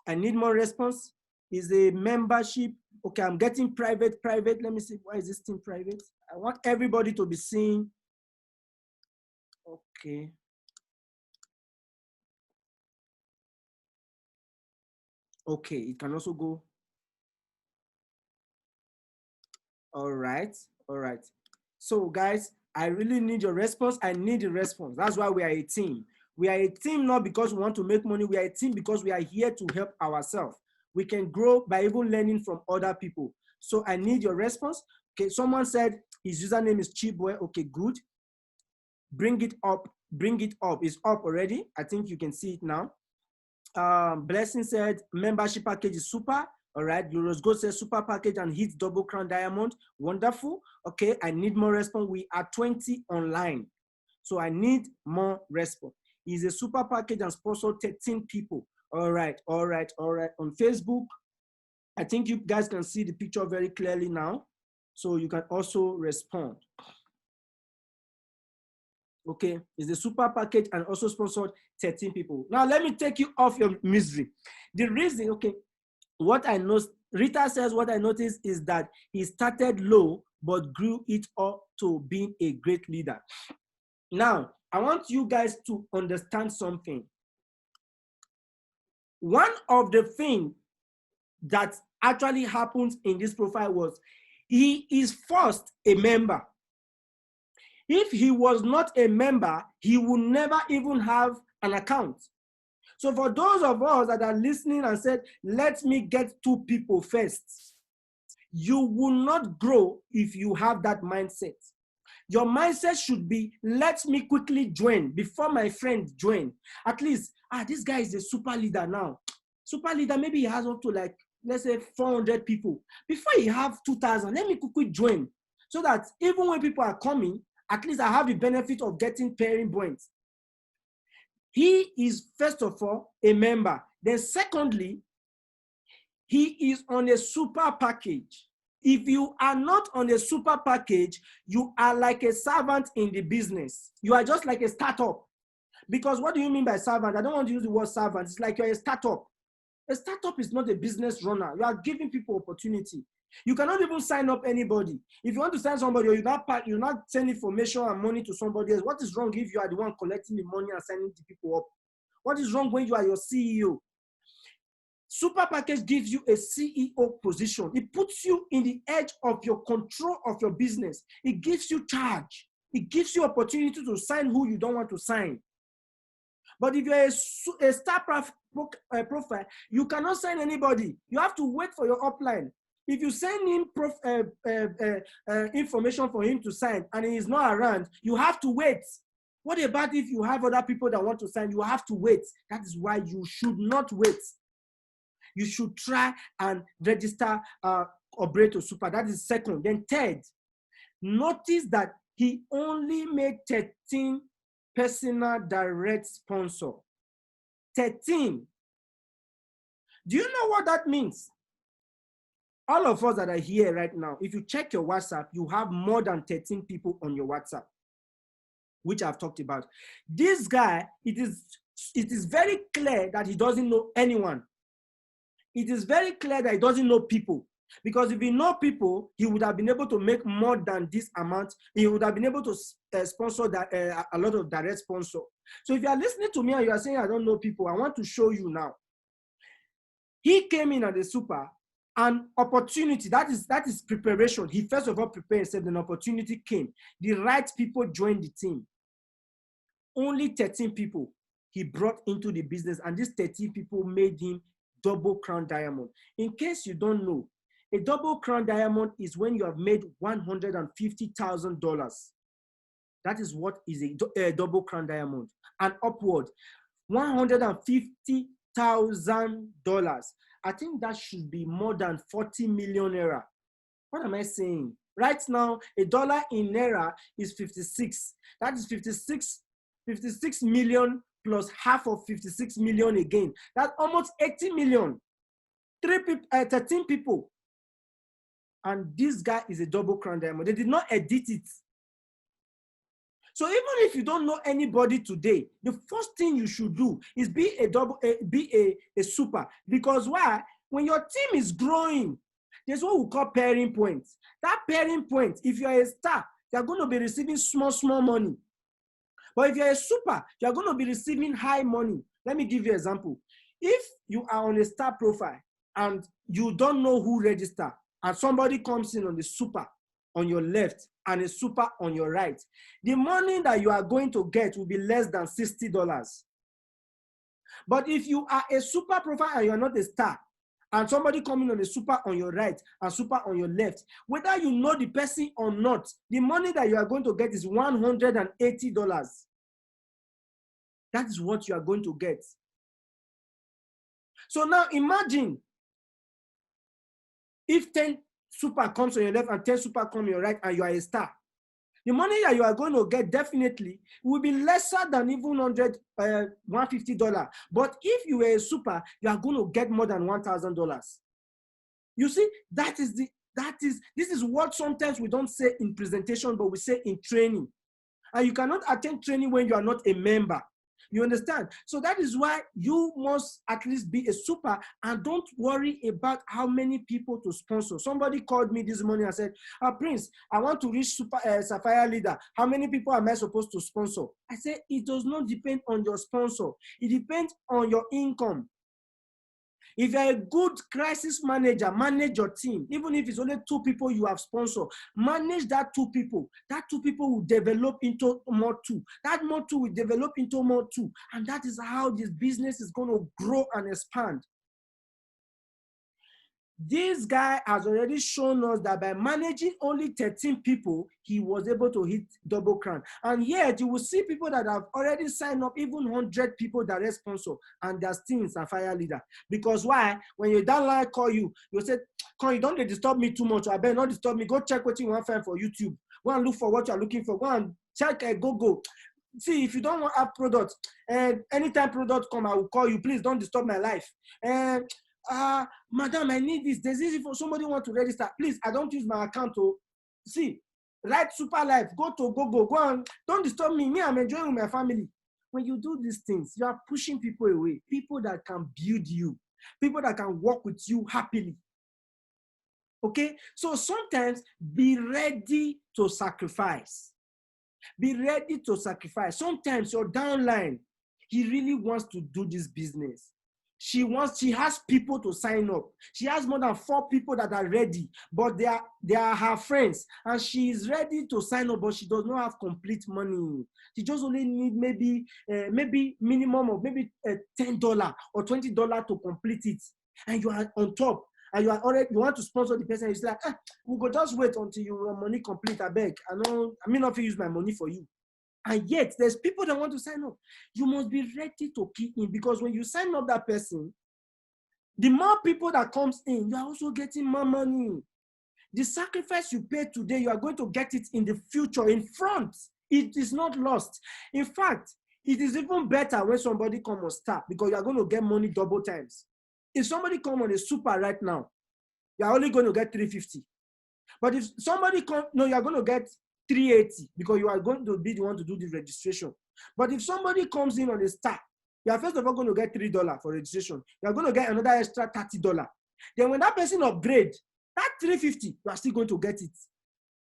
I need more response. Is a membership. Okay, I'm getting private. Let me see. Why is this thing private? I want everybody to be seeing. Okay. Okay, it can also go. All right. So guys, I really need your response. I need the response. That's why we are a team. We are a team not because we want to make money. We are a team because we are here to help ourselves. We can grow by even learning from other people. So I need your response. Okay, someone said his username is Cheapboy. Okay, good. Bring it up. It's up already. I think you can see it now. Blessing said membership package is super. All right, Euros Go says super package and hits double crown diamond. Wonderful. Okay, I need more response. We are 20 online. So I need more response. is a super package and sponsor 13 people. All right. On Facebook, I think you guys can see the picture very clearly now. So you can also respond. Okay, it's a super package and also sponsored 13 people. Now let me take you off your misery. The reason, okay, what I know, Rita says what I noticed is that he started low but grew it up to being a great leader. Now, I want you guys to understand something. One of the things that actually happens in this profile was he is first a member. If he was not a member, he would never even have an account. So for those of us that are listening and said, let me get 2 people first, you will not grow if you have that mindset. Your mindset should be, let me quickly join before my friend join. At least, this guy is a super leader now. Super leader, maybe he has up to like, let's say 400 people. Before he have 2,000, let me quickly join. So that even when people are coming, at least I have the benefit of getting pairing points. He is, first of all, a member. Then secondly, he is on a super package. If you are not on a super package, you are like a servant in the business. You are just like a startup. Because what do you mean by servant? I don't want to use the word servant. It's like you're a startup. A startup is not a business runner. You are giving people opportunity. You cannot even sign up anybody. If you want to sign somebody, or you not send information and money to somebody else, what is wrong if you are the one collecting the money and signing the people up? What is wrong when you are your CEO? Super package gives you a CEO position. It puts you in the edge of your control of your business. It gives you charge. It gives you opportunity to sign who you don't want to sign. But if you're a star profile, you cannot sign anybody. You have to wait for your upline. If you send him information for him to sign and he is not around, you have to wait. What about if you have other people that want to sign? You have to wait. That is why you should not wait. You should try and register Liberator Super. That is second. Then third, notice that he only made 13 personal direct sponsor. 13. Do you know what that means? All of us that are here right now, if you check your WhatsApp, you have more than 13 people on your WhatsApp, which I've talked about. This guy, it is very clear that he doesn't know anyone. It is very clear that he doesn't know people. Because if he know people, he would have been able to make more than this amount. He would have been able to sponsor a lot of direct sponsor. So if you are listening to me and you are saying, I don't know people, I want to show you now. He came in at the super, and opportunity, that is preparation. He first of all prepared himself, then opportunity came. The right people joined the team. Only 13 people he brought into the business, and these 13 people made him double crown diamond. In case you don't know, a double crown diamond is when you have made $150,000. That is what is a double crown diamond. And upward, $150,000. I think that should be more than 40 million naira. What am I saying? Right now, a dollar in naira is 56. That is 56 million plus half of 56 million again. That's almost 80 million. 13 people. And this guy is a double crown diamond. They did not edit it. So even if you don't know anybody today, the first thing you should do is be a super. Because why? When your team is growing, there's what we call pairing points. That pairing point, if you're a star, you're going to be receiving small money. But if you're a super, you're going to be receiving high money. Let me give you an example. If you are on a star profile and you don't know who register, and somebody comes in on the super on your left and a super on your right, the money that you are going to get will be less than $60. But if you are a super profile and you are not a star, and somebody coming on a super on your right and super on your left, whether you know the person or not, the money that you are going to get is $180. That is what you are going to get. So now imagine if 10 super comes on your left and 10 super come on your right and you are a star. The money that you are going to get definitely will be lesser than even $150. But if you were a super, you are going to get more than $1,000. You see, this is what sometimes we don't say in presentation, but we say in training. And you cannot attend training when you are not a member. You understand? So that is why you must at least be a super, and don't worry about how many people to sponsor. Somebody called me this morning and said, Prince, I want to reach Sapphire leader. How many people am I supposed to sponsor? I said, it does not depend on your sponsor. It depends on your income. If you're a good crisis manager, manage your team. Even if it's only 2 people you have sponsored, manage that 2 people. That 2 people will develop into more 2. That more 2 will develop into more 2. And that is how this business is going to grow and expand. This guy has already shown us that by managing only 13 people, he was able to hit double crown. And yet, you will see people that have already signed up, even 100 people direct sponsor, and they're still in Sapphire leader. Because why? When your downline call you, you say, "Come, you don't disturb me too much. I better not disturb me. Go check what you want to find for YouTube. Go and look for what you're looking for. Go and check Google. See, if you don't want to have products, and anytime product come, I will call you. Please don't disturb my life. And madam, I need this. There's this for somebody want to register. Please, I don't use my account to see. Write Superlife. Go to Google. Go on. Don't disturb me. Me, I'm enjoying with my family. When you do these things, you are pushing people away. People that can build you. People that can work with you happily. Okay? So sometimes be ready to sacrifice. Be ready to sacrifice. Sometimes your downline, he really wants to do this business. She has people to sign up. She has more than 4 people that are ready, but they are her friends, and she is ready to sign up, but she does not have complete money. She just only need maybe minimum of maybe $10 or $20 to complete it, and you are on top. And you want to sponsor the person. It's like, we go just wait until your money complete. I beg. I may not use my money for you. And yet, there's people that want to sign up. You must be ready to key in, because when you sign up that person, the more people that comes in, you are also getting more money. The sacrifice you pay today, you are going to get it in the future, in front. It is not lost. In fact, it is even better when somebody comes on start, because you are going to get money double times. If somebody comes on a super right now, you are only going to get $350. But if somebody comes, no, you are going to get $380, because you are going to be the one to do the registration. But if somebody comes in on a start, you are first of all going to get $3 for registration. You are going to get another extra $30. Then when that person upgrade, that $350, you are still going to get it.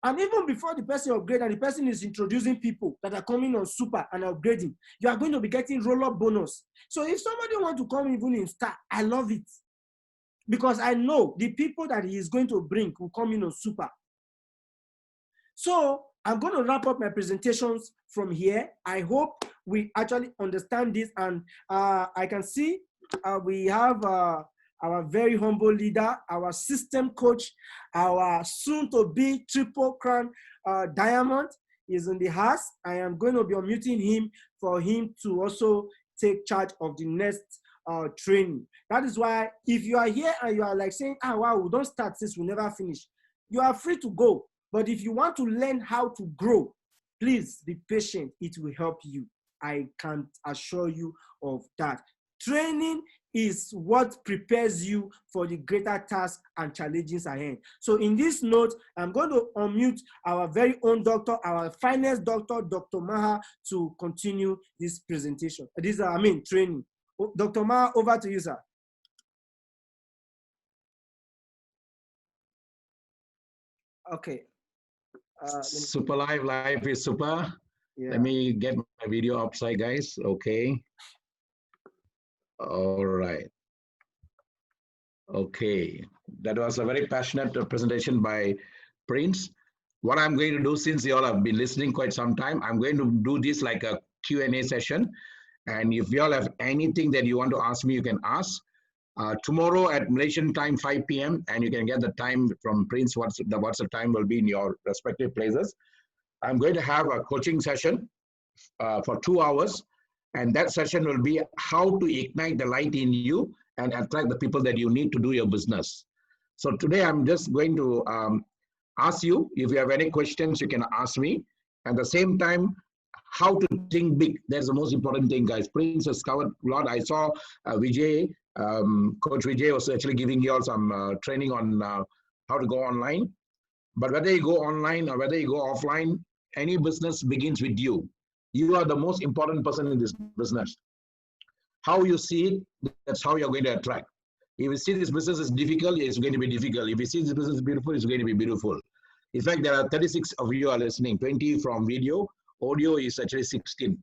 And even before the person upgrade and the person is introducing people that are coming on super and upgrading, you are going to be getting roll-up bonus. So if somebody wants to come even in start, I love it. Because I know the people that he is going to bring will come in on super. So I'm going to wrap up my presentations from here. I hope we actually understand this. And I can see we have our very humble leader, our system coach, our soon-to-be Triple Crown Diamond is in the house. I am going to be unmuting him for him to also take charge of the next training. That is why if you are here and you are like saying, wow, we don't start since we never finish, you are free to go. But if you want to learn how to grow, please be patient. It will help you. I can assure you of that. Training is what prepares you for the greater tasks and challenges ahead. So in this note, I'm going to unmute our very own doctor, our finest doctor, Dr. Maha, to continue this presentation. Training. Dr. Maha, over to you, sir. Okay. Superlife, life is super. Yeah. Let me get my video upside, guys. Okay. All right. Okay. That was a very passionate presentation by Prince. What I'm going to do, since you all have been listening quite some time, I'm going to do this like a Q&A session. And if you all have anything that you want to ask me, you can ask. Tomorrow at Malaysian time, 5 p.m., and you can get the time from Prince. What's the time will be in your respective places. I'm going to have a coaching session for 2 hours, and that session will be how to ignite the light in you and attract the people that you need to do your business. So today I'm just going to ask you, if you have any questions, you can ask me. At the same time, how to think big. That's the most important thing, guys. Prince has covered a lot. I saw Vijay, Coach Vijay was actually giving you all some training on how to go online. But whether you go online or whether you go offline, any business begins with you. You are the most important person in this business. How you see it, that's how you're going to attract. If you see this business is difficult, it's going to be difficult. If you see this business is beautiful, it's going to be beautiful. In fact, there are 36 of you are listening, 20 from video, audio is actually 16.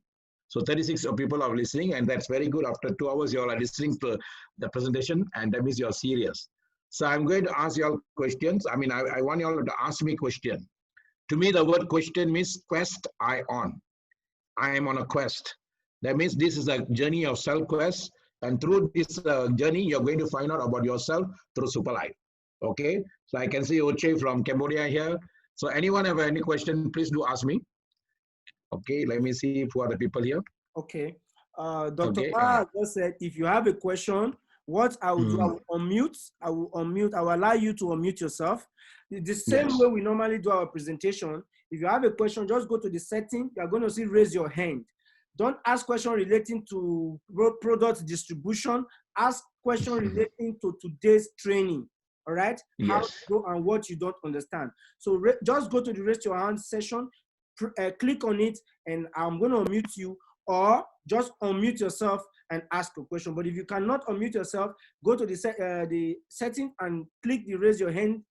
So 36 of people are listening, and that's very good. After 2 hours, you all are listening to the presentation, and that means you're serious. So I'm going to ask you all questions. I mean, I want you all to ask me question. To me, the word question means quest I on. I am on a quest. That means this is a journey of self-quest. And through this journey, you're going to find out about yourself through Superlife. Okay? So I can see Oche from Cambodia here. So anyone have any question, please do ask me. Okay, let me see who are the people here. Okay. Dr. Ma just said, if you have a question, what I will do, I will unmute. I will allow you to unmute yourself. The same way we normally do our presentation. If you have a question, just go to the setting. You are going to see raise your hand. Don't ask questions relating to product distribution. Ask questions relating to today's training. All right? Yes. How to go and what you don't understand. So just go to the raise your hand session, click on it, and I'm going to unmute you, or just unmute yourself and ask a question. But if you cannot unmute yourself, go to the setting and click the raise your hand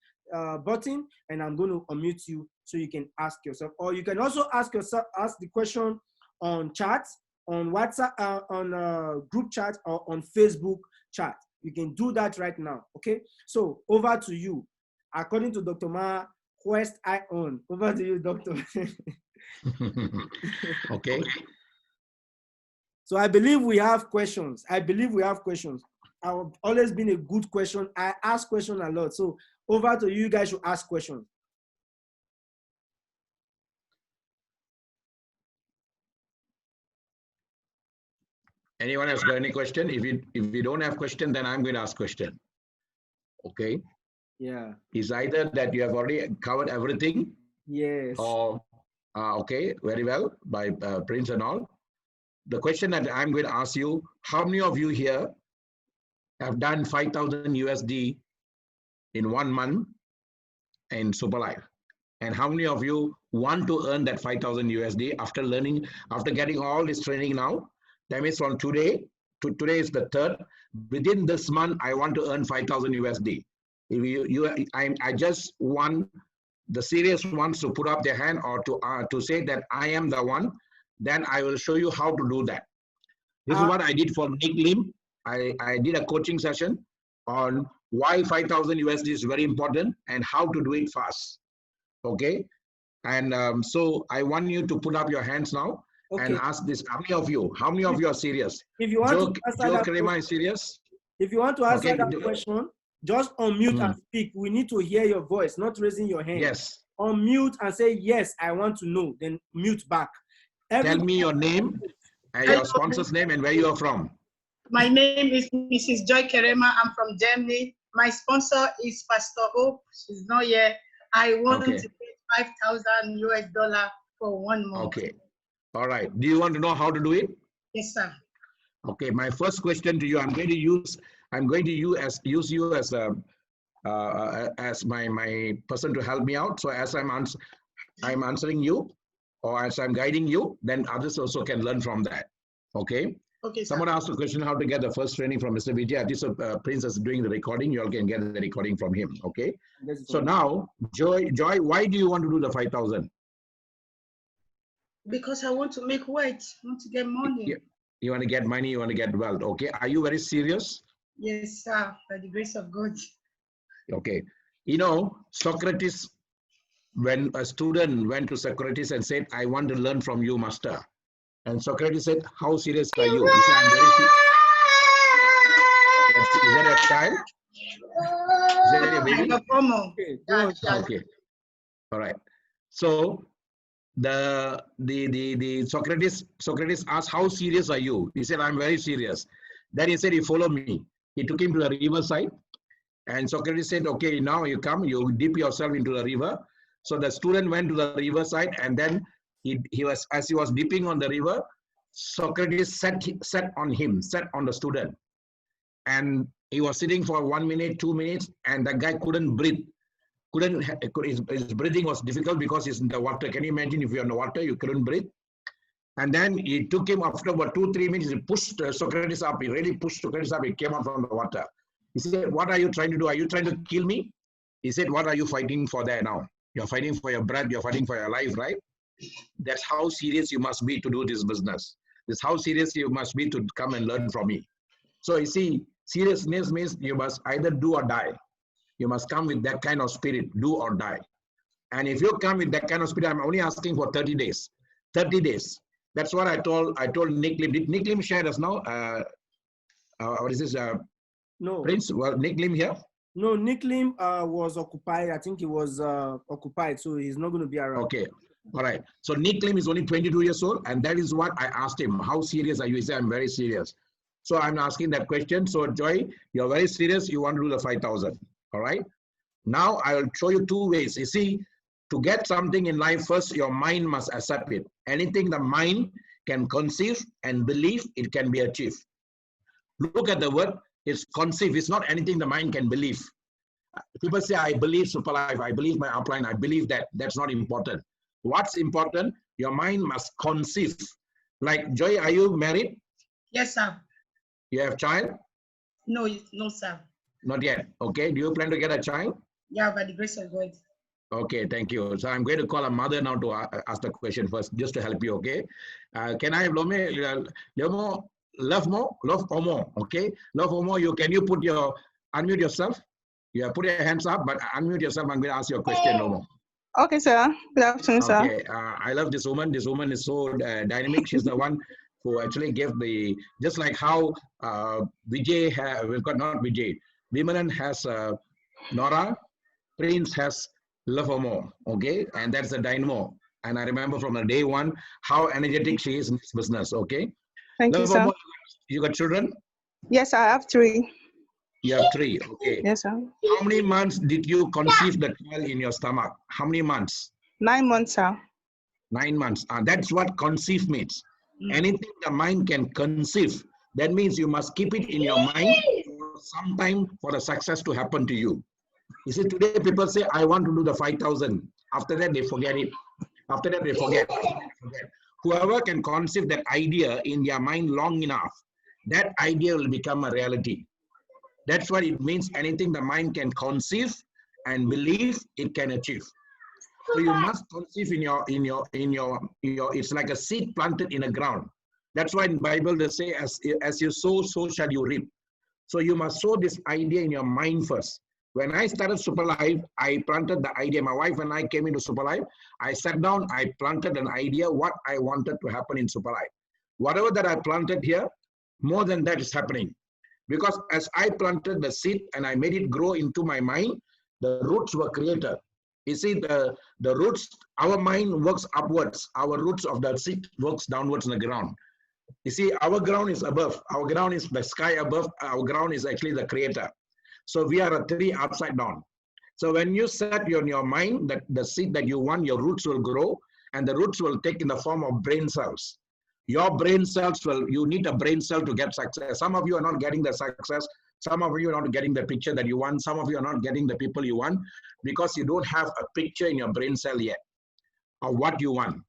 button, and I'm going to unmute you so you can ask yourself. Or you can also ask the question on chat, on WhatsApp, on group chat, or on Facebook chat. You can do that right now, okay? So over to you. According to Dr. Ma, quest I on. Over to you, Doctor. Okay. So I believe we have questions. I've always been a good question. I ask questions a lot. So over to you, guys should ask questions. Anyone has got any question? If you don't have question, then I'm going to ask question. Okay. Yeah. It's either that you have already covered everything. Yes. Or okay, very well by Prince and all. The question that I'm going to ask you: how many of you here have done 5,000 USD in 1 month in Superlife? And how many of you want to earn that 5,000 USD after getting all this training now? That means from today is the 3rd. Within this month, I want to earn 5,000 USD. If I just want the serious ones to put up their hand or to say that I am the one, then I will show you how to do that. This is what I did for Nick Lim. I did a coaching session on why 5,000 USD is very important and how to do it fast. Okay, and so I want you to put up your hands now. Okay. And ask this: how many of you are serious? If you want Joe to is serious. If you want to answer that question, just unmute and speak. We need to hear your voice, not raising your hand. Yes. Unmute and say yes. I want to know. Then mute back. Tell me your name and your sponsor's name and where you are from. My name is Mrs. Joy Kerema. I'm from Germany. My sponsor is Pastor Hope. She's not here. I want to pay $5,000 for 1 month. Okay. All right. Do you want to know how to do it? Yes, sir. Okay. My first question to you, I'm going to use you as my person to help me out. So as I'm answering you, or as I'm guiding you, then others also can learn from that. Okay. Okay. Someone asked a question how to get the first training from Mr. Vijay. At least Prince is doing the recording. You all can get the recording from him. Okay. So now, Joy, why do you want to do the 5,000? Because I want to make weight. I want to get money. You want to get money. You want to get wealth. Okay. Are you very serious? Yes, sir. By the grace of God. Okay. You know, Socrates, when a student went to Socrates and said, I want to learn from you, master. And Socrates said, how serious are you? He said, I'm very serious. Is that a child? Is that a baby? Okay. All right. So the Socrates asked, how serious are you? He said, I'm very serious. Then he said, you follow me. He took him to the riverside. And Socrates said, okay, now you come, you dip yourself into the river. So the student went to the riverside, and then he was, as he was dipping on the river, Socrates sat on the student. And he was sitting for 1 minute, 2 minutes, and the guy couldn't breathe. His breathing was difficult because he's in the water. Can you imagine if you're in the water, you couldn't breathe? And then he took him after about 2-3 minutes, he pushed Socrates up. He really pushed Socrates up. He came out from the water. He said, what are you trying to do? Are you trying to kill me? He said, what are you fighting for there now? You're fighting for your breath. You're fighting for your life, right? That's how serious you must be to do this business. That's how serious you must be to come and learn from me. So you see, seriousness means you must either do or die. You must come with that kind of spirit, do or die. And if you come with that kind of spirit, I'm only asking for 30 days. 30 days. That's what I told Nick Lim. Did Nick Lim share us now? What is this? No. Prince, well, Nick Lim here? No, Nick Lim was occupied. I think he was occupied, so he's not going to be around. Okay. All right. So Nick Lim is only 22 years old, and that is what I asked him. How serious are you? He said, I'm very serious. So I'm asking that question. So Joy, you're very serious. You want to do the 5,000. All right. Now I will show you 2 ways. You see, to get something in life, first, your mind must accept it. Anything the mind can conceive and believe, it can be achieved. Look at the word, it's conceive. It's not anything the mind can believe. People say, I believe Superlife, I believe my upline, I believe that. That's not important. What's important? Your mind must conceive. Like, Joy, are you married? Yes, sir. You have child? No, no, sir. Not yet. Okay. Do you plan to get a child? Yeah, by the grace of God. Okay, thank you. So I'm going to call a mother now to ask the question first, just to help you, okay? Can I have Lomo, love Omo, okay? Love Omo, can you unmute yourself? Yeah, put your hands up, but unmute yourself. I'm going to ask you a question, Lomo. Okay, sir. Good afternoon, sir. Okay, I love this woman. This woman is so dynamic. She's the one who actually gave just like how Vijay, we've got not Vijay, Vimalan has Nora, Prince has Love More, okay? And that's the dynamo. And I remember from the day one, how energetic she is in this business, okay? Thank you, sir. You got children? Yes, I have 3. You have 3, okay. Yes, sir. How many months did you conceive the child in your stomach? How many months? 9 months, sir. 9 months. That's what conceive means. Anything the mind can conceive, that means you must keep it in your mind for some time for the success to happen to you. You see, today people say, I want to do the 5,000. After that, they forget it. After that, they forget. Whoever can conceive that idea in their mind long enough, that idea will become a reality. That's what it means. Anything the mind can conceive and believe, it can achieve. So you must conceive in your, it's like a seed planted in the ground. That's why in the Bible they say, as you sow, so shall you reap. So you must sow this idea in your mind first. When I started Superlife, I planted the idea. My wife and I came into Superlife. I sat down, I planted an idea what I wanted to happen in Superlife. Whatever that I planted here, more than that is happening. Because as I planted the seed and I made it grow into my mind, the roots were created. You see, the roots, our mind works upwards. Our roots of the seed works downwards in the ground. You see, our ground is above. Our ground is the sky above. Our ground is actually the creator. So we are a 3 upside down. So when you set in your mind that the seed that you want, your roots will grow, and the roots will take in the form of brain cells. Your brain cells you need a brain cell to get success. Some of you are not getting the success. Some of you are not getting the picture that you want. Some of you are not getting the people you want because you don't have a picture in your brain cell yet of what you want.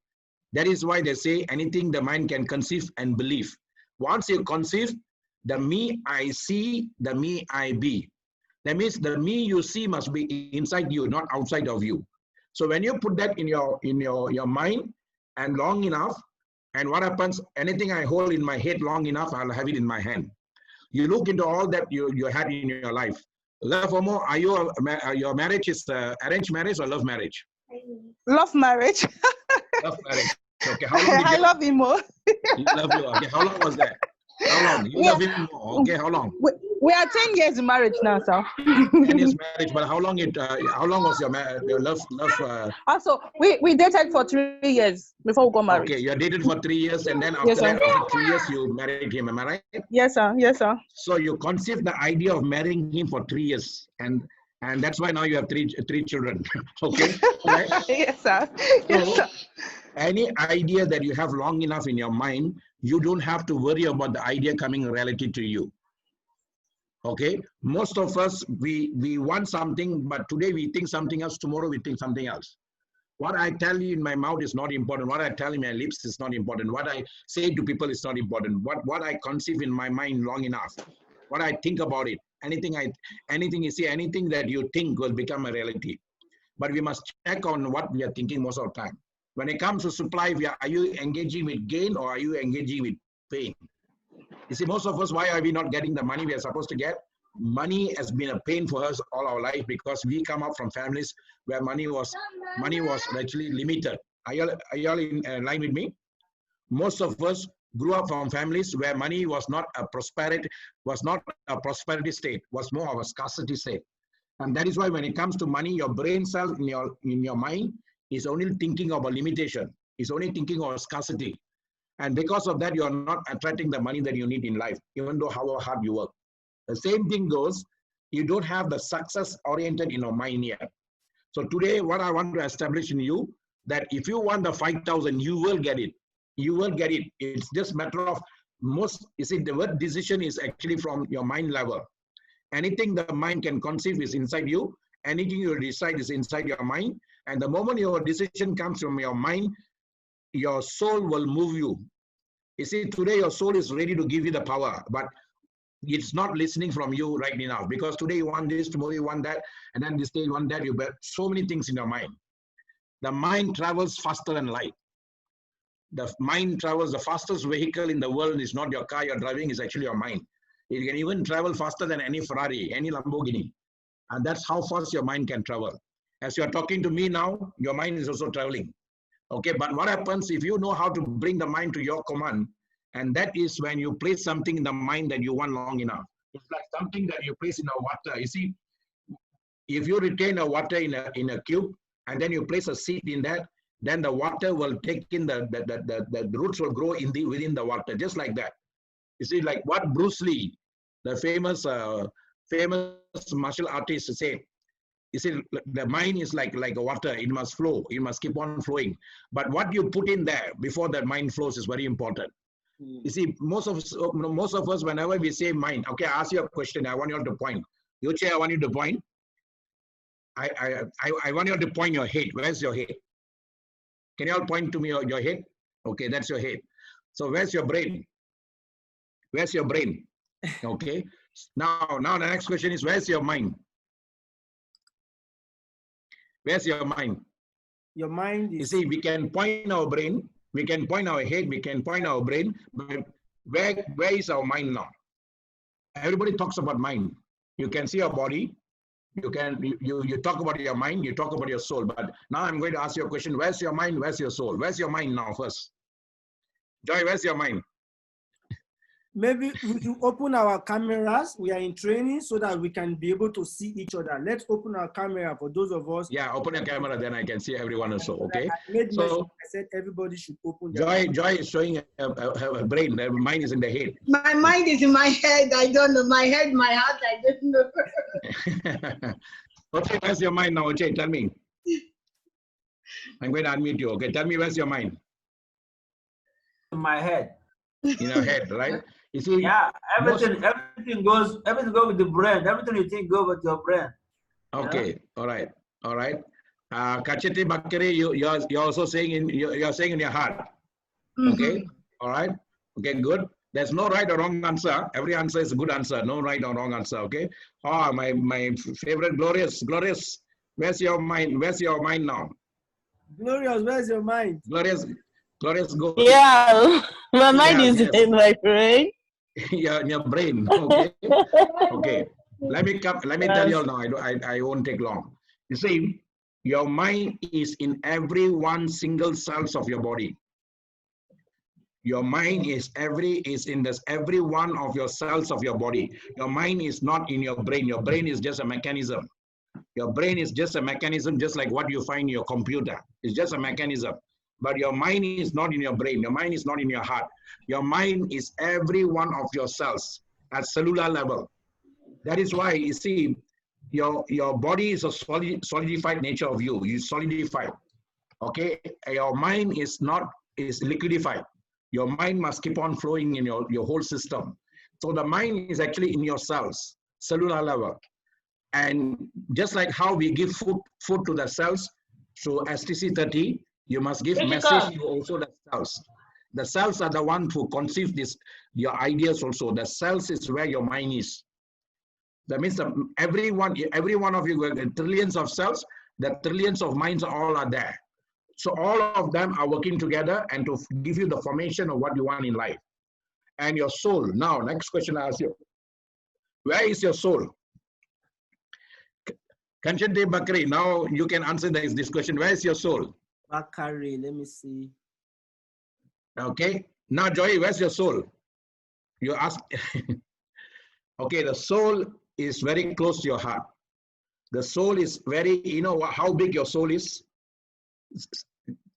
That is why they say anything the mind can conceive and believe. Once you conceive, the me I see, the me I be. That means the me you see must be inside you, not outside of you. So when you put that in your mind and long enough, and what happens, anything I hold in my head long enough, I'll have it in my hand. You look into all that you had in your life. Love or more, your marriage is arranged marriage or love marriage? Love marriage. Love marriage. Okay, how long did I love him more. You love you. Okay, how long was that? How long? You love him more. Okay, how long? We are 10 years in marriage now, sir. 10 years marriage, but how long was your love? Also, we dated for 3 years before we got married. Okay, you dated for 3 years, and then after that, after 3 years, you married him. Am I right? Yes, sir. Yes, sir. So you conceived the idea of marrying him for 3 years, and that's why now you have three children. Okay, right? Yes, sir. Yes, sir. Any idea that you have long enough in your mind, you don't have to worry about the idea coming reality to you. Okay, most of us, we want something, but today we think something else, tomorrow we think something else. What I tell you in my mouth is not important. What I tell in my lips is not important. What I say to people is not important. What I conceive in my mind long enough, what I think about it, anything you see, anything that you think will become a reality. But we must check on what we are thinking most of the time. When it comes to supply, are you engaging with gain or are you engaging with pain? You see, most of us, why are we not getting the money we are supposed to get? Money has been a pain for us all our life because we come up from families where money was actually limited. Are y'all in line with me? Most of us grew up from families where money was not a prosperity state, was more of a scarcity state. And that is why when it comes to money, your brain cell in your mind is only thinking of a limitation, is only thinking of scarcity. And because of that, you're not attracting the money that you need in life, even though how hard you work. The same thing goes, you don't have the success oriented in your mind yet. So today, what I want to establish in you, that if you want the 5,000, you will get it. You will get it. It's just matter of you see, the word decision is actually from your mind level. Anything the mind can conceive is inside you. Anything you decide is inside your mind. And the moment your decision comes from your mind, your soul will move you. You see, today your soul is ready to give you the power, but it's not listening from you right now, because today you want this, tomorrow you want that, and then this day you want that. You bet so many things in your mind. The mind travels faster than light. The mind travels, the fastest vehicle in the world is not your car you're driving, it's actually your mind. It can even travel faster than any Ferrari, any Lamborghini. And that's how fast your mind can travel. As you're talking to me now, your mind is also traveling. Okay, but what happens if you know how to bring the mind to your command? And that is when you place something in the mind that you want long enough. It's like something that you place in a water. You see, if you retain a water in a cube, and then you place a seed in that, then the water will take in the roots will grow within the water, just like that. You see, like what Bruce Lee, the famous martial artist, said. You see, the mind is like a water. It must flow. It must keep on flowing. But what you put in there before that mind flows is very important. You see, most of us, whenever we say mind, okay, I ask you a question. I want you all to point. Yoche, I want you to point. I want you all to point your head. Where's your head? Can you all point to me your head? Okay, that's your head. So where's your brain? Where's your brain? Okay. Now the next question is, where's your mind? Where's your mind? Your mind is... You see, we can point our brain, we can point our head, we can point our brain, but where is our mind now? Everybody talks about mind. You can see your body, you talk about your mind, you talk about your soul. But now I'm going to ask you a question. Where's your mind? Where's your soul? Where's your mind now first? Joy, where's your mind? Maybe we should open our cameras. We are in training so that we can be able to see each other. Let's open our camera for those of us. Yeah, open your camera, then I can see everyone also. Okay. I said everybody should open their camera. Joy is showing her brain. Her mind is in the head. My mind is in my head. I don't know. My head, my heart, I don't know. Okay, where's your mind now? Okay, tell me. I'm going to unmute you. Okay, tell me, where's your mind? In my head. In your head, right? You see, yeah, everything goes with the brain. Everything you think goes with your brain. Okay, all right. Kachete Bakere, you're also saying you're saying in your heart. Okay, all right. Okay, good. There's no right or wrong answer. Every answer is a good answer. No right or wrong answer. Okay. Oh, my favorite, Glorious. Where's your mind? Where's your mind now? Glorious, where's your mind? Glorious, go. Yeah, my mind is in my brain. Yeah, in your brain. Okay. Okay. Let me tell you all now. I won't take long. You see, your mind is in every one single cells of your body. Your mind is in every one of your cells of your body. Your mind is not in your brain. Your brain is just a mechanism. Your brain is just a mechanism, just like what you find in your computer. It's just a mechanism. But your mind is not in your brain. Your mind is not in your heart. Your mind is every one of your cells at cellular level. That is why you see, your body is a solidified nature of you. You solidify. Okay, your mind is liquidified. Your mind must keep on flowing in your whole system. So the mind is actually in your cells, cellular level. And just like how we give food to the cells through STC30, you must give message to also the cells. The cells are the one who conceive your ideas also. The cells is where your mind is. That means every one of you, trillions of cells, the trillions of minds all are there. So all of them are working together and to give you the formation of what you want in life. And your soul. Now, next question I ask you. Where is your soul? Kanchante Bakri, now you can answer this question. Where is your soul? Bakari, let me see. Okay. Now, Joy, where's your soul? You ask. Okay, the soul is very close to your heart. The soul is very, you know how big your soul is?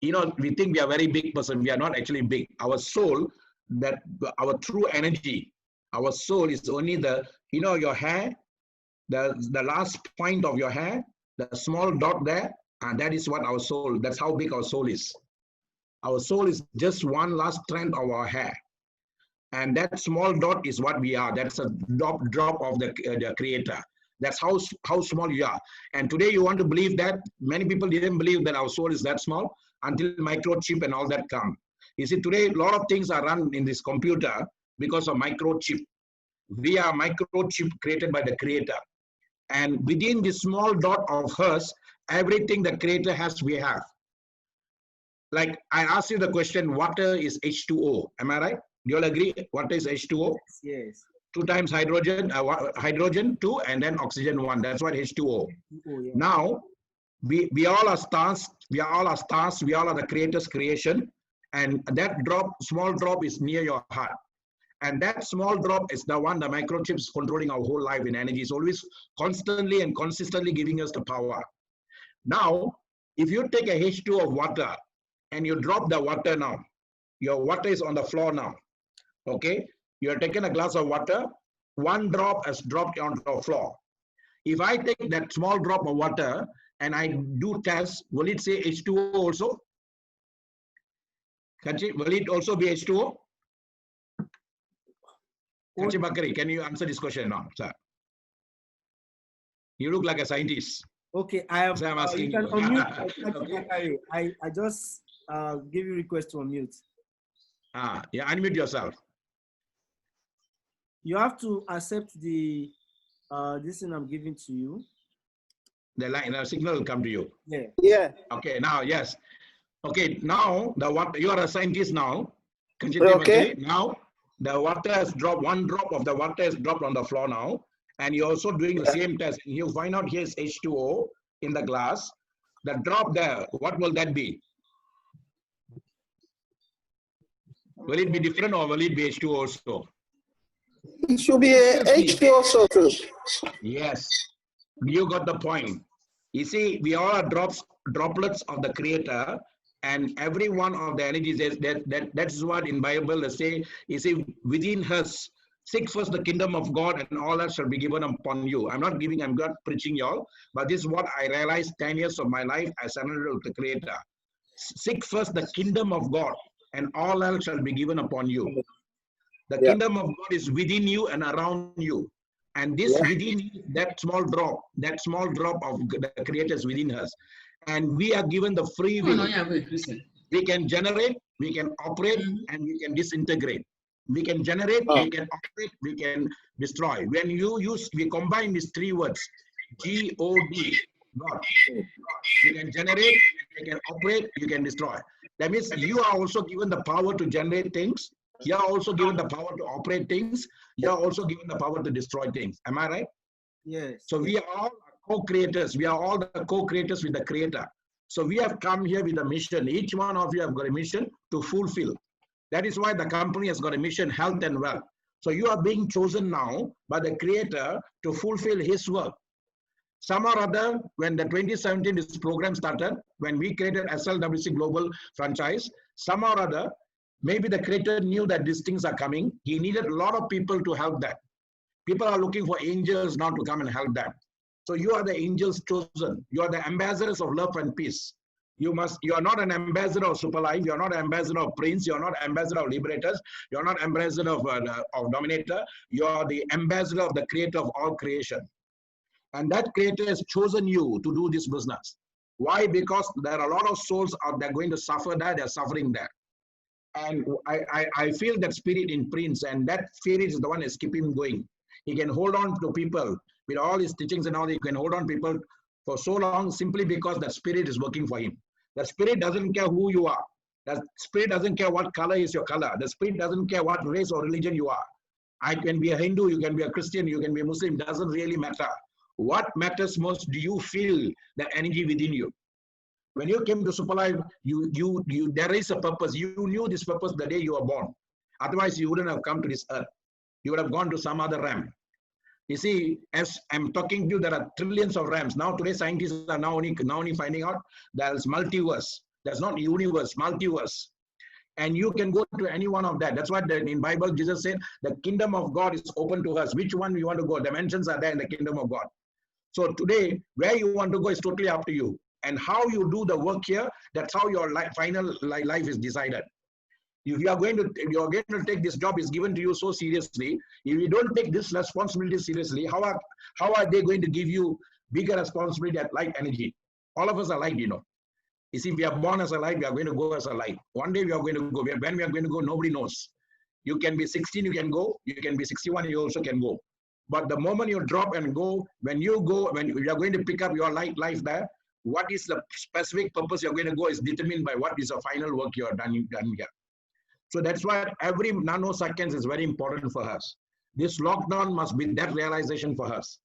You know, we think we are a very big person. We are not actually big. Our soul, our true energy, our soul is only your hair, the last point of your hair, the small dot there, and that is what our soul, that's how big our soul is. Our soul is just one last strand of our hair. And that small dot is what we are. That's a drop of the creator. That's how small you are. And today you want to believe that. Many people didn't believe that our soul is that small until microchip and all that come. You see, today a lot of things are run in this computer because of microchip. We are microchip created by the creator. And within this small dot of hers, everything the creator has, we have. Like I asked you the question, water is H2O. Am I right? Do you all agree? Water is H2O? Yes. 2 times hydrogen, hydrogen 2, and then oxygen 1. That's what H2O. Oh, yeah. Now, we all are stars. We all are stars. We all are the creator's creation. And that small drop is near your heart. And that small drop is the one, the microchips controlling our whole life in energy. It's always constantly and consistently giving us the power. Now, if you take a H2 of water and you drop the water now, your water is on the floor now. Okay? You're taking a glass of water, one drop has dropped onto the floor. If I take that small drop of water and I do test, will it say H2O also? Kachi, will it also be H2O? Kachi Bakari, can you answer this question now, sir? You look like a scientist. Okay, I have. So I'm asking you can unmute. Okay. I just give you request to unmute. Yeah, unmute yourself. You have to accept the this thing I'm giving to you. The signal will come to you. Yeah. Yeah. Okay, now yes. Okay, now you are a scientist now. Okay. Now the water has dropped, one drop of the water has dropped on the floor now, and you're also doing the same test. You find out here's H2O in the glass. The drop there, what will that be? Will it be different or will it be H2O also? It should be a H2 also too. Yes, you got the point. You see, we all are droplets of the creator, and every one of the energies that's what in Bible they say, you see, within us, seek first the kingdom of God and all that shall be given upon you. I'm not preaching y'all, but this is what I realized 10 years of my life as surrendered to the creator. Seek first the kingdom of God and all else shall be given upon you. The kingdom of God is within you and around you. And this within you, that small drop of the creator is within us. And we are given the free will. We can generate, we can operate, and we can disintegrate. We can generate, we can operate, we can destroy. When we combine these 3 words, G-O-D, God. You can generate, you can operate, you can destroy. That means you are also given the power to generate things. You are also given the power to operate things. You are also given the power to destroy things. Am I right? Yes. So we are all co-creators. We are all the co-creators with the creator. So we have come here with a mission. Each one of you have got a mission to fulfill. That is why the company has got a mission, health and wealth. So you are being chosen now by the creator to fulfill his work. Some or other, when the 2017 this program started, when we created SLWC Global Franchise, some or other, maybe the creator knew that these things are coming. He needed a lot of people to help that. People are looking for angels now to come and help them. So you are the angels chosen. You are the ambassadors of love and peace. You are not an ambassador of Superlife. You're not ambassador of Prince. You're not ambassador of Liberators. You're not ambassador of Dominator. You're the ambassador of the creator of all creation. And that creator has chosen you to do this business. Why? Because there are a lot of souls out there going to suffer there. They're suffering there. And I feel that spirit in Prince, and that spirit is the one that's keeping him going. He can hold on to people with all his teachings and all. He can hold on to people for so long simply because that spirit is working for him. The spirit doesn't care who you are. The spirit doesn't care what color is your color. The spirit doesn't care what race or religion you are. I can be a Hindu, you can be a Christian, you can be a Muslim. Doesn't really matter. What matters most, do you feel the energy within you? When you came to Superlife, there is a purpose. You knew this purpose the day you were born. Otherwise, you wouldn't have come to this earth. You would have gone to some other realm. You see, as I'm talking to you, there are trillions of realms. Now, today, scientists are now only finding out there's multiverse. There's not universe, multiverse. And you can go to any one of that. That's what in Bible, Jesus said, the kingdom of God is open to us. Which one you want to go? Dimensions are there in the kingdom of God. So today, where you want to go is totally up to you. And how you do the work here, that's how your final life is decided. If you're going to take this job is given to you so seriously, if you don't take this responsibility seriously, how are they going to give you bigger responsibility at light energy? All of us are light, you know. You see, we are born as a light, we are going to go as a light. One day we are going to go. When we are going to go, nobody knows. You can be 16, you can go. You can be 61, you also can go. But the moment you drop and go, when you are going to pick up your light life there, what is the specific purpose you're going to go is determined by what is the final work you are done here. So that's why every nanoseconds is very important for us. This lockdown must be that realization for us.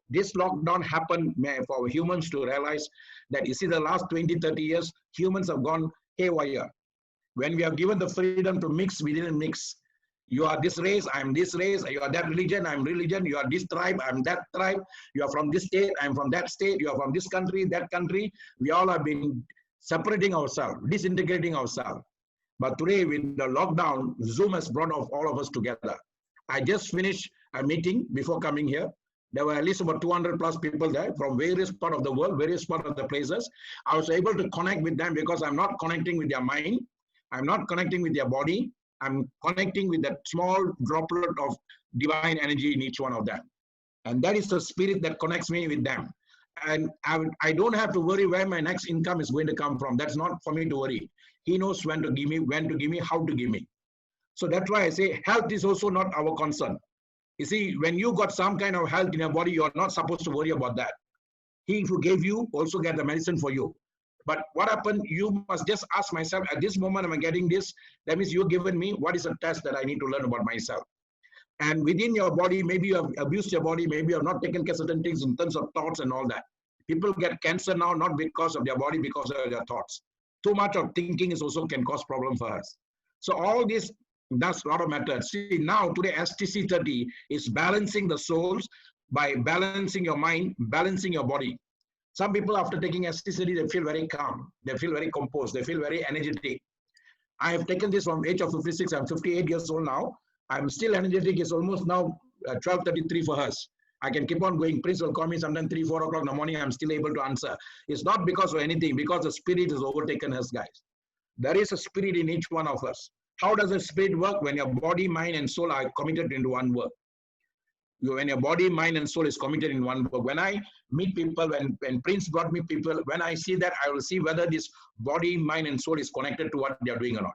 This lockdown happened for humans to realize that, you see, the last 20, 30 years, humans have gone haywire. When we are given the freedom to mix, we didn't mix. You are this race, I'm this race. You are that religion, I'm religion. You are this tribe, I'm that tribe. You are from this state, I'm from that state. You are from this country, that country. We all have been separating ourselves, disintegrating ourselves. But today, with the lockdown, Zoom has brought all of us together. I just finished a meeting before coming here. There were at least about 200 plus people there from various parts of the world, various parts of the places. I was able to connect with them because I'm not connecting with their mind. I'm not connecting with their body. I'm connecting with that small droplet of divine energy in each one of them. And that is the spirit that connects me with them. And I don't have to worry where my next income is going to come from. That's not for me to worry. He knows when to give me, how to give me. So that's why I say health is also not our concern. You see, when you got some kind of health in your body, you're not supposed to worry about that. He who gave you also get the medicine for you. But what happened, you must just ask myself, at this moment, am I getting this? That means you've given me, what is a test that I need to learn about myself? And within your body, maybe you have abused your body, maybe you have not taken care of certain things in terms of thoughts and all that. People get cancer now, not because of their body, because of their thoughts. Too much of thinking is also can cause problem for us. So all this does a lot of matter. See, now today STC 30 is balancing the souls by balancing your mind, balancing your body. Some people after taking STC 30, they feel very calm, they feel very composed, they feel very energetic. I have taken this from age of 56, I'm 58 years old now. I'm still energetic. It's almost now 12:33 for us. I can keep on going. Prince will call me sometime 3, 4 o'clock in the morning. I'm still able to answer. It's not because of anything, because the spirit has overtaken us, guys. There is a spirit in each one of us. How does the spirit work? When your body, mind, and soul are committed into one work. When your body, mind, and soul is committed in one work. When I meet people, when Prince brought me people, when I see that, I will see whether this body, mind, and soul is connected to what they are doing or not.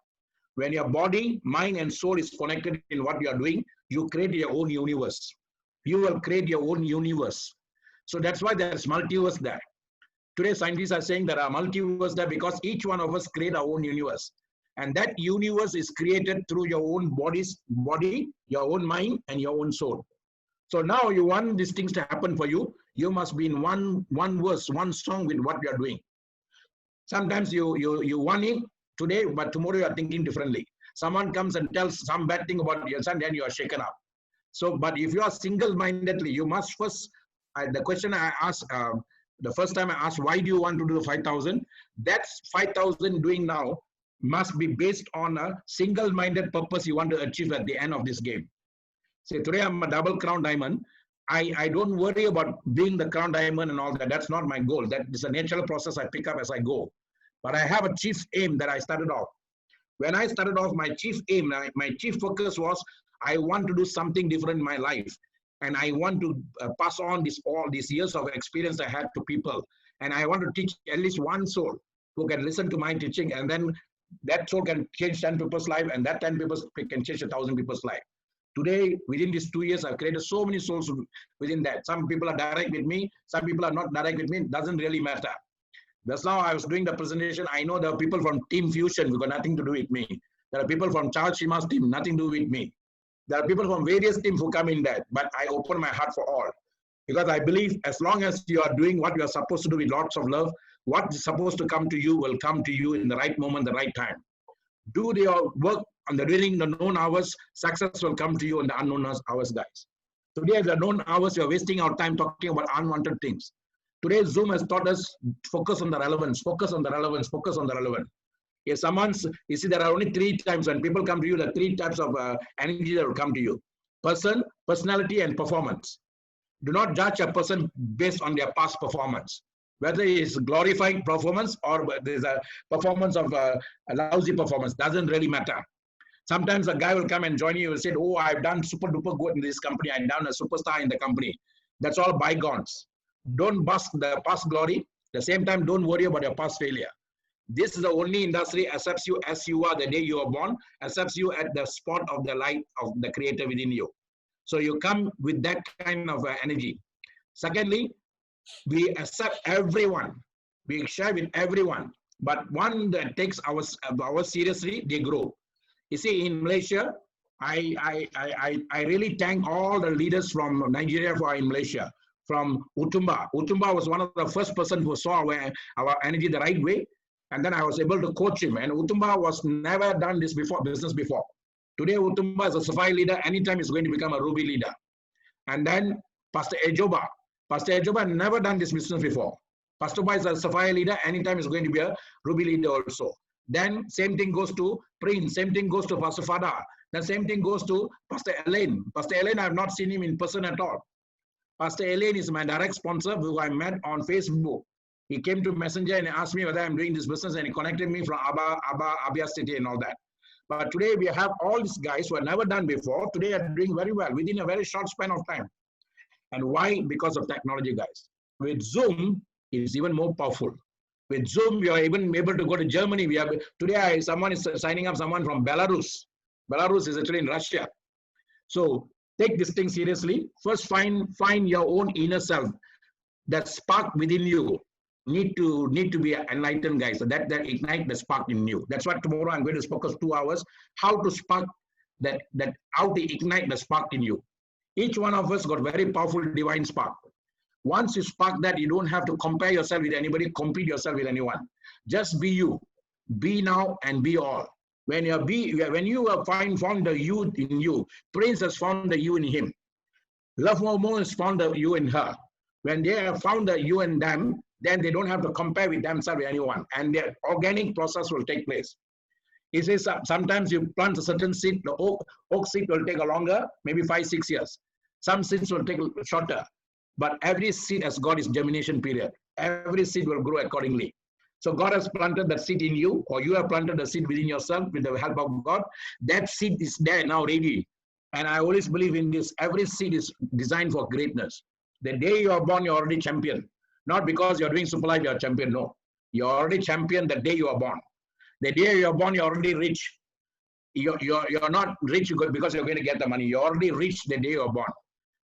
When your body, mind, and soul is connected in what you are doing, you create your own universe. You will create your own universe. So that's why there's multiverse there. Today, scientists are saying there are multiverse there because each one of us create our own universe. And that universe is created through your own body, your own mind, and your own soul. So now you want these things to happen for you, you must be in one verse, one song with what you are doing. Sometimes you want it today, but tomorrow you are thinking differently. Someone comes and tells some bad thing about your son, then you are shaken up. So, but if you are single-mindedly, you must first, the question I asked, the first time I asked, why do you want to do the 5,000? That's 5,000 doing now must be based on a single-minded purpose you want to achieve at the end of this game. Say, today I'm a double crown diamond. I don't worry about being the crown diamond and all that. That's not my goal. That is a natural process I pick up as I go. But I have a chief aim that I started off. When I started off, my chief aim, my chief focus was, I want to do something different in my life. And I want to pass on all these years of experience I had to people. And I want to teach at least one soul who can listen to my teaching, and then that soul can change 10 people's life, and that 10 people can change 1,000 people's life. Today, within these 2 years, I've created so many souls within that. Some people are direct with me, some people are not direct with me. It doesn't really matter. Just now I was doing the presentation. I know there are people from Team Fusion who got nothing to do with me. There are people from Charles Shima's team, nothing to do with me. There are people from various teams who come in that, but I open my heart for all. Because I believe as long as you are doing what you are supposed to do with lots of love, what is supposed to come to you will come to you in the right moment, the right time. Do your work during the known hours, success will come to you in the unknown hours, guys. Today, the known hours, you're wasting our time talking about unwanted things. Today, Zoom has taught us focus on the relevance, focus on the relevance, focus on the relevant. If you see, there are only 3 times when people come to you, there are 3 types of energy that will come to you. Person, personality, and performance. Do not judge a person based on their past performance. Whether it's glorified performance or there's a performance of a lousy performance, doesn't really matter. Sometimes a guy will come and join you and say, oh, I've done super duper good in this company. I've done a superstar in the company. That's all bygones. Don't bust the past glory. At the same time, don't worry about your past failure. This is the only industry accepts you as you are the day you are born, accepts you at the spot of the light of the creator within you. So you come with that kind of energy. Secondly, we accept everyone. We share with everyone. But one that takes our seriously, they grow. You see, in Malaysia, I really thank all the leaders from Nigeria who are in Malaysia. From Utumba. Utumba was one of the first person who saw our energy the right way. And then I was able to coach him. And Utumba was never done this business before. Today, Utumba is a Sapphire leader. Anytime he's going to become a Ruby leader. And then Pastor Ejoba. Pastor Ejoba never done this business before. Pastor Ejoba is a Sapphire leader. Anytime he's going to be a Ruby leader also. Then same thing goes to Prince. Same thing goes to Pastor Fada. Then same thing goes to Pastor Elaine. Pastor Elaine, I have not seen him in person at all. Pastor Elaine is my direct sponsor who I met on Facebook. He came to Messenger and asked me whether I'm doing this business, and he connected me from Abia City and all that. But today we have all these guys who have never done before. Today are doing very well within a very short span of time. And why? Because of technology, guys. With Zoom, it's even more powerful. With Zoom, we are even able to go to Germany. Today someone is signing up someone from Belarus. Belarus is actually in Russia. So take this thing seriously. First, find your own inner self. That spark within you need to be enlightened, guys. So that ignite the spark in you. That's what tomorrow I'm going to focus 2 hours. How to spark how to ignite the spark in you. Each one of us got very powerful divine spark. Once you spark that, you don't have to compare yourself with anybody, compete yourself with anyone. Just be you. Be now and be all. When you have found the you in you, Prince has found the you in him. Love Momo has found the you in her. When they have found the you in them, then they don't have to compare with themselves with anyone, and their organic process will take place. He says sometimes you plant a certain seed, the oak seed will take a longer, maybe 5-6 years. Some seeds will take shorter, but every seed has got its germination period. Every seed will grow accordingly. So God has planted that seed in you, or you have planted the seed within yourself with the help of God. That seed is there now ready. And I always believe in this. Every seed is designed for greatness. The day you are born, you're already champion. Not because you're doing Superlife, you're champion. No. You're already champion the day you are born. The day you are born, you're already rich. You're not rich because you're going to get the money. You're already rich the day you are born.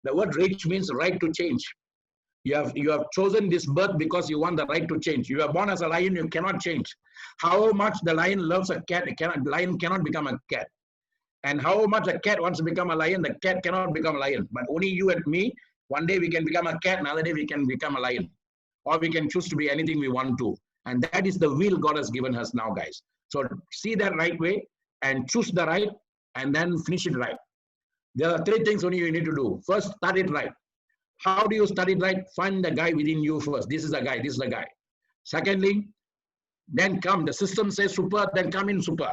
The word rich means right to change. You have chosen this birth because you want the right to change. You are born as a lion, you cannot change. How much the lion loves a cat, the lion cannot become a cat. And how much a cat wants to become a lion, the cat cannot become a lion. But only you and me, one day we can become a cat, another day we can become a lion. Or we can choose to be anything we want to. And that is the will God has given us now, guys. So see that right way and choose the right and then finish it right. There are 3 things only you need to do. First, start it right. How do you start it right? Find the guy within you first. This is the guy, this is the guy. Secondly, then come. The system says super, then come in super.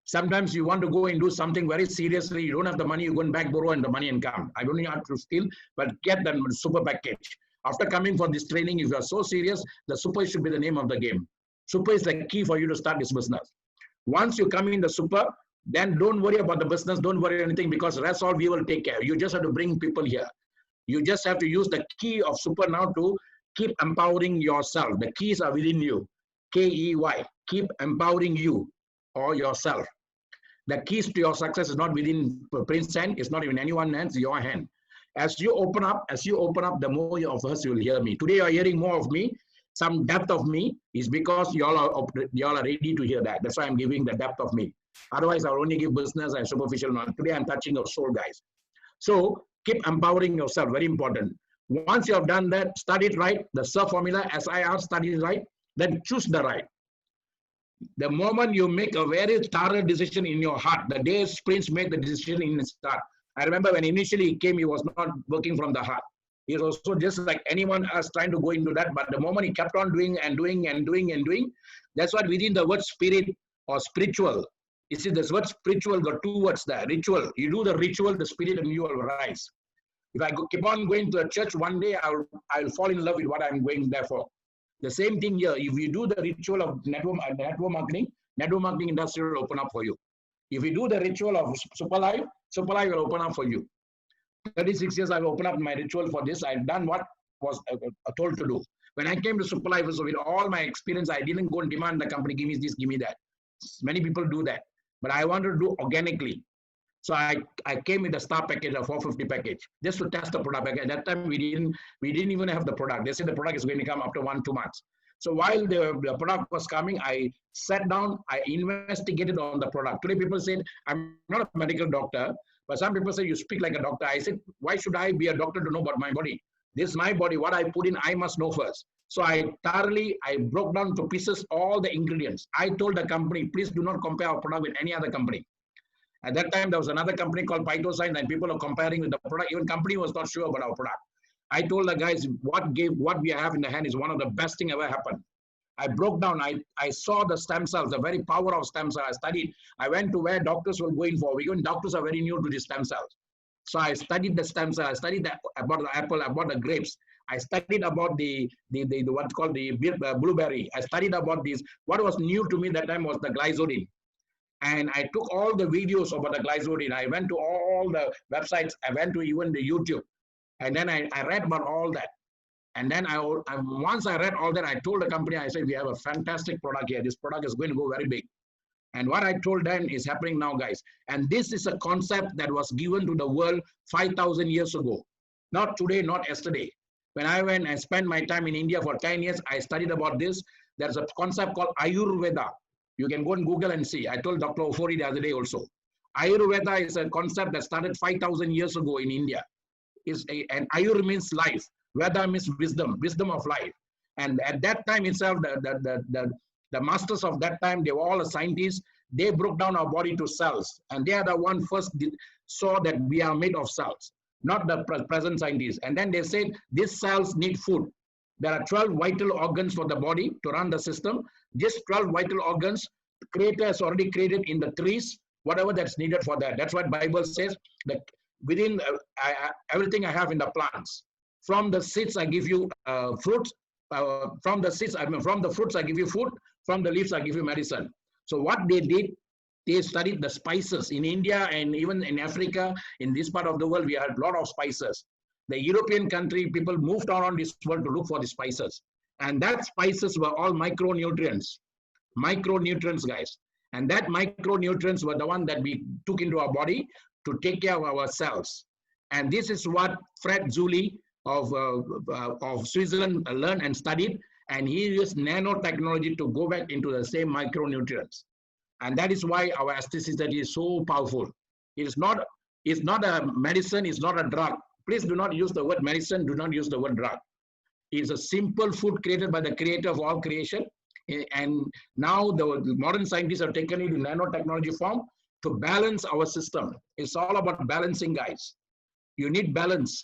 Sometimes you want to go and do something very seriously. You don't have the money, you go and back borrow and the money and come. I don't have to steal, but get the super package. After coming for this training, if you are so serious, the super should be the name of the game. Super is the key for you to start this business. Once you come in the super, then don't worry about the business, don't worry anything, because the rest all we will take care. You just have to bring people here. You just have to use the key of super now to keep empowering yourself. The keys are within you. K-E-Y. Keep empowering you or yourself. The keys to your success is not within Prince's hand. It's not even anyone's hands. It's your hand. As you open up, the more of us you will hear me. Today you are hearing more of me. Some depth of me is because y'all are ready to hear that. That's why I'm giving the depth of me. Otherwise, I'll only give business and superficial knowledge. Today I'm touching your soul, guys. So keep empowering yourself. Very important. Once you have done that, study it right. The SIR formula, SIR, study it right. Then choose the right. The moment you make a very thorough decision in your heart, the day Prince made the decision in his heart. I remember when initially he came, he was not working from the heart. He was also just like anyone else trying to go into that. But the moment he kept on doing and doing and doing and doing, that's what within the word spirit or spiritual. You see, this word spiritual got two words there. Ritual. You do the ritual, the spirit, and you will rise. If I keep on going to a church, one day I'll fall in love with what I'm going there for. The same thing here. If you do the ritual of network marketing industry will open up for you. If you do the ritual of Superlife will open up for you. 36 years I've opened up my ritual for this. I've done what was told to do. When I came to Superlife, so with all my experience, I didn't go and demand the company, give me this, give me that. Many people do that. But I wanted to do organically. So I came with a star package, a 450 package, just to test the product. At that time, we didn't even have the product. They said the product is going to come after 1-2 months. So while the product was coming, I sat down, I investigated on the product. Today, people said, I'm not a medical doctor, but some people say, you speak like a doctor. I said, why should I be a doctor to know about my body? This is my body. What I put in, I must know first. So I broke down to pieces all the ingredients. I told the company, please do not compare our product with any other company. At that time, there was another company called Phytoscience, and people are comparing with the product. Even company was not sure about our product. I told the guys, what we have in the hand is one of the best thing ever happened. I broke down. I saw the stem cells, the very power of stem cells. I studied. I went to where doctors were going for. Even doctors are very new to the stem cells. So I studied the stem cells. I studied about the apple, about the grapes. I studied about the what's called the blueberry. I studied about these. What was new to me that time was the glycoside. And I took all the videos about the glycoside. I went to all the websites. I went to even the YouTube. And then I read about all that. And then once I read all that, I told the company, I said, we have a fantastic product here. This product is going to go very big. And what I told them is happening now, guys. And this is a concept that was given to the world 5,000 years ago. Not today, not yesterday. When I went and spent my time in India for 10 years, I studied about this. There's a concept called Ayurveda. You can go and Google and see. I told Dr. Ofori the other day also. Ayurveda is a concept that started 5,000 years ago in India. And Ayur means life. Veda means wisdom of life. And at that time itself, the masters of that time, they were all scientists. They broke down our body to cells. And they are the one first saw that we are made of cells, not the present scientists. And then they said, these cells need food. There are 12 vital organs for the body to run the system. Just 12 vital organs, Creator has already created in the trees, whatever that's needed for that. That's what Bible says, that within everything I have in the plants. From the seeds, I give you fruits. From the fruits, I give you food. From the leaves, I give you medicine. So what they did, they studied the spices. In India and even in Africa, in this part of the world, we had a lot of spices. The European country, people moved around this world to look for the spices. And that spices were all micronutrients. Micronutrients, guys. And that micronutrients were the one that we took into our body to take care of our cells. And this is what Fred Zuli of Switzerland learned and studied. And he used nanotechnology to go back into the same micronutrients. And that is why our aestheticity is so powerful. It's not a medicine, it's not a drug. Please do not use the word medicine, do not use the word drug. It's a simple food created by the creator of all creation. And now the modern scientists have taken it in nanotechnology form to balance our system. It's all about balancing, guys. You need balance.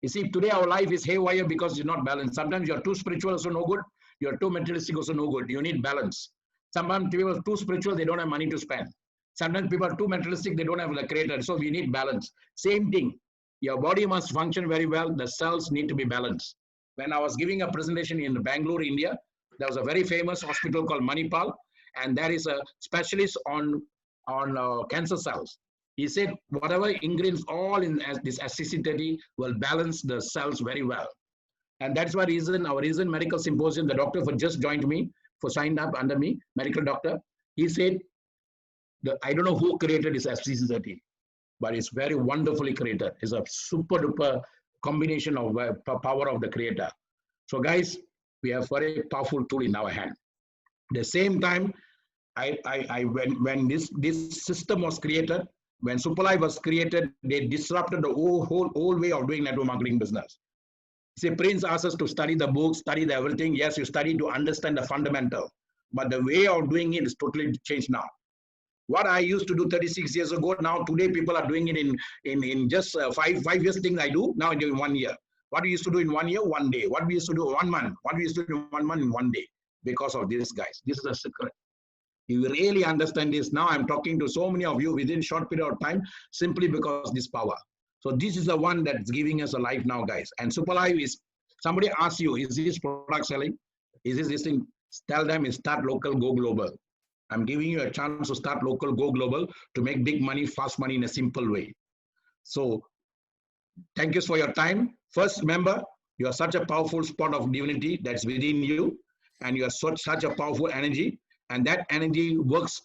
You see, today our life is haywire because you're not balanced. Sometimes you're too spiritual, also no good. You're too materialistic, also no good. You need balance. Sometimes people are too spiritual, they don't have money to spend. Sometimes people are too materialistic, they don't have the creator. So we need balance. Same thing. Your body must function very well. The cells need to be balanced. When I was giving a presentation in Bangalore, India, There was a very famous hospital called Manipal, and there is a specialist on cancer cells. He said whatever ingredients all in this SCC30 will balance the cells very well. And that's why our recent medical symposium, the doctor for just joined me, for signed up under me, medical doctor, he said, I don't know who created this SCC30, but it's very wonderfully created. It's a super duper combination of power of the creator. So guys, we have very powerful tool in our hand. At the same time, when this system was created, when Superlife was created, they disrupted the whole way of doing network marketing business. See, Prince asked us to study the books, study the everything. Yes, you study to understand the fundamental, but the way of doing it is totally changed now. What I used to do 36 years ago, now today people are doing it in just five years things I do, now in 1 year. What we used to do in 1 year, 1 day. What we used to do 1 month, what we used to do in 1 month in 1 day. Because of this, guys. This is a secret. You really understand this. Now I'm talking to so many of you within a short period of time, simply because this power. So this is the one that's giving us a life now, guys. And Superlife is, somebody asks you, is this product selling? Is this thing? Tell them is start local, go global. I'm giving you a chance to start local, go global, to make big money, fast money in a simple way. So thank you for your time. First, remember, you are such a powerful spot of divinity that's within you, and you are such a powerful energy, and that energy works,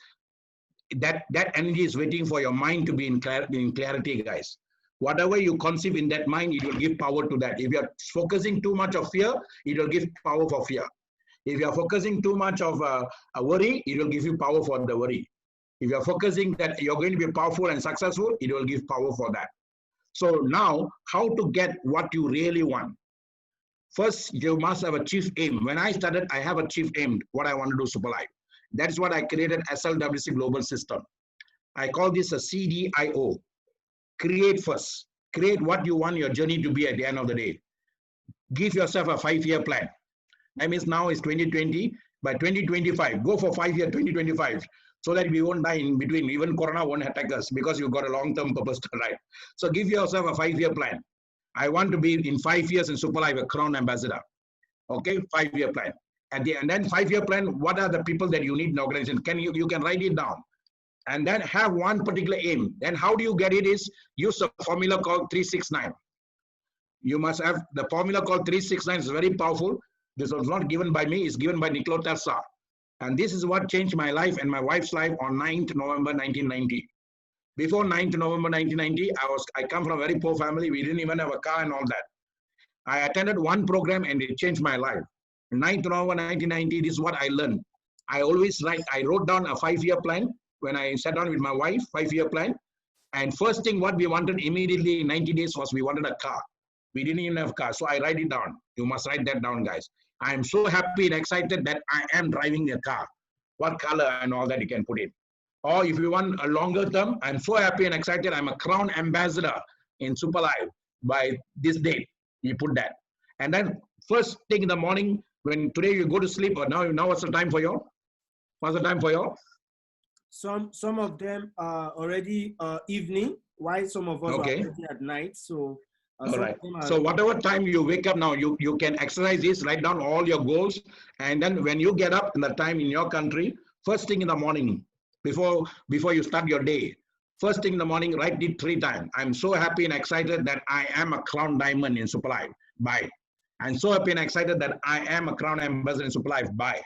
that energy is waiting for your mind to be in clarity, guys. Whatever you conceive in that mind, it will give power to that. If you are focusing too much of fear, it will give power for fear. If you are focusing too much of a worry, it will give you power for the worry. If you are focusing that you're going to be powerful and successful, it will give power for that. So now, how to get what you really want? First, you must have a chief aim. When I started, I have a chief aim, what I want to do Superlife. That's what I created SLWC Global System. I call this a CDIO. Create first. Create what you want your journey to be at the end of the day. Give yourself a 5-year plan. That means now is 2020. By 2025, go for 5-year 2025, so that we won't die in between. Even Corona won't attack us because you've got a long-term purpose to ride. So give yourself a 5-year plan. I want to be in 5 years in Superlife a crown ambassador. Okay, 5-year plan. And then 5-year plan, what are the people that you need in the organization? You can write it down. And then have one particular aim. Then how do you get it is use a formula called 369. You must have the formula called 369 is very powerful. This was not given by me, it's given by Nikola Tesla. And this is what changed my life and my wife's life on 9th November 1990. Before 9th November 1990, I come from a very poor family. We didn't even have a car and all that. I attended one program and it changed my life. 9th November 1990, this is what I learned. I always write, I wrote down a 5-year plan when I sat down with my wife, 5-year plan. And first thing what we wanted immediately in 90 days was we wanted a car. We didn't even have a car. So I write it down. You must write that down, guys. I am so happy and excited that I am driving a car. What color and all that you can put in. Or if you want a longer term, I'm so happy and excited. I'm a crown ambassador in Superlife by this date. You put that. And then first thing in the morning, when today you go to sleep, or now what's the time for you? What's the time for you? Some of them are already evening, while some of us are already at night. So all right. So whatever time you wake up now, you can exercise this, write down all your goals. And then when you get up in the time in your country, first thing in the morning, before you start your day, first thing in the morning, write it 3 times. I'm so happy and excited that I am a crown diamond in Superlife. Bye. I'm so happy and excited that I am a crown ambassador in Superlife. Bye.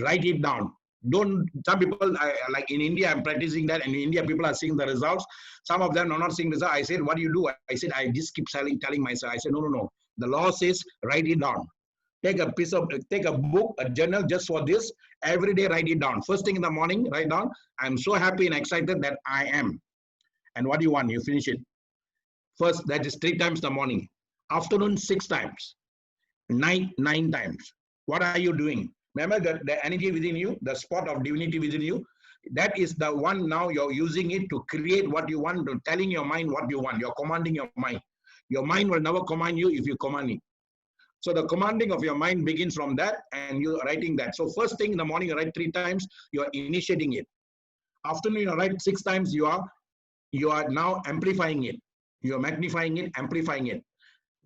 Write it down. Some people, like in India, I'm practicing that, and in India, people are seeing the results. Some of them are not seeing the results. I said, what do you do? I said, I just keep telling myself. I said, no. The law says, write it down. Take a book, a journal just for this. Every day, write it down. First thing in the morning, write down. I'm so happy and excited that I am. And what do you want? You finish it. First, that is 3 times in the morning. Afternoon, 6 times. Night, 9 times. What are you doing? Remember that the energy within you, the spot of divinity within you, that is the one now you're using it to create what you want, to telling your mind what you want. You're commanding your mind. Your mind will never command you if you command it. So the commanding of your mind begins from that, and you're writing that. So first thing in the morning, you write 3 times, you're initiating it. Afternoon, you write 6 times, you are now amplifying it. You're magnifying it, amplifying it.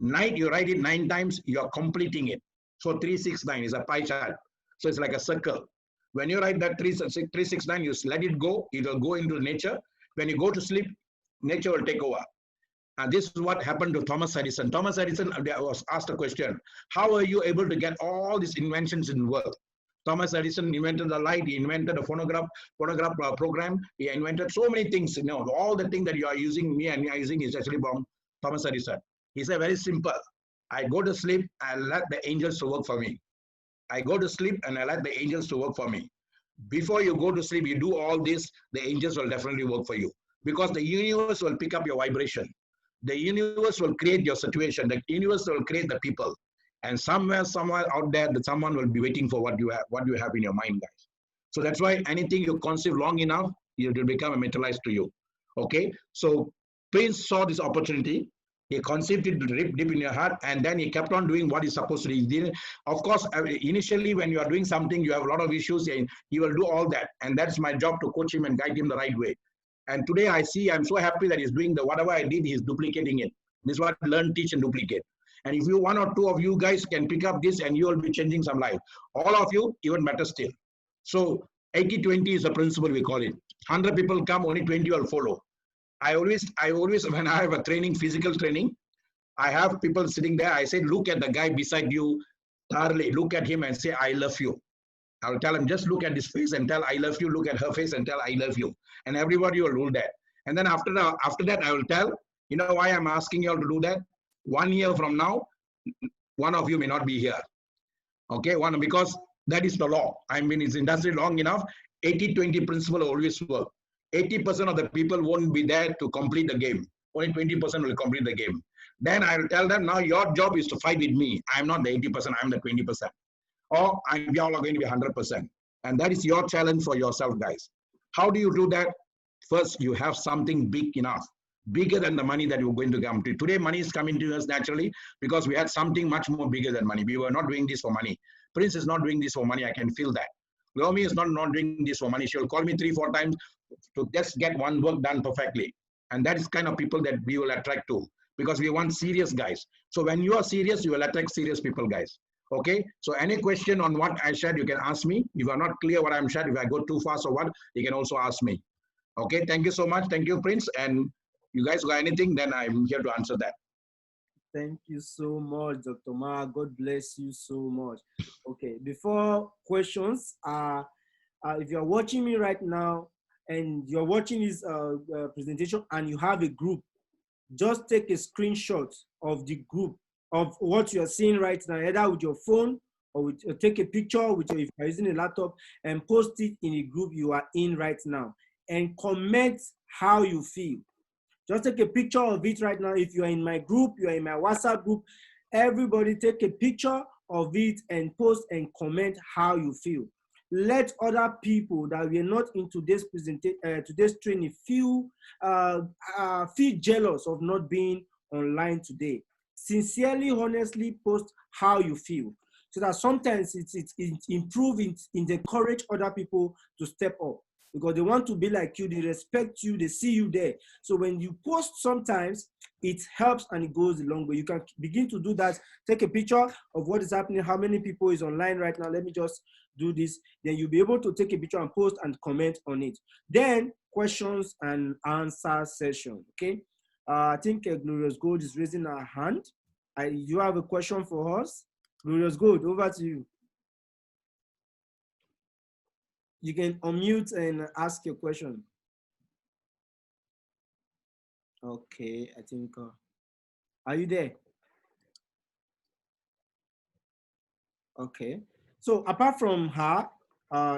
Night, you write it 9 times, you're completing it. So 3, 6, 9 is a pie chart. So it's like a circle. When you write that 369, you let it go, it will go into nature. When you go to sleep, nature will take over. And this is what happened to Thomas Edison. Thomas Edison was asked a question, how are you able to get all these inventions in the world? Thomas Edison invented the light, he invented a phonograph program, he invented so many things. All the things that you are using, me and you are using, is actually from Thomas Edison. He said, very simple. I go to sleep, I let the angels to work for me. I go to sleep and I let the angels to work for me. Before you go to sleep, you do all this, the angels will definitely work for you. Because the universe will pick up your vibration. The universe will create your situation. The universe will create the people. And somewhere out there, someone will be waiting for what you have in your mind, guys. So that's why anything you conceive long enough, it will become materialized to you. Okay? So Prince saw this opportunity. He conceived it deep in your heart, and then he kept on doing what he's supposed to do. He didn't, of course, initially when you are doing something, you have a lot of issues, and he will do all that. And that's my job, to coach him and guide him the right way. And today I'm so happy that he's doing whatever I did, he's duplicating it. This is what learn, teach, and duplicate. And if you, one or two of you guys can pick up this, and you will be changing some life. All of you, even better still. So 80-20 is a principle, we call it. 100 people come, only 20 will follow. I always, when I have a training, physical training, I have people sitting there. I say, look at the guy beside you thoroughly. Look at him and say, I love you. I will tell him, just look at his face and tell, I love you. Look at her face and tell, I love you. And everybody will do that. And then after that, I will tell, you know why I'm asking you all to do that? 1 year from now, one of you may not be here. Okay, because that is the law. I mean, it's industry long enough. 80-20 principle always work. 80% of the people won't be there to complete the game. Only 20% will complete the game. Then I will tell them, now your job is to fight with me. I'm not the 80%, I'm the 20%. Or we all are going to be 100%. And that is your challenge for yourself, guys. How do you do that? First, you have something big enough, bigger than the money that you're going to come to. Today, money is coming to us naturally because we had something much more bigger than money. We were not doing this for money. Prince is not doing this for money. I can feel that. Lomi is not doing this for money. She will call me 3-4 times to just get one work done perfectly. And that is kind of people that we will attract to, because we want serious guys. So when you are serious, you will attract serious people, guys. Okay, so any question on what I shared, you can ask me. If you are not clear what I'm shared, if I go too fast or what, you can also ask me. Okay, thank you so much. Thank you, Prince. And you guys got anything, then I'm here to answer that. Thank you so much, Dr. Ma. God bless you so much. Okay, before questions, if you're watching me right now and you're watching this presentation and you have a group, just take a screenshot of the group, of what you're seeing right now, either with your phone or take a picture with if you're using a laptop, and post it in a group you are in right now, and comment how you feel. Just take a picture of it right now. If you're in my group, you're in my WhatsApp group, everybody take a picture of it and post and comment how you feel. Let other people that we are not in today's training feel jealous of not being online today. Sincerely, honestly post how you feel, so that sometimes it's improving, it encourage other people to step up, because they want to be like you, they respect you, they see you there. So when you post, sometimes it helps and it goes a long way. You can begin to do that. Take a picture of what is happening, how many people is online right now. Let me just do this. Then you'll be able to take a picture and post and comment on it. Then questions and answer session, okay? I think Glorious Gold is raising her hand. You have a question for us? Glorious Gold, over to you. You can unmute and ask your question. Okay, I think, are you there? Okay, so apart from her,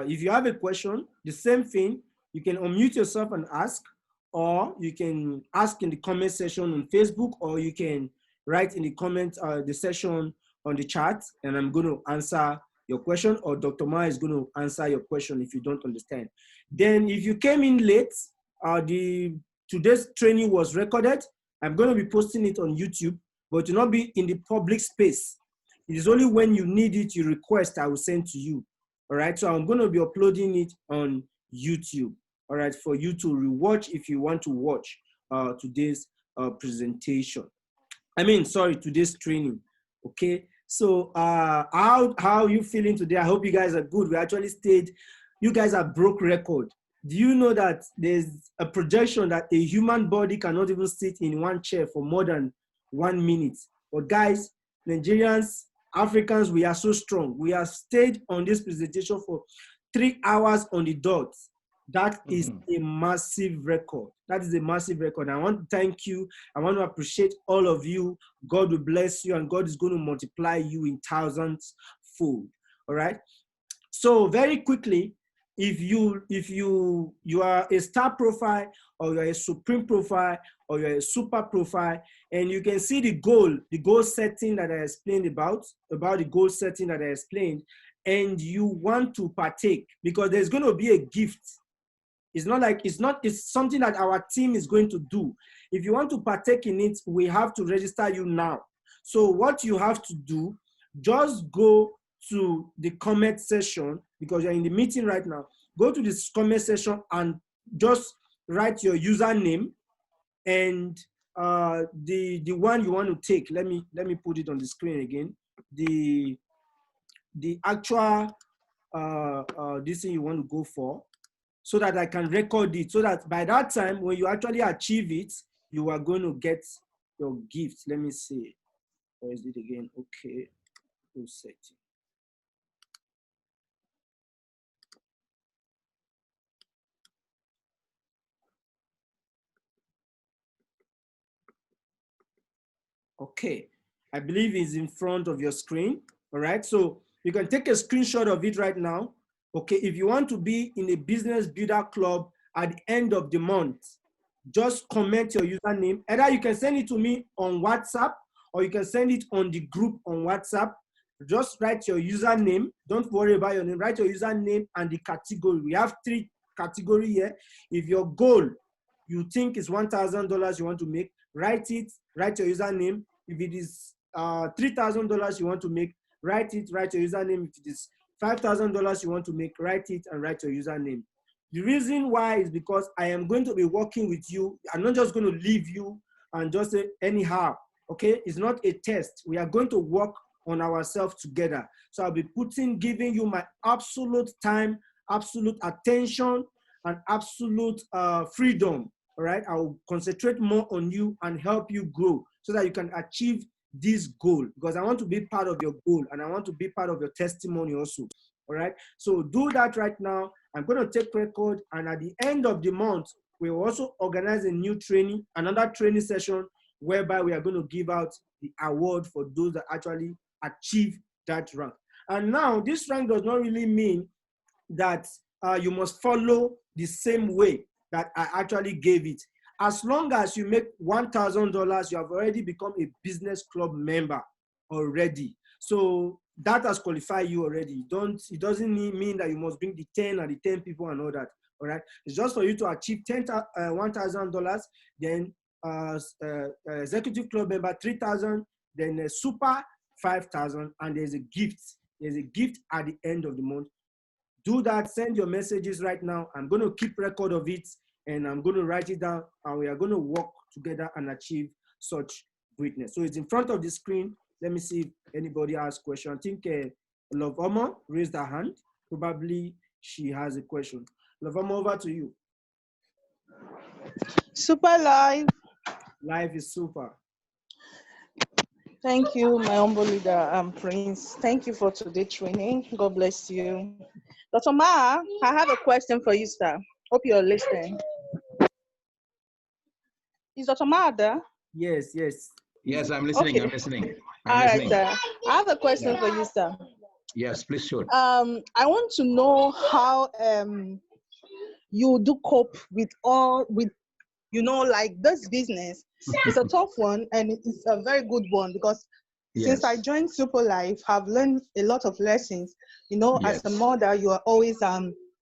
if you have a question, the same thing, you can unmute yourself and ask, or you can ask in the comment section on Facebook, or you can write in the comment, the section on the chat, and I'm going to answer your question, or Dr. Ma is going to answer your question if you don't understand. Then if you came in late, today's training was recorded. I'm going to be posting it on YouTube, but it will not be in the public space. It is only when you need it, you request, I will send to you. All right, so I'm going to be uploading it on YouTube, all right, for you to rewatch if you want to watch today's presentation. Today's training, okay? So how you feeling today? I hope you guys are good. We actually stayed. You guys have broke record. Do you know that there's a projection that a human body cannot even sit in one chair for more than 1 minute? But guys, Nigerians, Africans, we are so strong. We have stayed on this presentation for 3 hours on the dot. That is a massive record. That is a massive record. I want to thank you. I want to appreciate all of you. God will bless you, and God is going to multiply you in thousands fold. All right. So very quickly, if you are a star profile, or you're a supreme profile, or you're a super profile, and you can see the goal setting that I explained about the goal setting that I explained, and you want to partake, because there's going to be a gift. It's something that our team is going to do. If you want to partake in it, we have to register you now. So what you have to do, just go to the comment section, because you're in the meeting right now. Go to this comment section and just write your username and the one you want to take. Let me put it on the screen again. The actual this thing you want to go for, so that I can record it, so that by that time, when you actually achieve it, you are going to get your gift. Let me see. Where is it again? Okay. Setting. Okay. I believe it's in front of your screen. All right. So you can take a screenshot of it right now. Okay. If you want to be in a business builder club at the end of the month, just comment your username. Either you can send it to me on WhatsApp, or you can send it on the group on WhatsApp. Just write your username. Don't worry about your name. Write your username and the category. We have 3 categories here. If your goal you think is $1,000 you want to make, write it, write your username. If it is $3,000 you want to make, write it, write your username. If it is $5,000 you want to make, write it and write your username. The reason why is because I am going to be working with you. I'm not just going to leave you and just say anyhow, okay? It's not a test. We are going to work on ourselves together. So I'll be giving you my absolute time, absolute attention, and absolute freedom, all right? I'll concentrate more on you and help you grow so that you can achieve this goal, because I want to be part of your goal and I want to be part of your testimony also, all right? So do that right now. I'm going to take record, and at the end of the month, we will also organize a new training, another training session, whereby we are going to give out the award for those that actually achieve that rank. And now, this rank does not really mean that you must follow the same way that I actually gave it. As long as you make $1,000, you have already become a business club member already. So that has qualified you already. It doesn't mean that you must bring the 10 and the 10 people and all that. All right. It's just for you to achieve $1,000, then executive club member 3,000, then a super 5,000, and there's a gift. There's a gift at the end of the month. Do that. Send your messages right now. I'm going to keep record of it, and I'm going to write it down, and we are going to work together and achieve such greatness. So it's in front of the screen. Let me see if anybody has a question. I think Love Oma raised her hand. Probably she has a question. Love Oma, over to you. Superlife. Life is super. Thank you, my humble leader, Prince. Thank you for today's training. God bless you. Dr. Ma, I have a question for you, sir. Hope you're listening. Is Dr. Ma there? Yes. Yes, I'm listening. Okay. I'm listening. All right, sir. I have a question for you, sir. Yes, please shoot. I want to know how you do cope with like this business. It's a tough one, and it's a very good one, because since I joined Superlife, I've learned a lot of lessons. As a mother, you are always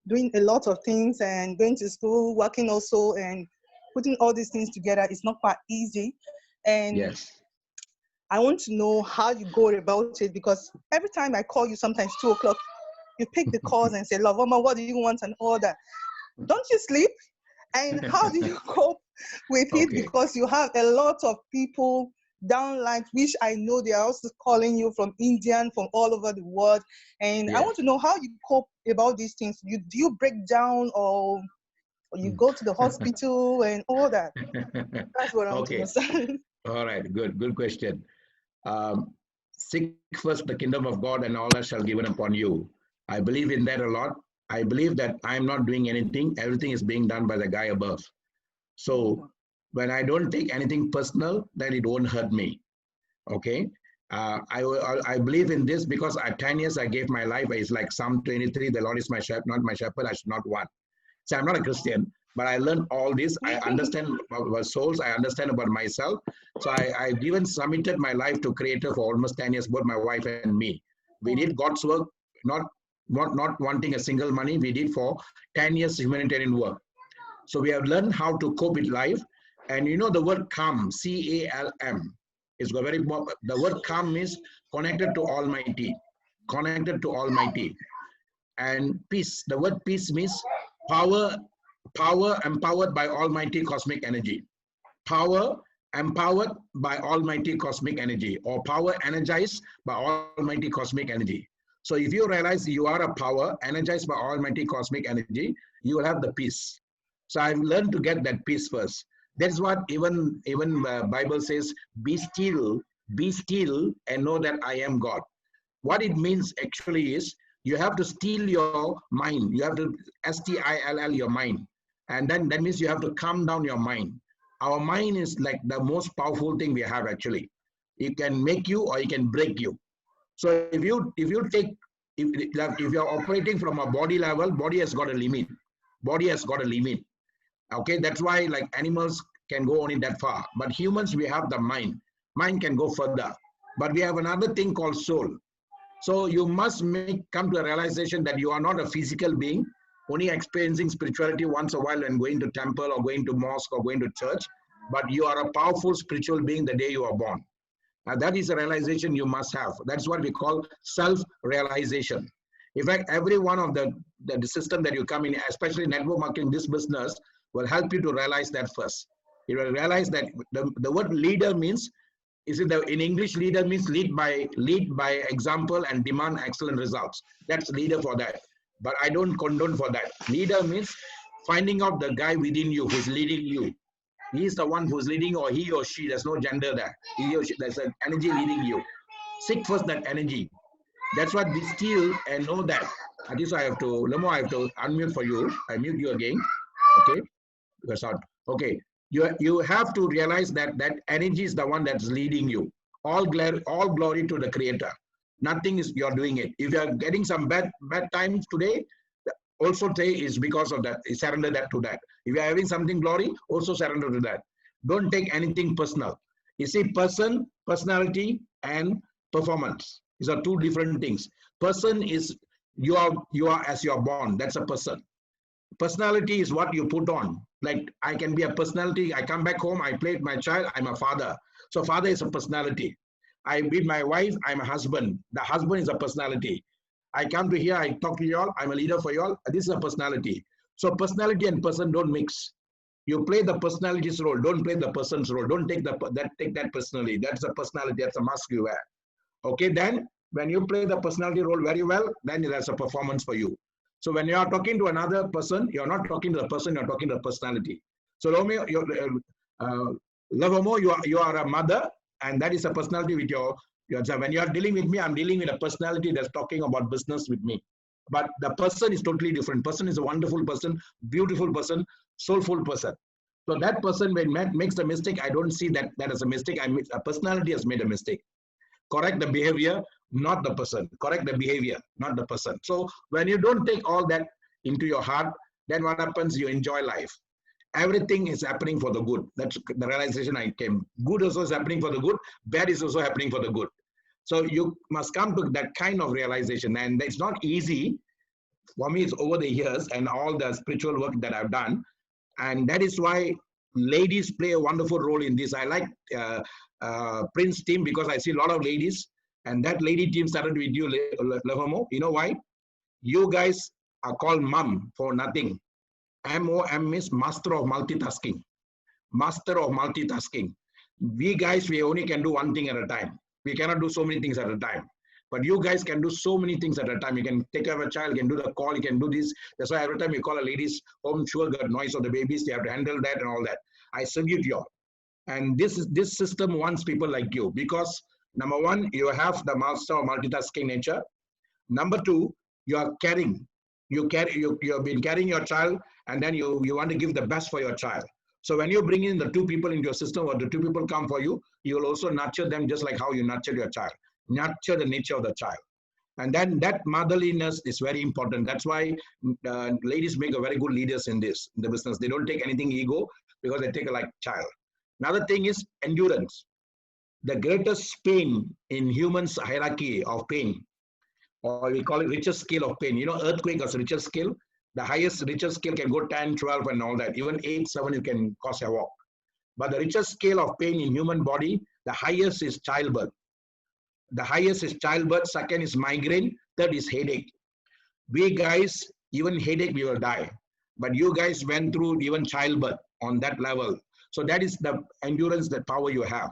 doing a lot of things and going to school, working also, and putting all these things together is not quite easy. And I want to know how you go about it, because every time I call you, sometimes 2 o'clock, you pick the calls and say, Love Oma, what do you want, and all that. Don't you sleep? And how do you cope with it? Because you have a lot of people downlines, which I know they are also calling you from India, from all over the world. And I Yes. want to know how you cope about these things. Do you break down, or you go to the hospital and all that? That's what I want to Okay. understand. All right. Good question. Um, Seek first the kingdom of God, and all that shall be given upon you. I believe in that a lot. I believe that I'm not doing anything. Everything is being done by the guy above. So when I don't take anything personal, then it won't hurt me. Okay. I believe in this because at 10 years I gave my life. It's like Psalm 23, the Lord is my shepherd, not my shepherd, I should not want. So I'm not a Christian, but I learned all this. I understand about souls. I understand about myself. So I've even submitted my life to Creator for almost 10 years, both my wife and me. We did God's work, not wanting a single money. We did for 10 years humanitarian work. So we have learned how to cope with life. And you know the word calm, C-A-L-M, is very, the word calm means connected to Almighty, connected to Almighty. And peace, the word peace means power empowered by Almighty cosmic energy. Power empowered by Almighty cosmic energy, or power energized by Almighty cosmic energy. So if you realize you are a power energized by Almighty cosmic energy, you will have the peace. So I've learned to get that peace first. That's what even Bible says, be still, and know that I am God. What it means actually is you have to steal your mind. You have to S-T-I-L-L your mind. And then that means you have to calm down your mind. Our mind is like the most powerful thing we have actually. It can make you or it can break you. So if you're operating from a body level, body has got a limit. Body has got a limit. Okay, that's why like animals can go only that far. But humans, we have the mind. Mind can go further. But we have another thing called soul. So you must come to a realization that you are not a physical being, only experiencing spirituality once a while and going to temple or going to mosque or going to church, but you are a powerful spiritual being the day you are born. Now that is a realization you must have. That's what we call self-realization. In fact, every one of the system that you come in, especially network marketing, this business will help you to realize that first. You will realize that the word leader means, in English, leader means lead by example and demand excellent results. That's leader for that. But I don't condone for that. Leader means finding out the guy within you who's leading you. He is the one who's leading, or he or she. There's no gender there. He or she, there's an energy leading you. Seek first that energy. That's what be still and know that. At least I have to, Lemo, I have to unmute for you. I mute you again. Okay. Because okay. You have to realize that energy is the one that's leading you. All glory to the Creator. Nothing is you're doing it. If you're getting some bad times today, also say is because of that. Surrender that to that. If you're having something glory, also surrender to that. Don't take anything personal. You see, personality, and performance. These are two different things. Person is you are as you are born. That's a person. Personality is what you put on. Like I can be a personality. I come back home, I play with my child, I'm a father. So father is a personality. I meet my wife, I'm a husband. The husband is a personality. I come to here, I talk to you all, I'm a leader for you all. This is a personality. So personality and person don't mix. You play the personality's role, don't play the person's role. Don't take that personally. That's a personality, that's a mask you wear. Okay, then when you play the personality role very well, then that's a performance for you. So when you are talking to another person, you're not talking to the person, you're talking to the personality. So Romeo, Lavomo, you are a mother, and that is a personality with your so when you are dealing with me, I'm dealing with a personality that's talking about business with me. But the person is totally different. Person is a wonderful person, beautiful person, soulful person. So that person, when makes the mistake, I don't see that as a mistake. A personality has made a mistake. Correct the behavior, not the person. Correct the behavior, not the person. So when you don't take all that into your heart, then what happens? You enjoy life. Everything is happening for the good. That's the realization I came. Good also is happening for the good. Bad is also happening for the good. So you must come to that kind of realization. And it's not easy. For me, it's over the years and all the spiritual work that I've done. And that is why ladies play a wonderful role in this. I like Prince team because I see a lot of ladies. And that lady team started with you, Lehomo. You know why? You guys are called mom for nothing. MOM means master of multitasking. Master of multitasking. We guys, we only can do one thing at a time. We cannot do so many things at a time. But you guys can do so many things at a time. You can take care of a child, you can do the call, you can do this. That's why every time you call a lady's home, sure, got noise of the babies, they have to handle that and all that. I salute you all. And this system wants people like you because number one, you have the master of multitasking nature. Number two, you are caring. You have been carrying your child, and then you want to give the best for your child. So when you bring in the two people into your system, or the two people come for you, you will also nurture them just like how you nurtured your child. Nurture the nature of the child. And then that motherliness is very important. That's why ladies make a very good leaders in the business. They don't take anything ego because they take a like child. Another thing is endurance. The greatest pain in humans' hierarchy of pain, or we call it richest scale of pain. You know, earthquake is richest scale. The richest scale can go 10, 12 and all that. Even 8, 7, you can cause a walk. But the richest scale of pain in human body, the highest is childbirth. The highest is childbirth, second is migraine, third is headache. We guys, even headache, we will die. But you guys went through even childbirth on that level. So that is the endurance, the power you have.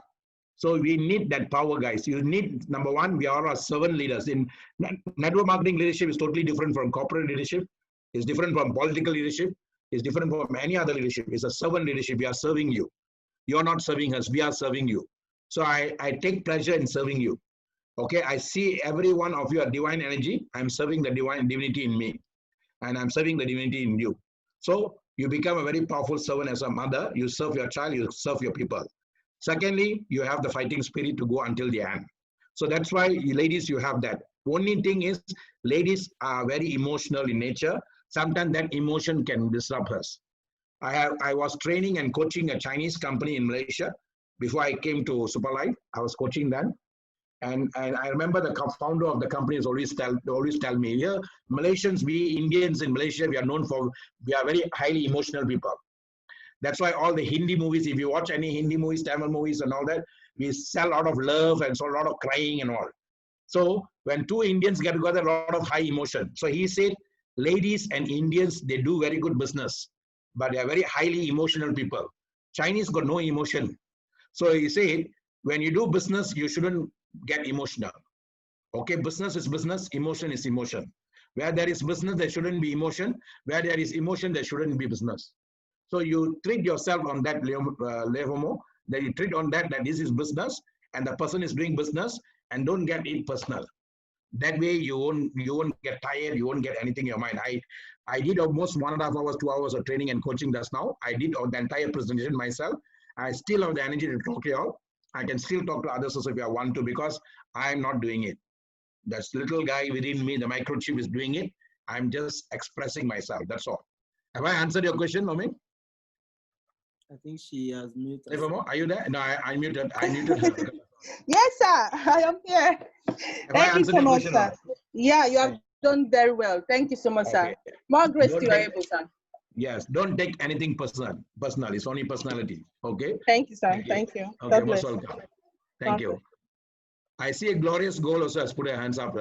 So we need that power, guys. You need, number one, we are servant leaders. In network marketing leadership is totally different from corporate leadership. It's different from political leadership. It's different from any other leadership. It's a servant leadership. We are serving you. You're not serving us. We are serving you. So I take pleasure in serving you. Okay, I see every one of you are divine energy. I'm serving the divine divinity in me. And I'm serving the divinity in you. So you become a very powerful servant as a mother. You serve your child. You serve your people. Secondly, you have the fighting spirit to go until the end. So that's why, ladies, you have that. Only thing is, ladies are very emotional in nature. Sometimes that emotion can disrupt us. I was training and coaching a Chinese company in Malaysia. Before I came to Superlife, I was coaching them. And I remember the founder of the company always tell me, here, Malaysians, we Indians in Malaysia, we are very highly emotional people. That's why all the Hindi movies, if you watch any Hindi movies, Tamil movies and all that, we sell a lot of love and so a lot of crying and all. So when two Indians get together, a lot of high emotion. So he said, ladies and Indians, they do very good business, but they are very highly emotional people. Chinese got no emotion. So he said, when you do business, you shouldn't get emotional. Okay, business is business, emotion is emotion. Where there is business, there shouldn't be emotion. Where there is emotion, there shouldn't be business. So you treat yourself on that level, that you treat on that this is business and the person is doing business, and don't get it personal. That way you won't get tired, you won't get anything in your mind. I did almost 1.5 hours, 2 hours of training and coaching just now. I did the entire presentation myself. I still have the energy to talk to you all. I can still talk to others also if I want to, because I'm not doing it. That little guy within me, the microchip, is doing it. I'm just expressing myself. That's all. Have I answered your question, Nomi? I think she has muted. Are you there? No, I muted. I muted her. Yes, sir. I am here. Thank you so much, sir. Yeah, you have done very well. Thank you so much, sir. More grace to your able, sir. Yes, don't take anything personal. It's only personality. Okay. Thank you, sir. Thank you. Okay, most welcome. Thank you. I see a glorious goal also has put her hands up.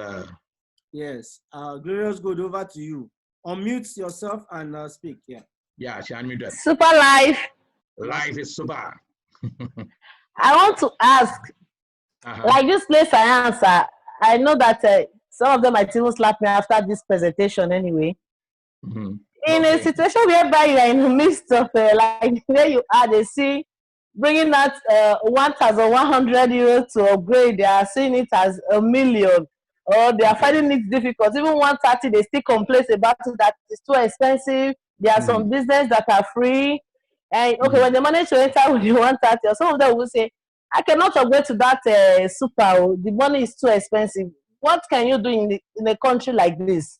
Yes, glorious gold, over to you. Unmute yourself and speak. Yeah. Yeah, she unmuted. Superlife. Life is super. I want to ask, like this place I answer, I know that some of them might even slap me after this presentation anyway. In a situation whereby you are in the midst of like where you are, they see bringing out 1,100 euros to upgrade, they are seeing it as 1 million, or they are finding it difficult. Even 130, they still complain about it, that it's too expensive. There are some business that are free. And okay, when they manage to enter with the 130, or some of them will say, I cannot upgrade to that super, the money is too expensive. What can you do in a country like this?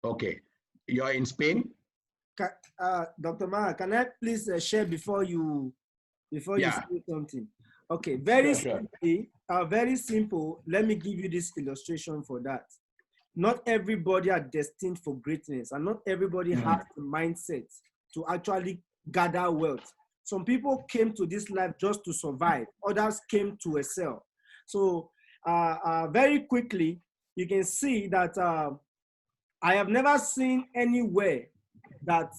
Okay, you are in Spain? Dr. Mara, can I please share before you say something? Okay, very simple. Let me give you this illustration for that. Not everybody are destined for greatness, and not everybody has the mindset to actually gather wealth. Some people came to this life just to survive. Others came to excel. So very quickly, you can see that I have never seen anywhere that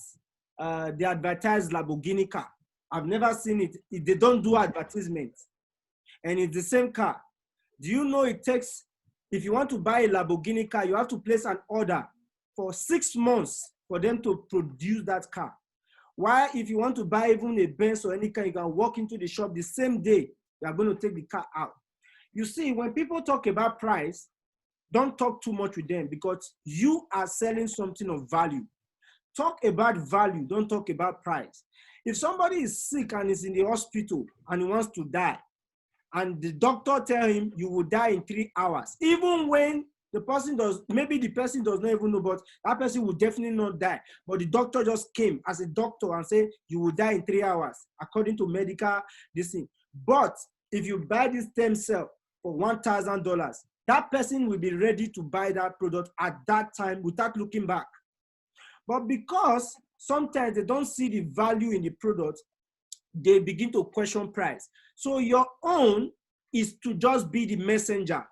they advertise Lamborghini car. I've never seen it. They don't do advertisements. And it's the same car. Do you know it takes, if you want to buy a Lamborghini car, you have to place an order for 6 months for them to produce that car. Why, if you want to buy even a Benz or any car, you can walk into the shop the same day, you are going to take the car out. You see, when people talk about price, don't talk too much with them because you are selling something of value. Talk about value, don't talk about price. If somebody is sick and is in the hospital and he wants to die, and the doctor tell him you will die in 3 hours, even when the person does, maybe the person does not even know, but that person will definitely not die. But the doctor just came as a doctor and said you will die in 3 hours, according to medical this thing. But if you buy this stem cell for $1,000, that person will be ready to buy that product at that time without looking back. But because sometimes they don't see the value in the product, they begin to question price. So your own is to just be the messenger.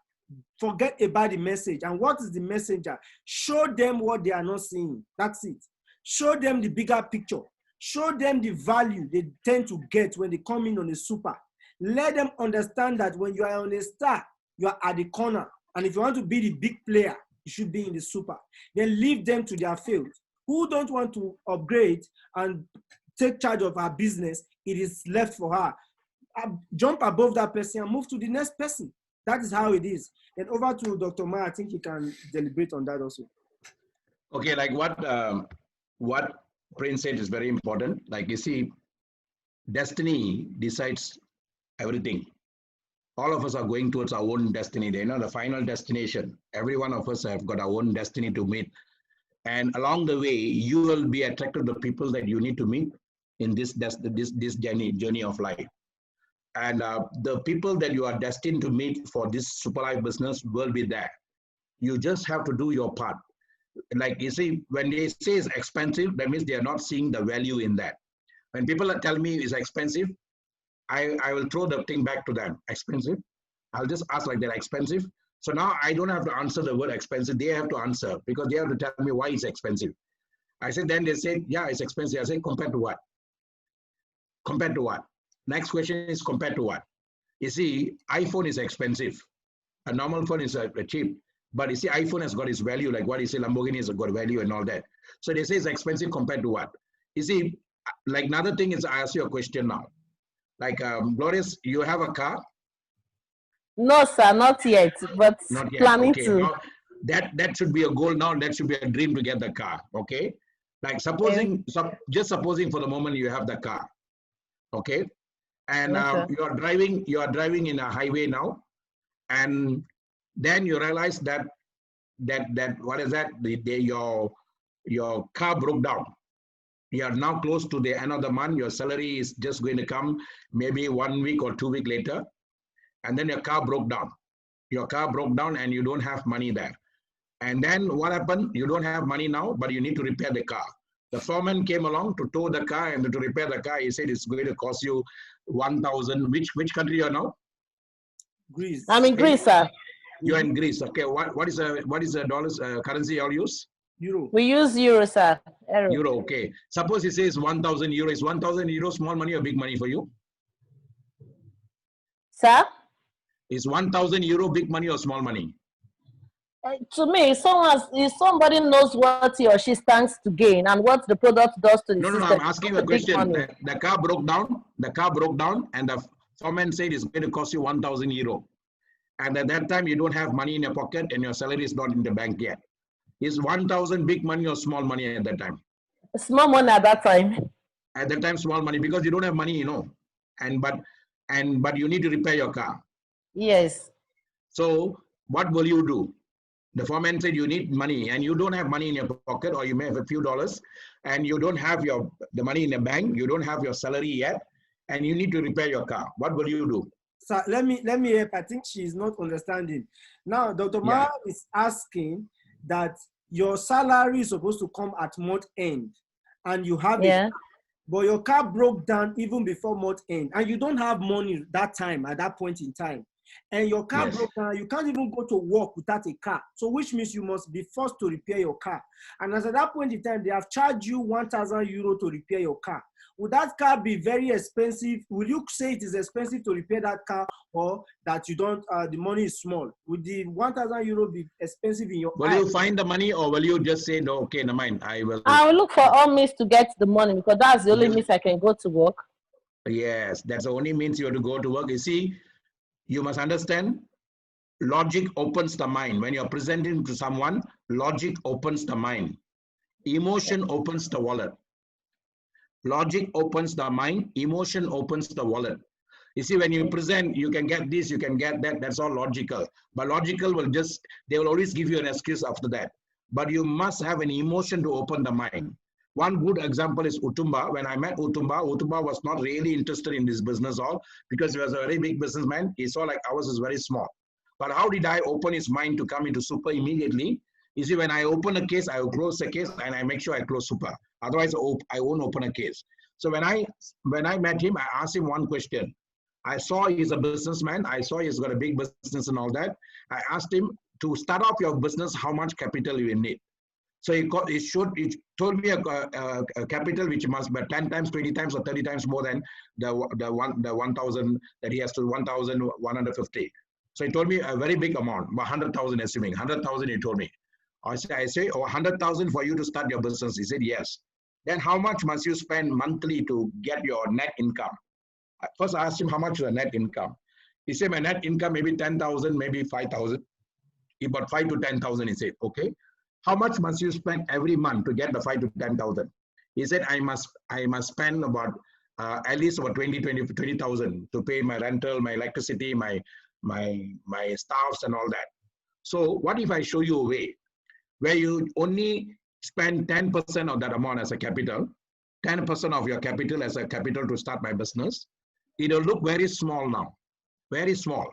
Forget about the message. And what is the messenger? Show them what they are not seeing. That's it. Show them the bigger picture. Show them the value they tend to get when they come in on a super. Let them understand that when you are on a star, you are at the corner. And if you want to be the big player, you should be in the super. Then leave them to their field. Who don't want to upgrade and take charge of her business, it is left for her. Jump above that person and move to the next person. That is how it is. And over to Dr. Ma, I think he can deliberate on that also. Okay, like what Prince said is very important. Like you see, destiny decides everything. All of us are going towards our own destiny. They know the final destination. Every one of us have got our own destiny to meet. And along the way, you will be attracted to people that you need to meet in this journey of life. And the people that you are destined to meet for this Superlife business will be there. You just have to do your part. Like you see, when they say it's expensive, that means they are not seeing the value in that. When people tell me it's expensive, I will throw the thing back to them. Expensive? I'll just ask like that, expensive? So now I don't have to answer the word expensive. They have to answer because they have to tell me why it's expensive. I said, then they say, yeah, it's expensive. I say, compared to what? Compared to what? Next question is compared to what? You see, iPhone is expensive. A normal phone is cheap. But you see, iPhone has got its value, like what you say, Lamborghini has got value and all that. So they say it's expensive compared to what? You see, like another thing is, I ask you a question now. Like, Glorious, you have a car? No, sir, not yet, but not yet. planning Okay. to. Now, that should be a goal now. That should be a dream to get the car. Okay. Like supposing, just supposing for the moment you have the car. Okay. And you are driving in a highway now. And then you realize that what is that? Your car broke down. You are now close to the end of the month. Your salary is just going to come maybe 1 week or 2 weeks later. And then your car broke down. Your car broke down and you don't have money there. And then what happened? You don't have money now, but you need to repair the car. The foreman came along to tow the car and to repair the car. He said it's going to cost you 1,000. Which country you are now? Greece. I'm in Greece, sir. You're in Greece. Okay. What is the dollars currency you all use? Euro. We use euro, sir. Euro. Okay. Suppose it says 1,000 euros. Is 1,000 euros small money or big money for you? Sir? Is 1,000 euro big money or small money? To me, if somebody knows what he or she stands to gain and what the product does to the system. No, I'm asking you a question. The car broke down, and the foreman said it's going to cost you 1,000 euro. And at that time, you don't have money in your pocket and your salary is not in the bank yet. Is 1,000 big money or small money at that time? Small money at that time. At that time, small money because you don't have money, but you need to repair your car. Yes. So what will you do? The foreman said you need money and you don't have money in your pocket, or you may have a few dollars and you don't have the money in the bank. You don't have your salary yet and you need to repair your car. What will you do? So let me help. I think she is not understanding. Now, Dr. Ma is asking that your salary is supposed to come at month end and you have it, but your car broke down even before month end and you don't have money that time at that point in time. And your car broke down, you can't even go to work without a car. So which means you must be forced to repair your car. And as at that point in time, they have charged you 1,000 euro to repair your car. would that car be very expensive? Will you say it is expensive to repair that car, or that you don't, the money is small? Would the 1,000 euro be expensive in your Will eyes? you find the money, or will you just say, no, okay, never mind, I will look for all means to get the money, because that's the only means I can go to work. Yes, that's the only means you have to go to work. You see, you must understand, logic opens the mind. When you're presenting to someone, logic opens the mind. Emotion opens the wallet. Logic opens the mind. Emotion opens the wallet. You see, when you present, you can get this, you can get that. That's all logical. But logical will just, they will always give you an excuse after that. But you must have an emotion to open the mind. One good example is Utumba. When I met Utumba, Utumba was not really interested in this business all, because he was a very big businessman. He saw like ours is very small. But how did I open his mind to come into Super immediately? You see, when I open a case, I will close the case and I make sure I close Super. Otherwise, I won't open a case. So when I met him, I asked him one question. I saw he's a businessman. I saw he's got a big business and all that. I asked him, to start off your business, how much capital you need? So he told me a capital which must be 10 times, 20 times, or 30 times more than the 1,000 that he has to 1,150. So he told me a very big amount, 100,000 assuming 100,000. He told me. I say, oh, 100,000 for you to start your business. He said yes. Then how much must you spend monthly to get your net income? First, I asked him how much is the net income. He said my net income maybe 10,000, maybe 5,000. About 5 to 10,000. He said, okay. How much must you spend every month to get the 5 to 10,000? He said, I must spend about at least about 20,000 to pay my rental, my electricity, my staffs and all that. So what if I show you a way where you only spend 10% of that amount as a capital, 10% of your capital as a capital to start my business? It will look very small now, very small.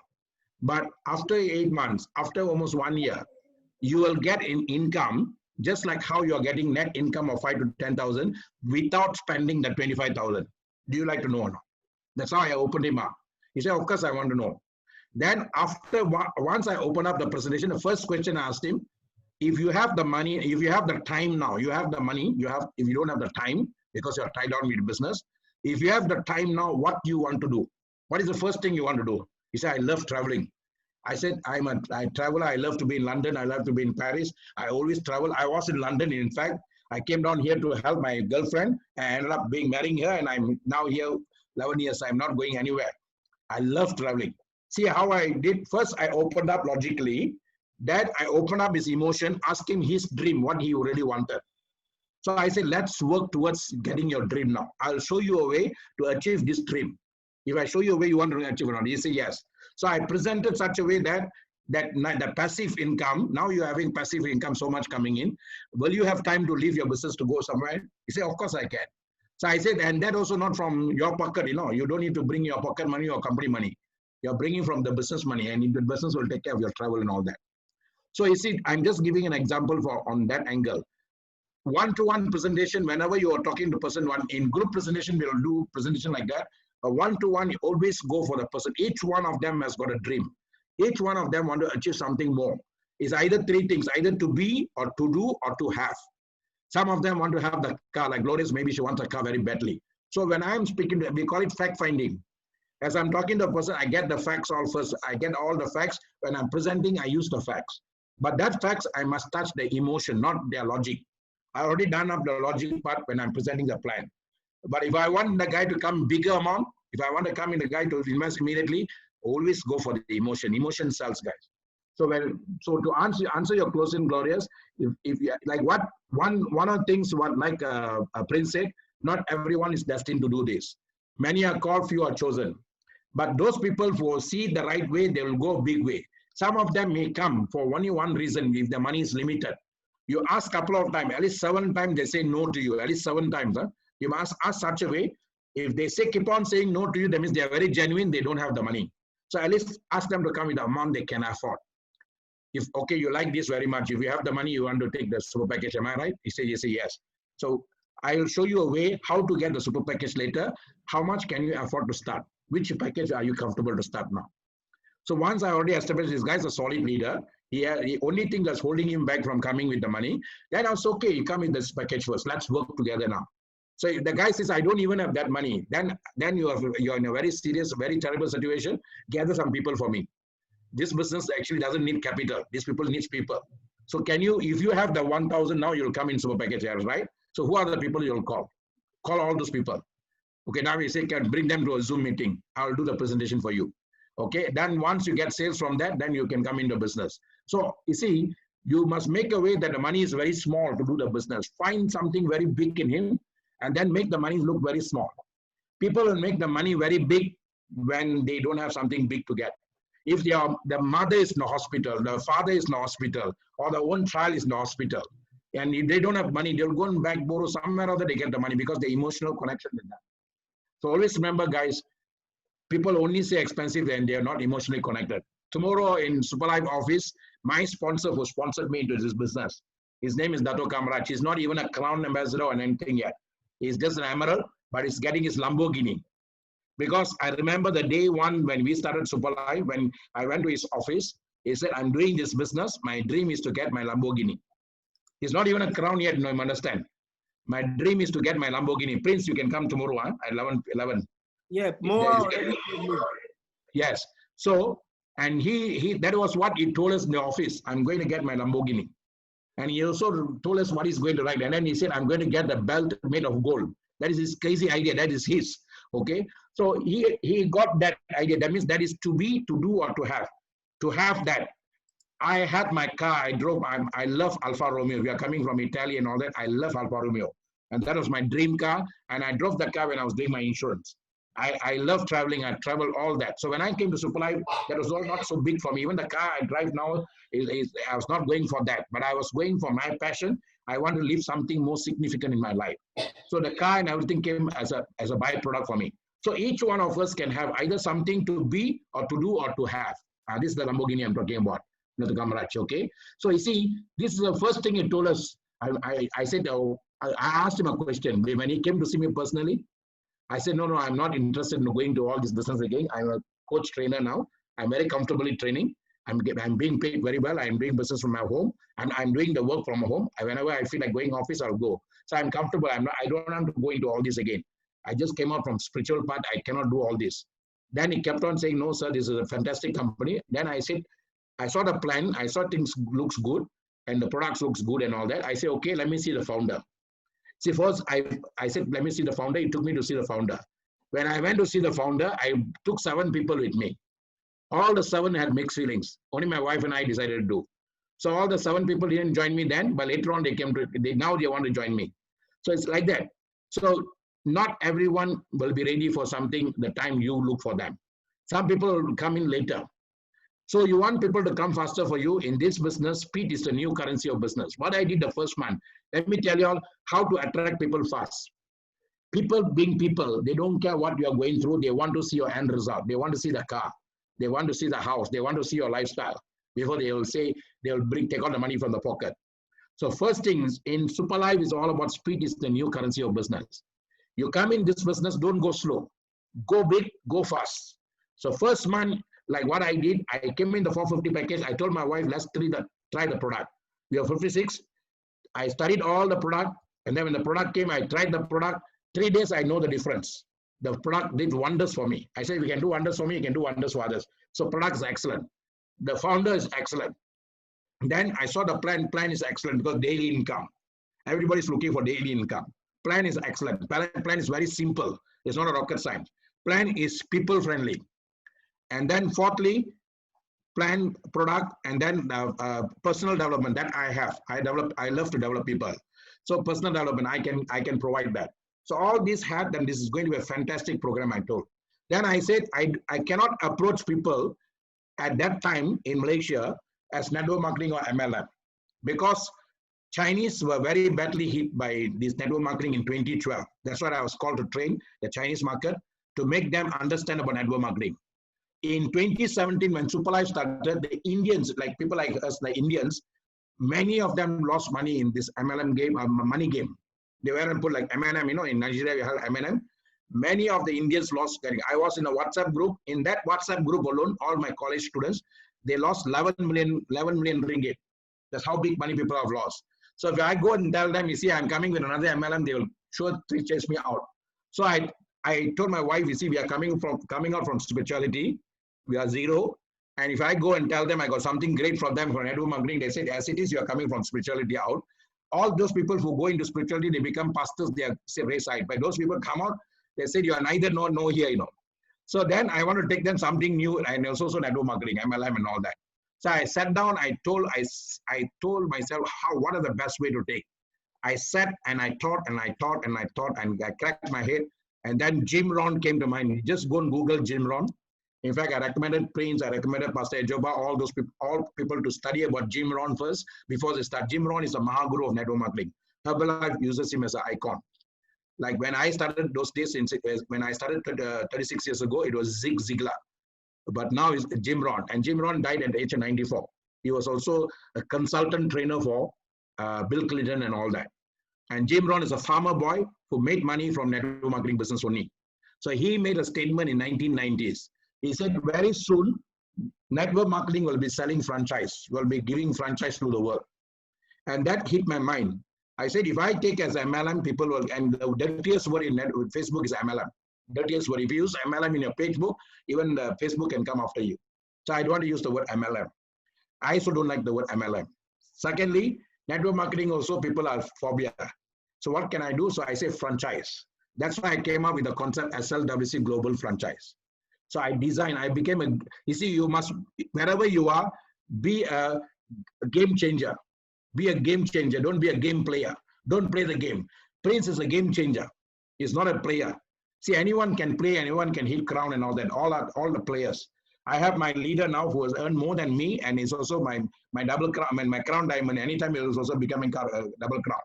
But after 8 months, after almost 1 year, you will get in income just like how you are getting net income of 5 to 10,000 without spending the 25,000. Do you like to know or not? That's how I opened him up. He said, of course I want to know. Then once I opened up the presentation, the first question I asked him, if you have the money, if you have the time now, you have the money, if you don't have the time because you're tied down with business, if you have the time now, what do you want to do? What is the first thing you want to do? He said, I love traveling. I said, I travel. I love to be in London. I love to be in Paris. I always travel. I was in London. In fact, I came down here to help my girlfriend. I ended up marrying her, and I'm now here 11 years. I'm not going anywhere. I love traveling. See how I did? First, I opened up logically. Then I opened up his emotion, asked him his dream, what he really wanted. So I said, let's work towards getting your dream now. I'll show you a way to achieve this dream. If I show you a way you want to achieve or not, he said yes. So I presented such a way that the passive income, now you're having passive income so much coming in. Will you have time to leave your business to go somewhere? He said, of course I can. So I said, and that also not from your pocket, you don't need to bring your pocket money or company money. You're bringing from the business money, and the business will take care of your travel and all that. So you see, I'm just giving an example on that angle. One-to-one presentation, whenever you are talking to person one, in group presentation, we'll do presentation like that. But one-to-one, you always go for the person. Each one of them has got a dream. Each one of them want to achieve something more. It's either three things, either to be or to do or to have. Some of them want to have the car, like Glorious, maybe she wants a car very badly. So when I'm speaking, we call it fact-finding. As I'm talking to a person, I get the facts all first. I get all the facts. When I'm presenting, I use the facts. But that facts, I must touch the emotion, not their logic. I already done up the logic part when I'm presenting the plan. But if I want the guy to come bigger amount, if I want to come in the guy to invest immediately, always go for the emotion. Emotion sells, guys. So to answer your question, Glorious, if you, like one of the things like Prince said, not everyone is destined to do this. Many are called, few are chosen. But those people who see the right way, they will go a big way. Some of them may come for only one reason, if the money is limited. You ask a couple of times, at least 7 times they say no to you, at least 7 times. Huh? You must ask such a way. If they keep on saying no to you, that means they are very genuine, they don't have the money. So at least ask them to come with the amount they can afford. If, okay, you like this very much, if you have the money, you want to take the super package, am I right? He said, yes. So I will show you a way how to get the super package later. How much can you afford to start? Which package are you comfortable to start now? So once I already established this guy's a solid leader, the only thing that's holding him back from coming with the money, then I was okay, you come with this package first. Let's work together now. So if the guy says, I don't even have that money, then you're in a very serious, very terrible situation. Gather some people for me. This business actually doesn't need capital. These people needs people. So can you, if you have the 1,000 now, you'll come in super package shares, right? So who are the people you'll call? Call all those people. Okay, now we say, can bring them to a Zoom meeting. I'll do the presentation for you. Okay, then once you get sales from that, then you can come into business. So you see, you must make a way that the money is very small to do the business. Find something very big in him and then make the money look very small. People will make the money very big when they don't have something big to get. If the mother is in the hospital, the father is in the hospital, or the own child is in the hospital, and if they don't have money, they'll go and back borrow somewhere or other they get the money because the emotional connection with them. So always remember, guys, people only say expensive and they are not emotionally connected. Tomorrow in Superlife office, my sponsor who sponsored me into this business, his name is Dato Kamraj. He's not even a crown ambassador or anything yet. He's just an emerald, but he's getting his Lamborghini. Because I remember the day one when we started Superlife, when I went to his office, he said, I'm doing this business. My dream is to get my Lamborghini. He's not even a crown yet, no, you understand. My dream is to get my Lamborghini. Prince, you can come tomorrow at 11. Yeah, more. Yes. So, and he that was what he told us in the office. I'm going to get my Lamborghini. And he also told us what he's going to write. And then he said, I'm going to get a belt made of gold. That is his crazy idea. That is his. Okay. So he got that idea. That means that is to be, to do, or to have. To have that. I had my car. I drove. I love Alfa Romeo. We are coming from Italy and all that. I love Alfa Romeo. And that was my dream car. And I drove the car when I was doing my insurance. I love traveling. I travel all that. So when I came to Superlife, that was all not so big for me. Even the car I drive now, I was not going for that. But I was going for my passion. I want to leave something more significant in my life. So the car and everything came as a byproduct for me. So each one of us can have either something to be or to do or to have. This is the Lamborghini I'm talking about. Not the Kamraj, okay? So you see, this is the first thing he told us. I said, I asked him a question. When he came to see me personally, I said, no, I'm not interested in going to all this business again. I'm a coach trainer now. I'm very comfortably training. I'm being paid very well. I'm doing business from my home. And I'm doing the work from home. Whenever I feel like going office, I'll go. So I'm comfortable. I don't want to go into all this again. I just came out from spiritual part. I cannot do all this. Then he kept on saying, no, sir, this is a fantastic company. Then I said, I saw the plan. I saw things looks good and the products looks good and all that. I said, okay, let me see the founder. See, first I said, let me see the founder. He took me to see the founder. When I went to see the founder, I took 7 people with me. All the 7 had mixed feelings. Only my wife and I decided to do. So all the 7 people didn't join me then, but later on they came to, now they want to join me. So it's like that. So not everyone will be ready for something the time you look for them. Some people will come in later. So you want people to come faster for you. In this business, speed is the new currency of business. What I did the first month, let me tell you all how to attract people fast. People being people, they don't care what you are going through. They want to see your end result. They want to see the car. They want to see the house. They want to see your lifestyle before they will say, they will take out the money from the pocket. So first things in Superlife is all about speed is the new currency of business. You come in this business, don't go slow. Go big, go fast. So first month, like what I did, I came in the 450 package. I told my wife, let's try the product. We have 56. I studied all the product. And then when the product came, I tried the product. 3 days, I know the difference. The product did wonders for me. I said, if you can do wonders for me, you can do wonders for others. So product is excellent. The founder is excellent. Then I saw the plan. Plan is excellent because daily income. Everybody's looking for daily income. Plan is excellent. Plan is very simple. It's not a rocket science. Plan is people friendly. And then fourthly, plan, product, and then personal development that I have. I love to develop people. So personal development, I can provide that. So all this had, then this is going to be a fantastic program, I told. Then I said, I cannot approach people at that time in Malaysia as network marketing or MLM because Chinese were very badly hit by this network marketing in 2012. That's why I was called to train the Chinese market to make them understand about network marketing. In 2017, when Superlife started, the Indians, like people like us, the Indians, many of them lost money in this MLM game, money game. They weren't put like M&M, in Nigeria, we have M&M. Many of the Indians lost. I was in a WhatsApp group. In that WhatsApp group alone, all my college students, they lost 11 million ringgit. That's how big money people have lost. So if I go and tell them, you see, I'm coming with another MLM, they will sure to chase me out. So I told my wife, you see, we are coming out from spirituality. We are zero. And if I go and tell them I got something great for them for network marketing, they said, as it is, you are coming from spirituality out. All those people who go into spirituality, they become pastors, they are wayside. But those people come out, they said, you are neither no here, you know. So then I want to take them something new, and also network marketing, MLM and all that. So I sat down, I told myself what are the best way to take. I sat and I thought and I cracked my head. And then Jim Rohn came to mind. Just go and Google Jim Rohn. In fact, I recommended Prince, I recommended Pastor Ejoba, all people to study about Jim Rohn first before they start. Jim Rohn is a Mahaguru of network marketing. Herbalife uses him as an icon. Like when I started those days, when I started 36 years ago, it was Zig Ziglar. But now it's Jim Rohn. And Jim Rohn died at the age of 94. He was also a consultant trainer for Bill Clinton and all that. And Jim Rohn is a farmer boy who made money from network marketing business only. So he made a statement in 1990s. He said, very soon, network marketing will be selling franchise, will be giving franchise to the world. And that hit my mind. I said, if I take as MLM, people will, and the dirtiest word in Facebook is MLM. Dirtiest word. If you use MLM in your Facebook, even Facebook can come after you. So I don't want to use the word MLM. I also don't like the word MLM. Secondly, network marketing also people are phobia. So what can I do? So I say franchise. That's why I came up with the concept SLWC Global Franchise. So I became you see, you must, wherever you are, be a game changer. Be a game changer. Don't be a game player. Don't play the game. Prince is a game changer. He's not a player. See, anyone can play, anyone can hit crown and all that. All the players. I have my leader now who has earned more than me, and he's also my double crown, my crown diamond. Anytime he was also becoming double crown.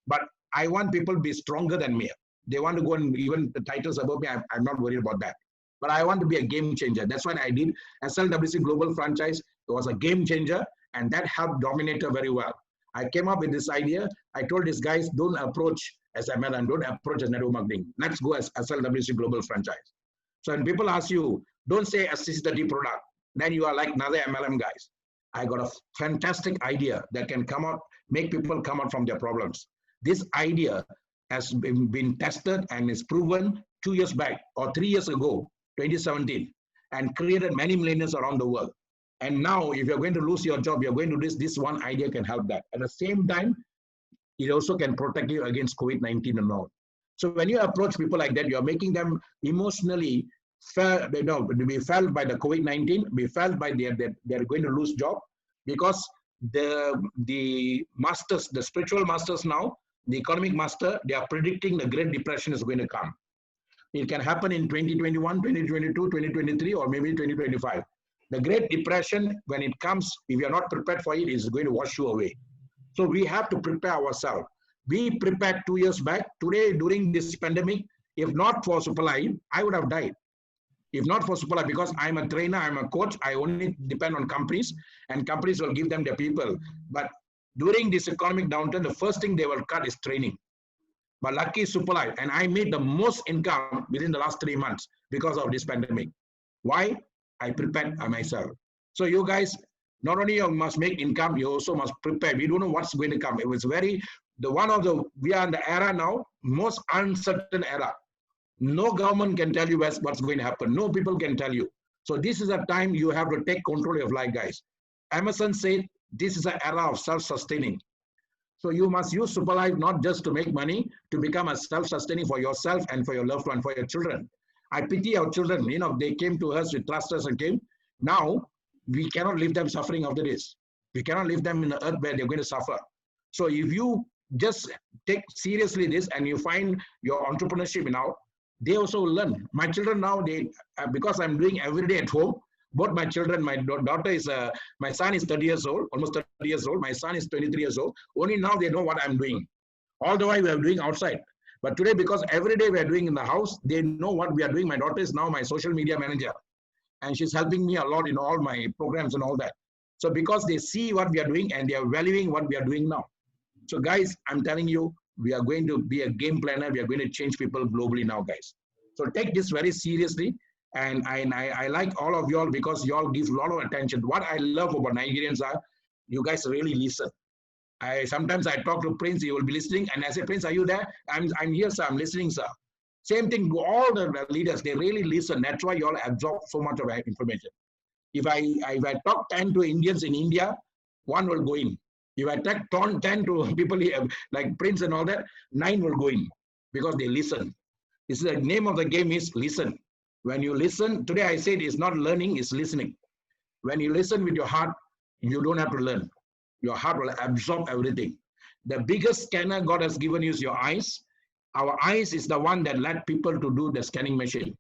But I want people to be stronger than me. They want to go and even the titles above me. I'm not worried about that. But I want to be a game changer. That's what I did. SLWC Global Franchise, it was a game changer, and that helped Dominator very well. I came up with this idea. I told these guys, don't approach as MLM, don't approach as network marketing. Let's go as SLWC Global Franchise. So when people ask you, don't say assisted product, then you are like another MLM guys. I got a fantastic idea that can come out, make people come out from their problems. This idea has been tested and is proven 2 years back or 3 years ago, 2017, and created many millionaires around the world. And now, if you're going to lose your job, you're going to this one idea can help that. At the same time, it also can protect you against COVID-19 and all. So when you approach people like that, you're making them emotionally be felt by the COVID-19, be felt by they're going to lose job, because the masters, the spiritual masters now, the economic master, they are predicting the Great Depression is going to come. It can happen in 2021, 2022, 2023, or maybe 2025. The Great Depression, when it comes, if you're not prepared for it, is going to wash you away. So we have to prepare ourselves. We prepared 2 years back. Today, during this pandemic, if not for Superlife, I would have died. If not for Superlife, because I'm a trainer, I'm a coach, I only depend on companies, and companies will give them their people. But during this economic downturn, the first thing they will cut is training. But lucky Superlife, and I made the most income within the last 3 months because of this pandemic. Why? I prepared myself. So you guys, not only you must make income, you also must prepare. We don't know what's going to come. It was we are in the era now, most uncertain era. No government can tell you what's going to happen. No people can tell you. So this is a time you have to take control of your life, guys. Emerson said, this is an era of self-sustaining. So you must use Superlife not just to make money, to become a self-sustaining for yourself and for your loved one, for your children. I pity our children. You know, they came to us with trust us and came. Now, we cannot leave them suffering after this. We cannot leave them in the earth where they're going to suffer. So if you just take seriously this and you find your entrepreneurship now, they also will learn. My children now, because I'm doing every day at home, both my children, my daughter is, my son is 30 years old, almost 30 years old. My son is 23 years old. Only now they know what I'm doing. All the while we are doing outside. But today, because every day we are doing in the house, they know what we are doing. My daughter is now my social media manager. And she's helping me a lot in all my programs and all that. So because they see what we are doing and they are valuing what we are doing now. So guys, I'm telling you, we are going to be a game planner. We are going to change people globally now, guys. So take this very seriously. And I like all of y'all because y'all give a lot of attention. What I love about Nigerians are, you guys really listen. Sometimes I talk to Prince, he will be listening, and I say, Prince, are you there? I'm here, sir. I'm listening, sir. Same thing. All the leaders, they really listen. That's why you all absorb so much of information. If I talk 10 to Indians in India, one will go in. If I talk 10 to people like Prince and all that, 9 will go in because they listen. It's the name of the game is listen. When you listen, today I said it's not learning, it's listening. When you listen with your heart, you don't have to learn. Your heart will absorb everything. The biggest scanner God has given you is your eyes. Our eyes is the one that led people to do the scanning machine.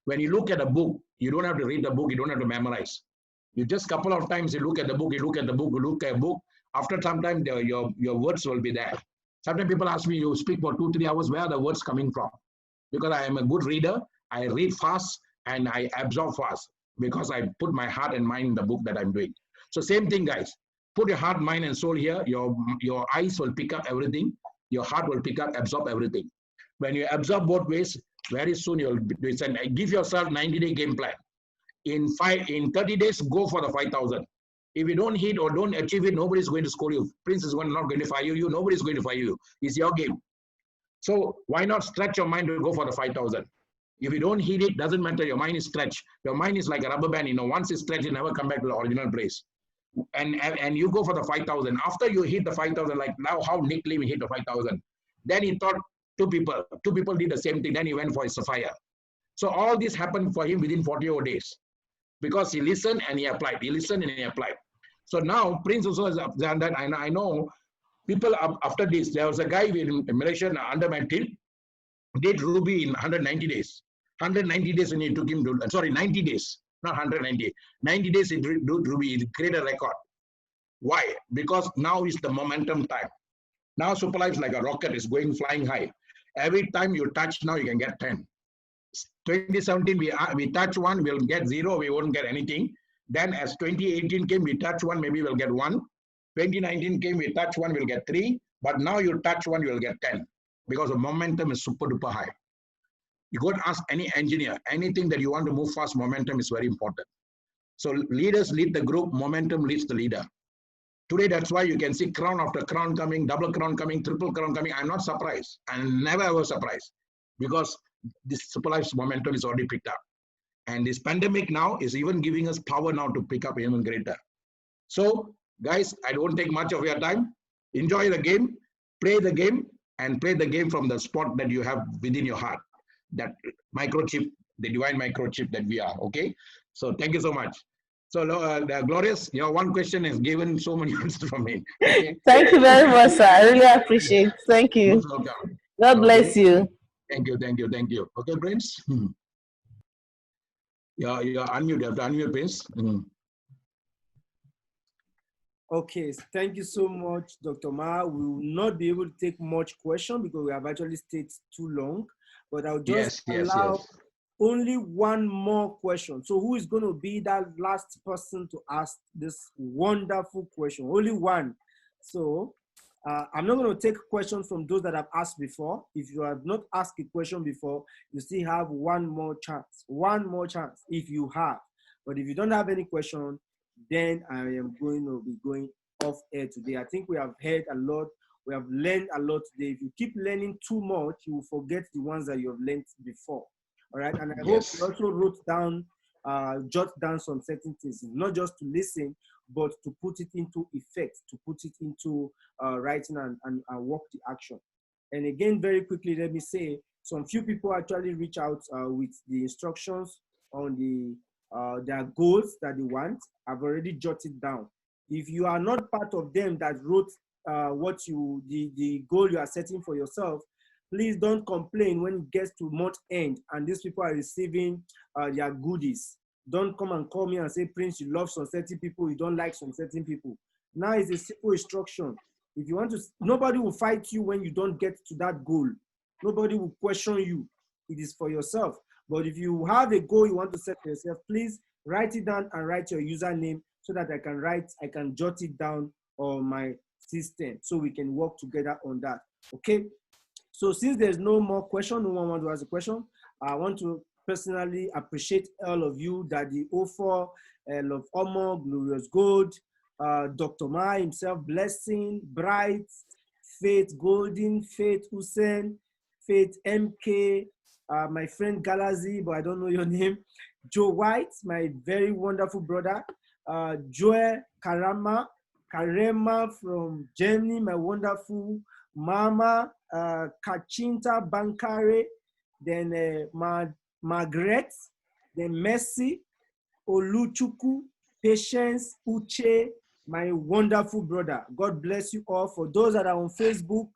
When you look at a book, you don't have to read the book, you don't have to memorize. You just couple of times you look at the book, you look at the book, you look at a book. After some time, your words will be there. Sometimes people ask me, you speak for 2-3 hours, where are the words coming from? Because I am a good reader, I read fast and I absorb fast because I put my heart and mind in the book that I'm doing. So same thing, guys. Put your heart, mind, and soul here. Your eyes will pick up everything. Your heart will pick up, absorb everything. When you absorb both ways, very soon you'll do it. And give yourself 90-day game plan. In 30 days, go for the 5,000. If you don't hit or don't achieve it, nobody's going to scold you. Prince is not going to fire you. Nobody's going to fire you. It's your game. So why not stretch your mind to go for the 5,000? If you don't hit it, doesn't matter. Your mind is stretched. Your mind is like a rubber band. Once it's stretched, it never come back to the original place. And you go for the 5,000. After you hit the 5,000, like now how Nick Lee hit the 5,000. Then he thought two people did the same thing. Then he went for his Sapphire. So all this happened for him within 40 days because he listened and he applied. He listened and he applied. So now Prince also has done that. I know people after this, there was a guy in Malaysia under my team, did Ruby in 190 days. 190 days and it took him to, sorry, 90 days, not 190. 90 days he did Ruby, he created a record. Why? Because now is the momentum time. Now Superlife is like a rocket, is going flying high. Every time you touch now, you can get 10. 2017, we touch 1, we'll get 0, we won't get anything. Then as 2018 came, we touch 1, maybe we'll get 1. 2019 came, we touch 1, we'll get 3. But now you touch 1, you'll get 10. Because the momentum is super duper high. You go and ask any engineer, anything that you want to move fast, momentum is very important. So leaders lead the group, momentum leads the leader. Today, that's why you can see crown after crown coming, double crown coming, triple crown coming. I'm not surprised. I'm never ever surprised because this Superlife's momentum is already picked up. And this pandemic now is even giving us power now to pick up even greater. So guys, I don't take much of your time. Enjoy the game, play the game, and play the game from the spot that you have within your heart. That microchip, the divine microchip that we are, okay? So thank you so much. So Glorious, your one question is given so many answers from me. Okay? Thank you very much, sir. I really appreciate it. Thank you. Most welcome. God bless you. Thank you, thank you, thank you. Okay, Prince? You're unmute, you have to unmute, Prince. Okay, thank you so much, Dr. Ma. We will not be able to take much question because we have actually stayed too long, but I'll just allow only one more question. So who is going to be that last person to ask this wonderful question? Only one. So I'm not going to take questions from those that have asked before. If you have not asked a question before, you still have one more chance. One more chance if you have. But if you don't have any question, then I am going to be going off air today. I think we have heard a lot. We have learned a lot today. If you keep learning too much, you will forget the ones that you have learned before. All right. And I hope you also wrote down, jot down some certain things, not just to listen, but to put it into effect, to put it into writing and work the action. And again, very quickly, let me say, some few people actually reach out with the instructions on their goals that they want. I've already jotted down. If you are not part of them that wrote the goal you are setting for yourself, please don't complain when it gets to month end and these people are receiving their goodies. Don't come and call me and say, Prince, you love some certain people, you don't like some certain people. Now it's a simple instruction. If you want to, nobody will fight you when you don't get to that goal. Nobody will question you. It is for yourself. But if you have a goal you want to set for yourself, please write it down and write your username so that I can jot it down on my system so we can work together on that. Okay. So since there's no more question, no one wants to ask a question, I want to personally appreciate all of you that the offer of honor, glorious gold, Dr. Ma himself, Blessing, Bright, Faith Golden, Faith Hussein, Faith MK, my friend Galazi, but I don't know your name, Joe White, my very wonderful brother, Joe Karema from Germany, my wonderful mama, Kachinta Bankare, then Margaret, then Mercy, Oluchuku, Patience, Uche, my wonderful brother. God bless you all. For those that are on Facebook,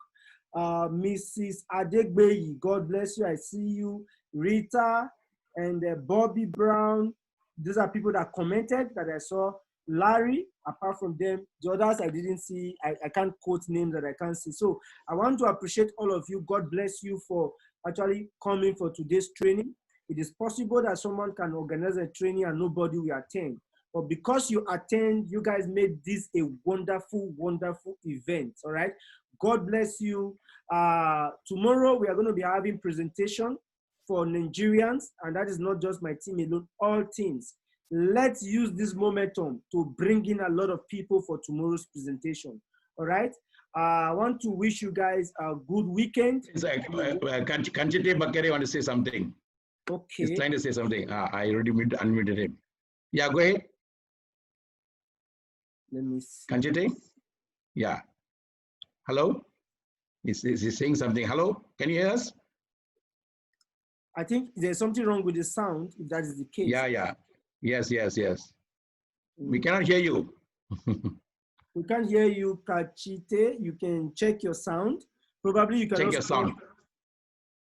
Mrs. Adegbeyi, God bless you. I see you. Rita and Bobby Brown. These are people that commented that I saw. Larry, apart from them, the others I didn't see. I can't quote names that I can't see. So I want to appreciate all of you. God bless you for actually coming for today's training. It is possible that someone can organize a training and nobody will attend. But because you attend, you guys made this a wonderful, wonderful event, all right? God bless you. Tomorrow, we are going to be having presentation for Nigerians, and that is not just my team alone, all teams. Let's use this momentum to bring in a lot of people for tomorrow's presentation, all right? I want to wish you guys a good weekend. Kanchite Bakere want to say something. Okay. He's trying to say something. I already unmuted him. Yeah, go ahead. Let me see. Kanchite? Yeah. Hello? Is he saying something? Hello? Can you hear us? I think there's something wrong with the sound, if that is the case. Yeah. Yes. We cannot hear you. We can't hear you, Kachite. You can check your sound. Probably you can check your sound.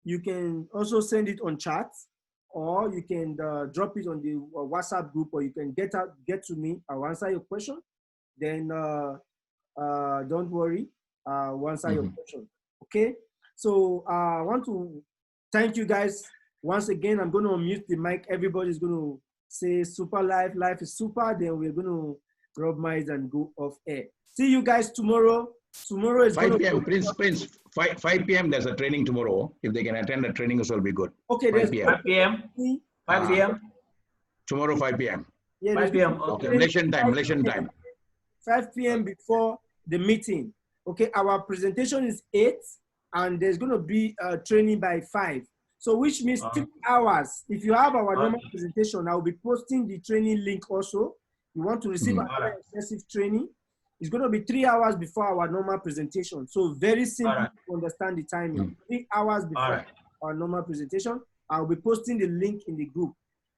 You can also send it on chat, or you can drop it on the WhatsApp group, or you can get to me. I'll answer your question. Then don't worry, I'll answer your question. Okay. So I want to thank you guys once again. I'm going to unmute the mic. Everybody's going to say super life. Life is super. Then we're going to rub minds and go off air. See you guys tomorrow. Tomorrow is 5 p.m. Prince, 5 p.m. There's a training tomorrow. If they can attend the training, also will be good. Okay, 5 p.m. 5 p.m. 5 p.m. Tomorrow, 5 p.m. Yeah, 5 p.m. Okay, Malaysian time. 5 p.m. before the meeting. Okay, our presentation is 8, and there's going to be a training by 5. So which means 3 hours. If you have our normal presentation, I will be posting the training link also. You want to receive another intensive training, it's going to be 3 hours before our normal presentation. So very simple to understand the timing. 3 hours before our normal presentation, I'll be posting the link in the group.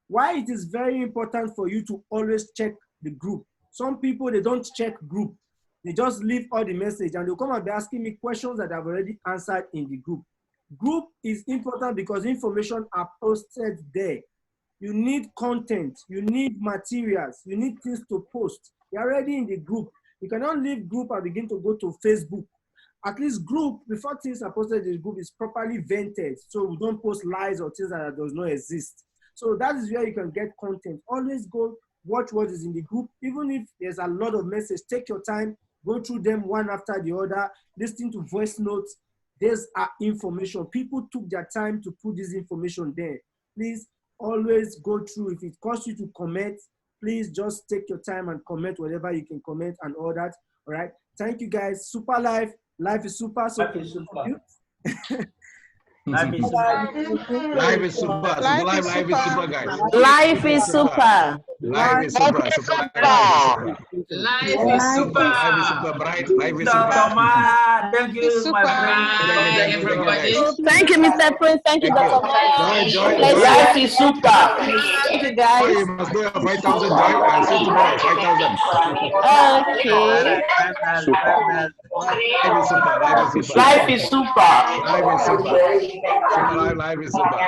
Why it is very important for you to always check the group. Some people, they don't check group. They just leave all the message and they'll come and be asking me questions that I've already answered in the group. Group is important because information are posted there. You need content, you need materials, you need things to post. You're already in the group. You cannot leave group and begin to go to Facebook. At least group, before things are posted in the group, is properly vented. So we don't post lies or things that does not exist. So that is where you can get content. Always go watch what is in the group. Even if there's a lot of messages, take your time, go through them one after the other, listen to voice notes. There's information. People took their time to put this information there. Please always go through. If it costs you to comment, please just take your time and comment whatever you can comment and all that. All right. Thank you guys. Super life. Life is super. So Life is super. Life is super. Life is super, guys. Life is super. Life is super. Life is super. Life is super. Bright. Life is super. Thank you, my friend. Everybody. Thank you, Mr. Prince. Thank you, Dr. Joy. Life is super. Thank you, guys. You must do a 5,000 joy. I'll see you tomorrow. 5,000. Okay. Life is super. Life is super. Life is super. Life is super. Super life is super.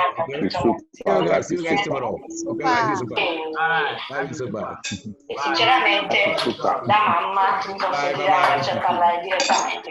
Okay. See you guys tomorrow. Okay, life is super. Life is super. Sinceramente, da mamma mi consigliava cercarla direttamente.